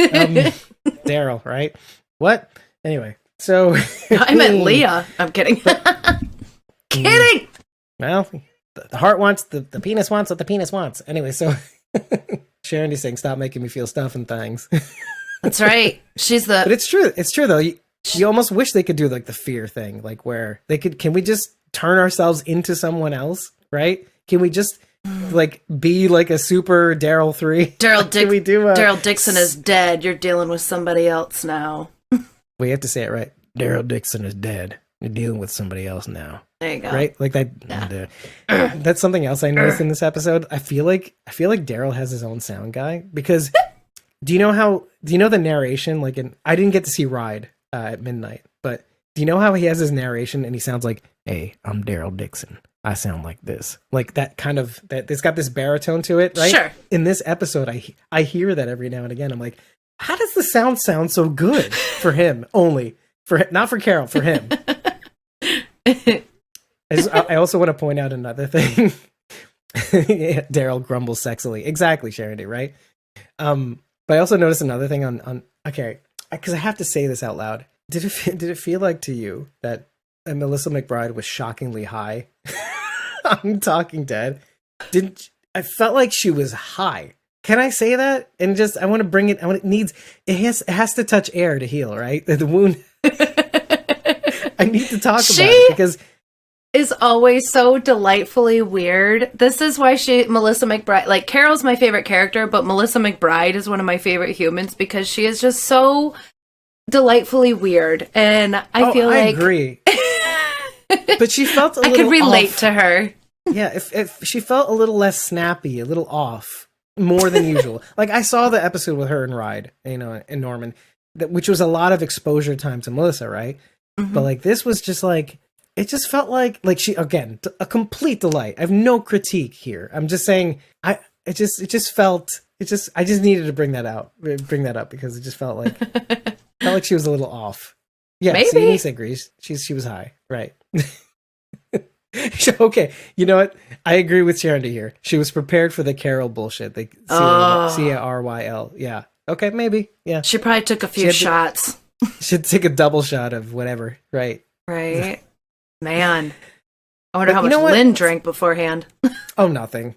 Daryl, right? What? Anyway, so I meant Leah. I'm kidding. Kidding. Well, the heart wants, the penis wants what the penis wants. Anyway, so Sharon's saying, stop making me feel stuff and things. That's right. But it's true. It's true though. You almost wish they could do like the fear thing, like where can we just turn ourselves into someone else, right? Can we just like be like a super Daryl 3? Daryl Dixon is dead. You're dealing with somebody else now. We have to say it right. Daryl Dixon is dead. You're dealing with somebody else now. There you go. Right? Like that. Yeah. That's something else I noticed in this episode. I feel like Daryl has his own sound guy because do you know the narration? Like I didn't get to see Ride at midnight, but do you know how he has his narration and he sounds like, "Hey, I'm Daryl Dixon. I sound like this." Like that kind of that. It's got this baritone to it, right? Sure. In this episode, I hear that every now and again. I'm like, how does the sound so good for him only? Not for Carol, for him. I also want to point out another thing. Yeah, Daryl grumbles sexily. Exactly, Charity, right? But I also noticed another thing on okay, because I have to say this out loud. Did it feel like to you that Melissa McBride was shockingly high on Talking Dead? I felt like she was high. Can I say that? And just I want to bring it. It has to touch air to heal, right? The wound. I need to talk about it because is always so delightfully weird. This is why Melissa McBride, like Carol's my favorite character, but Melissa McBride is one of my favorite humans because she is just so delightfully weird. And I feel like I agree. But she felt a little I could relate off. to her. Yeah, if she felt a little less snappy, a little off, more than usual. Like I saw the episode with her and Ride, and Norman, which was a lot of exposure time to Melissa, right? Mm-hmm. But like this was just like it just felt like she again a complete delight. I have no critique here. I'm just saying I just needed to bring that up because it just felt like she was a little off. Yeah, maybe. See, Denise agrees. She was high, right? Okay, you know what? I agree with Sharon here. She was prepared for the Carol bullshit. The Caryl. Yeah. Okay, maybe. Yeah. She probably took a few shots. She'd take a double shot of whatever. Right. Right. Man. I wonder how much Lynn drank beforehand. Oh, nothing.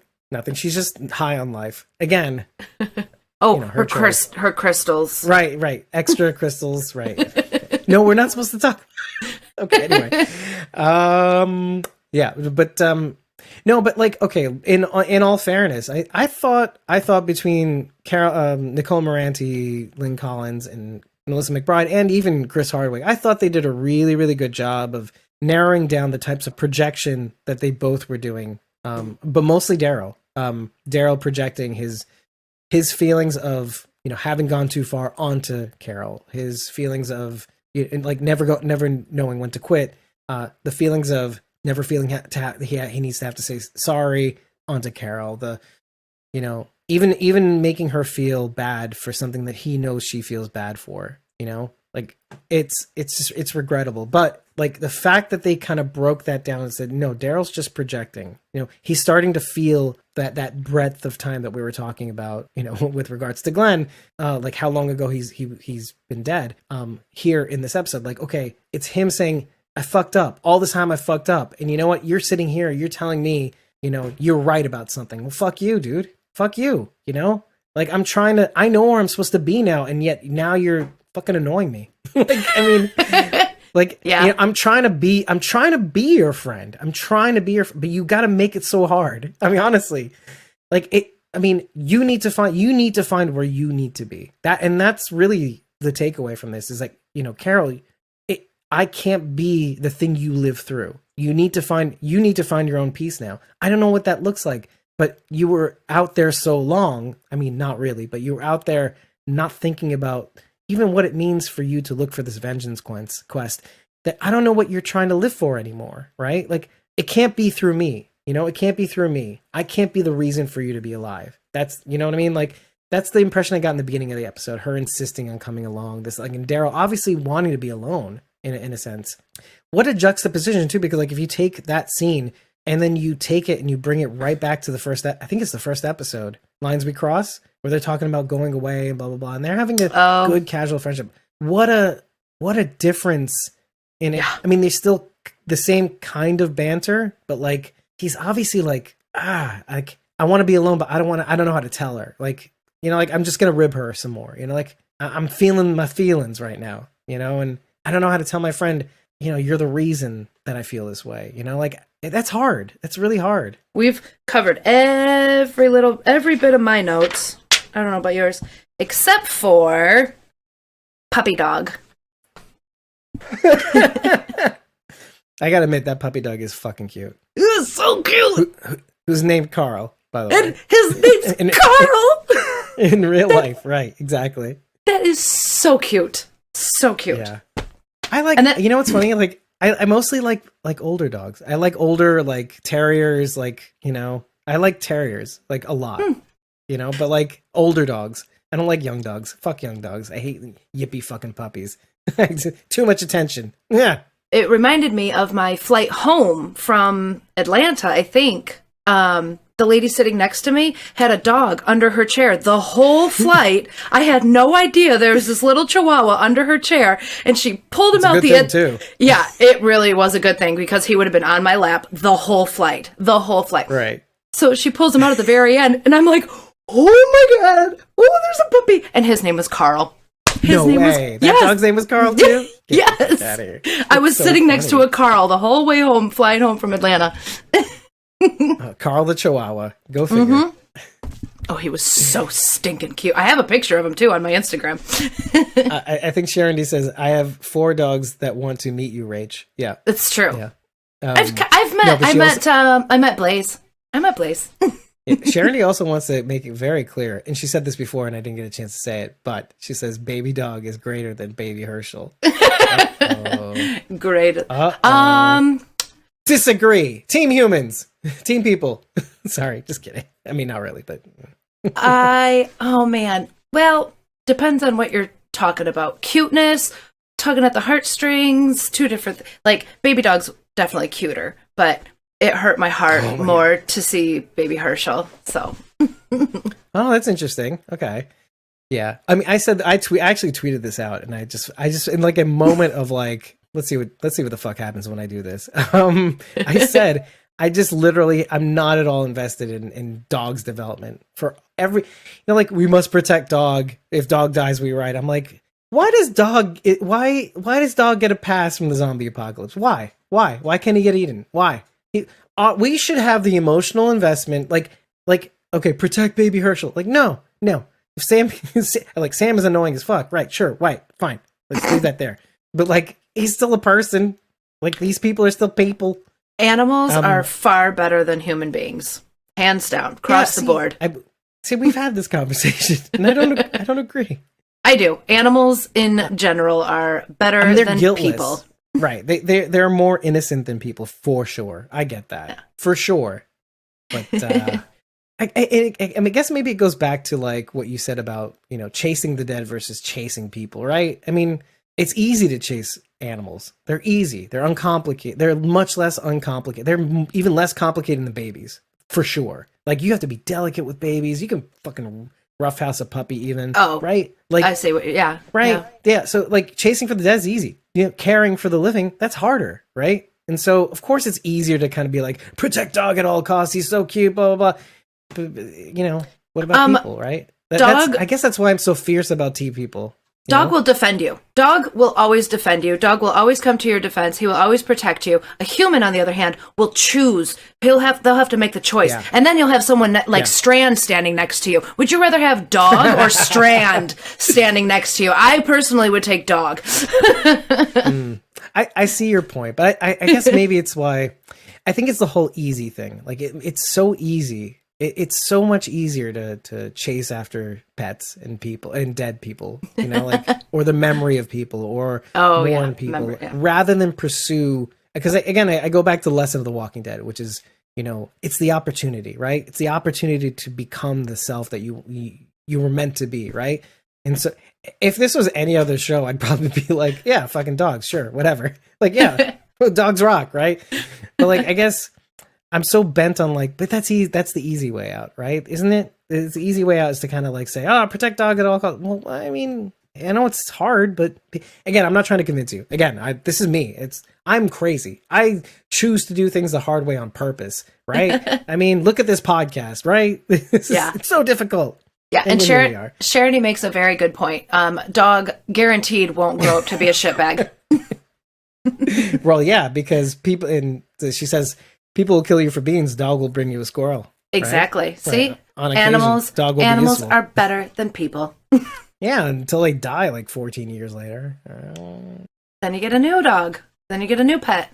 She's just high on life. Again. Her crystals. Right. Extra crystals. Right. No, we're not supposed to talk. Okay, anyway. Yeah, but no, but like, okay, in all fairness, I thought between Nicole Moranti, Lynn Collins, and Melissa McBride, and even Chris Hardwick, I thought they did a really, really good job of narrowing down the types of projection that they both were doing. But mostly Daryl. Daryl projecting his feelings of having gone too far onto Carol, his feelings of like never knowing when to quit, the feelings of never feeling he needs to have to say sorry onto Carol, even making her feel bad for something that he knows she feels bad for, like it's regrettable. But like the fact that they kind of broke that down and said, no, Daryl's just projecting, he's starting to feel that breadth of time that we were talking about, with regards to Glenn, like how long ago he's been dead, here in this episode, like, okay, it's him saying, I fucked up all this time. I fucked up. And you know what? You're sitting here, you're telling me, you're right about something. Well, fuck you, dude. Fuck you. Like I know where I'm supposed to be now. And yet now you're fucking annoying me. Yeah. I'm trying to be your friend. But you got to make it so hard. I mean, honestly, like I mean, you need to find where you need to be. That's really the takeaway from this is like, Carol, I can't be the thing you live through. You need to find your own peace now. I don't know what that looks like, but you were out there so long. I mean, not really, but you were out there not thinking about even what it means for you to look for this vengeance quest that I don't know what you're trying to live for anymore, right? Like, it can't be through me. It can't be through me. I can't be the reason for you to be alive. That's, you know what I mean? Like, that's the impression I got in the beginning of the episode, her insisting on coming along. This, like, and Daryl obviously wanting to be alone in a sense. What a juxtaposition too, because like if you take that scene and then you take it and you bring it right back to I think it's the first episode, Lines We Cross, where they're talking about going away and blah, blah, blah. And they're having a good casual friendship. What a difference in it. Yeah. I mean, they're still the same kind of banter, but like, he's obviously like, like, I want to be alone, but I don't know how to tell her. Like, like I'm just going to rib her some more, like I'm feeling my feelings right now, and I don't know how to tell my friend, you're the reason that I feel this way, like that's hard. That's really hard. We've covered every bit of my notes. I don't know about yours, except for puppy dog. I gotta admit that puppy dog is fucking cute. It is so cute. Who's named Carl, by the way. And his name's Carl. In real life, right? Exactly. That is so cute. So cute. Yeah. I like, and you know what's funny? Like, I mostly like older dogs. I like older, like terriers, like, I like terriers, like a lot, but like older dogs. I don't like young dogs. Fuck young dogs. I hate yippy fucking puppies. Too much attention. Yeah. It reminded me of my flight home from Atlanta, I think. The lady sitting next to me had a dog under her chair the whole flight. I had no idea there was this little chihuahua under her chair, and she pulled him out the end. Too. Yeah, it really was a good thing because he would have been on my lap the whole flight. Right. So she pulls him out at the very end, and I'm like, oh my God, oh, there's a puppy. And his name was Carl. No way. That dog's name was Carl too? Yes. I was sitting next to a Carl the whole way home, flying home from Atlanta. Carl the Chihuahua. Go figure. Mm-hmm. Oh, he was so stinking cute. I have a picture of him too on my Instagram. I think Sharon D says, I have 4 dogs that want to meet you, Rach. Yeah. It's true. Yeah. I met Blaze. Sharon D also wants to make it very clear, and she said this before and I didn't get a chance to say it, but she says baby dog is greater than baby Herschel. Great. Disagree. Team humans. Team people. Sorry, just kidding. I mean, not really, but oh man. Well, depends on what you're talking about. Cuteness, tugging at the heartstrings, two different like baby dog's definitely cuter, but it hurt my heart more to see baby Herschel. So oh, that's interesting. Okay. Yeah. I mean, I actually tweeted this out, and I just in like a moment of like, let's see what the fuck happens when I do this. I said, I'm not at all invested in dog's development for every, like we must protect dog. If dog dies, we right. I'm like, why does dog get a pass from the zombie apocalypse? Why can't he get eaten? Why? We should have the emotional investment. Like, okay, protect baby Herschel. Like, no. If Sam is annoying as fuck, right? Sure, right, fine. Let's leave that there. But like, he's still a person. Like, these people are still people. Animals are far better than human beings, hands down, across the board. We've had this conversation, and I don't agree. I do. Animals in general are better than guiltless. People. Right. They're more innocent than people, for sure. I get that. For sure. But I guess maybe it goes back to like what you said about, chasing the dead versus chasing people, right? I mean, it's easy to chase animals. They're easy. They're uncomplicated. They're much less uncomplicated. They're even less complicated than babies, for sure. Like, you have to be delicate with babies. You can fucking roughhouse a puppy even. Oh, right? Like, I say what, yeah. Right. Yeah. So like, chasing for the dead is easy. Caring for the living, that's harder, right? And so of course it's easier to kind of be like, protect dog at all costs. He's so cute, blah, blah, blah. But, what about people, right? I guess that's why I'm so fierce about tea people. Dog will defend you. Dog will always defend you. Dog will always come to your defense. He will always protect you. A human, on the other hand, will choose. They'll have to make the choice. Yeah. And then you'll have someone like Strand standing next to you. Would you rather have Dog or Strand standing next to you? I personally would take Dog. I see your point, but I guess maybe it's why I think it's the whole easy thing. Like it's so easy. It's so much easier to chase after pets and people and dead people, you know, like, or the memory of people or mourn people rather than pursue. Because again, I go back to the lesson of The Walking Dead, which is, you know, it's the opportunity, right? It's the opportunity to become the self that you were meant to be, right? And so if this was any other show, I'd probably be like, yeah, fucking dogs, sure, whatever. Like, yeah, dogs rock, right? But like, I guess I'm so bent on like, but that's the easy way out, right? Isn't it? It's the easy way out is to kind of like say, oh, protect dog at all costs. Well, I mean, I know it's hard, but again, I'm not trying to convince you. Again, this is me. I'm crazy. I choose to do things the hard way on purpose, right? I mean, look at this podcast, right? It's so difficult. Yeah, and Charity makes a very good point. Dog guaranteed won't grow up to be a shitbag. Well, yeah, because people, and she says, people will kill you for beans. Dog will bring you a squirrel. Exactly. Right? See, right. On occasion, animals are better than people. Yeah, until they die like 14 years later. Then you get a new dog. Then you get a new pet.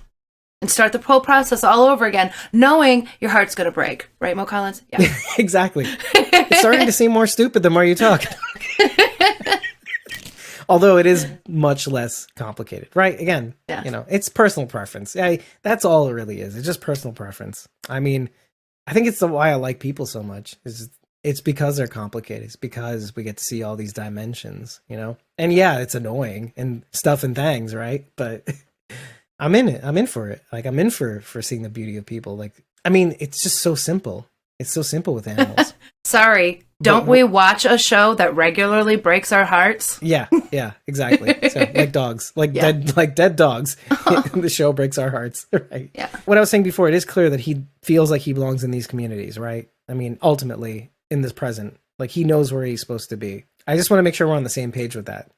And start the whole process all over again, knowing your heart's going to break. Right, Mo Collins? Yeah. Exactly. It's starting to seem more stupid the more you talk. Although it is much less complicated, right? Again, you know, it's personal preference. That's all it really is. It's just personal preference. I mean, I think it's why I like people so much. It's because they're complicated. It's because we get to see all these dimensions, you know? And yeah, it's annoying and stuff and things, right? But I'm in it. I'm in for it. Like, I'm in for seeing the beauty of people. Like, I mean, it's just so simple. It's so simple with animals. Sorry. Don't we watch a show that regularly breaks our hearts? Yeah, exactly. So, like dogs, dead dogs. The show breaks our hearts, right? Yeah. What I was saying before, it is clear that he feels like he belongs in these communities, right? I mean, ultimately, in this present, like he knows where he's supposed to be. I just want to make sure we're on the same page with that.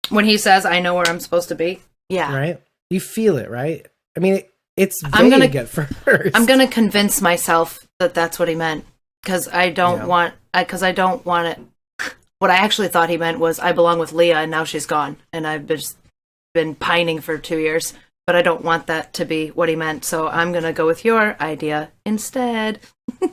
When he says, "I know where I'm supposed to be," right? You feel it, right? I mean, it's vague at first. I'm gonna convince myself that that's what he meant. Because I don't want it. What I actually thought he meant was I belong with Leah and now she's gone. And I've just been pining for 2 years. But I don't want that to be what he meant. So I'm going to go with your idea instead.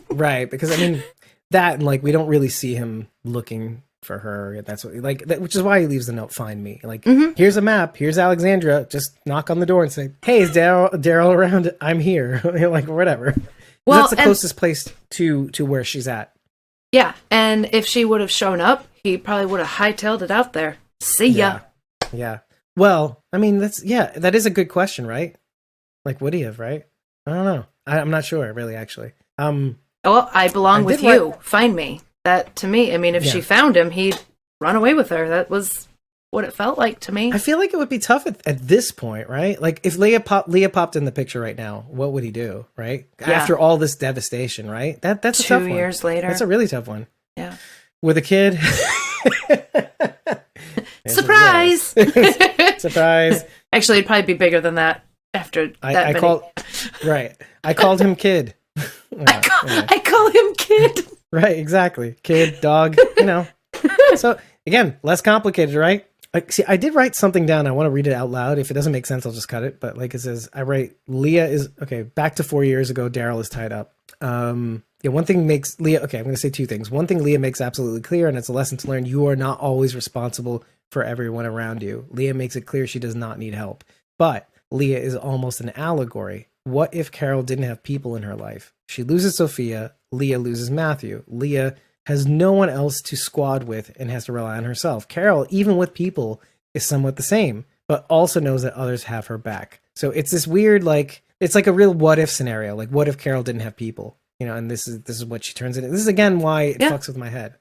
Right. Because I mean, that and like, we don't really see him looking for her. That's what which is why he leaves the note, find me. Like, here's a map. Here's Alexandria. Just knock on the door and say, hey, is Daryl around? I'm here. Like, whatever. Well, that's the closest place to where she's at. Yeah, and if she would have shown up, he probably would have hightailed it out there. See ya. Yeah. Well, I mean, that is a good question, right? Like, would he have, right? I don't know. I'm not sure, really, actually. Well, I belong with you. Find me. That, to me, I mean, if she found him, he'd run away with her. That was what it felt like to me. I feel like it would be tough at this point, right? Like, if Leah popped in the picture right now, what would he do, right? Yeah. After all this devastation, right? That's a tough one. 2 years later. That's a really tough one. Yeah. With a kid. Surprise! Surprise. Actually, it'd probably be bigger than that after I called him kid. I call him kid. Right, exactly. Kid, dog, you know. So, again, less complicated, right? See, I did write something down. I want to read it out loud. If it doesn't make sense, I'll just cut it. But like it says, I write, Leah is, back to 4 years ago, Daryl is tied up. One thing makes Leah, I'm going to say two things. One thing Leah makes absolutely clear, and it's a lesson to learn, you are not always responsible for everyone around you. Leah makes it clear she does not need help. But Leah is almost an allegory. What if Carol didn't have people in her life? She loses Sophia, Leah loses Matthew. Leah has no one else to squad with and has to rely on herself. Carol, even with people, is somewhat the same, but also knows that others have her back. So it's this weird, like, it's like a real what if scenario. Like, what if Carol didn't have people? You know, and this is what she turns into. This is again why it fucks with my head.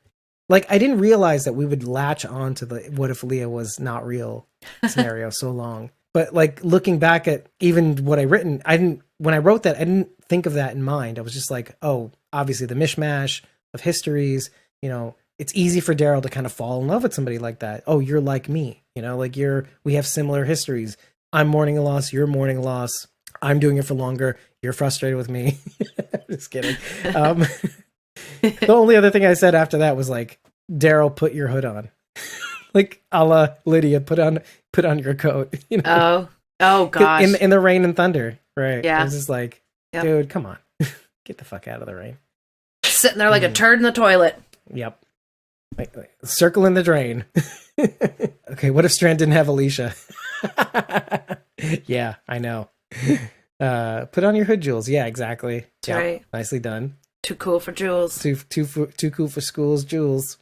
Like, I didn't realize that we would latch on to the what if Leah was not real scenario so long. But like looking back at even what I written, when I wrote that, I didn't think of that in mind. I was just like, oh, obviously the mishmash of histories, you know, it's easy for Daryl to kind of fall in love with somebody like that. Oh, you're like me, you know, like we have similar histories. I'm mourning a loss, you're mourning a loss. I'm doing it for longer. You're frustrated with me. Just kidding. The only other thing I said after that was like, Daryl, put your hood on. Like a la Lydia, put on your coat. You know? Oh gosh. In the rain and thunder, right? Yeah. I was just like, dude, come on, get the fuck out of the rain. Sitting there like a turd in the toilet. Yep. Like, circle in the drain. Okay, what if Strand didn't have Alicia? Yeah, I know. Put on your hood, Jules. Yeah, exactly. That's right. Nicely done. Too cool for Jules. Too cool for schools, Jules.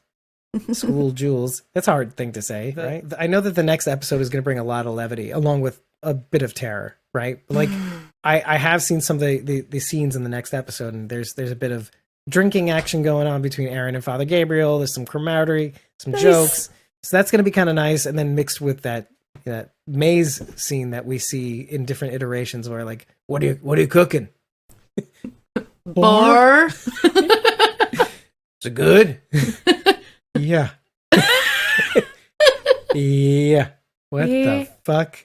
School Jules. That's a hard thing to say, right? I know that the next episode is going to bring a lot of levity, along with a bit of terror, right? Like, I have seen some of the scenes in the next episode, and there's a bit of drinking action going on between Aaron and Father Gabriel. There's some camaraderie, some jokes. So that's going to be kind of nice, and then mixed with that maze scene that we see in different iterations, where like, what are you cooking? Bar. Is it good? Yeah. Yeah. What the fuck?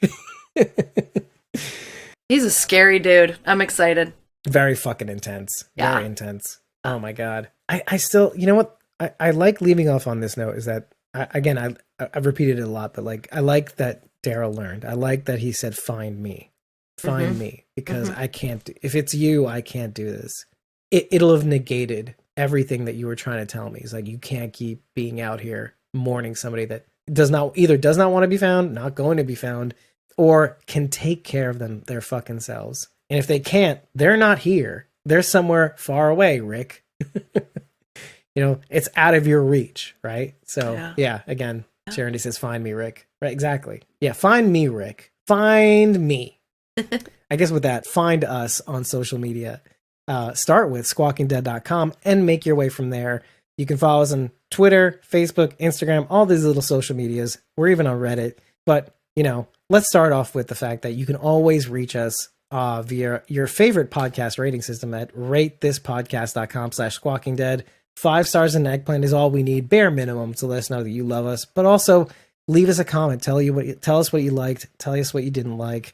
He's a scary dude. I'm excited. Very fucking intense. Yeah. Very intense. Oh my god. I still, you know what? I like leaving off on this note is that I've repeated it a lot, but like I like that Daryl learned. I like that he said, "Find me, find me," because I can't. If it's you, I can't do this. It'll have negated everything that you were trying to tell me. It's like you can't keep being out here mourning somebody that does not want to be found, not going to be found, or can take care of their fucking selves. And if they can't, they're not here. They're somewhere far away, Rick. You know, it's out of your reach, right? So, yeah again, Sharon says, find me, Rick. Right, exactly. Yeah, find me, Rick. Find me. I guess with that, find us on social media. Start with squawkingdead.com and make your way from there. You can follow us on Twitter, Facebook, Instagram, all these little social medias. We're even on Reddit. But, you know, let's start off with the fact that you can always reach us via your favorite podcast rating system at ratethispodcast.com/squawkingdead. 5 stars and an eggplant is all we need, bare minimum, to let us know that you love us. But also, leave us a comment. Tell us what you liked. Tell us what you didn't like.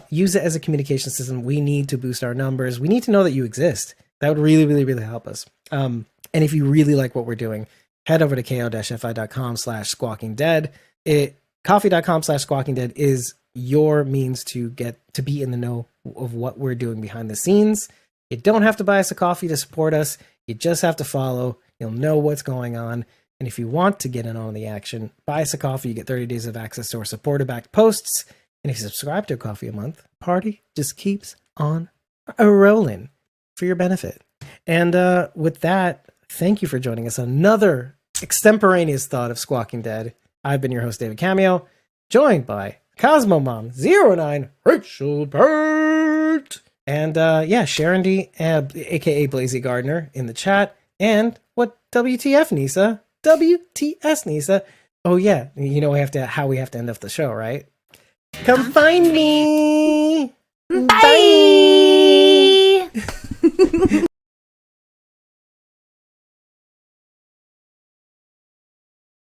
Use it as a communication system. We need to boost our numbers. We need to know that you exist. That would really, really, really help us. And if you really like what we're doing, head over to ko-fi.com/squawkingdead. Coffee.com/squawkingdead is your means to get to be in the know of what we're doing behind the scenes. You don't have to buy us a coffee to support us. You just have to follow. You'll know what's going on. And if you want to get in on the action, buy us a coffee. You get 30 days of access to our supporter-backed posts. And if you subscribe to a coffee a month, party just keeps on rolling for your benefit. And with that, thank you for joining us on another extemporaneous thought of Squawking Dead. I've been your host, David Cameo, joined by Cosmo Mom 09, Rachael Burt, and Sharon D, aka Blazy Gardner, in the chat. And what WTF, Nisa? WTS, Nisa? Oh yeah, you know how we have to end off the show, right? Come find me. Bye.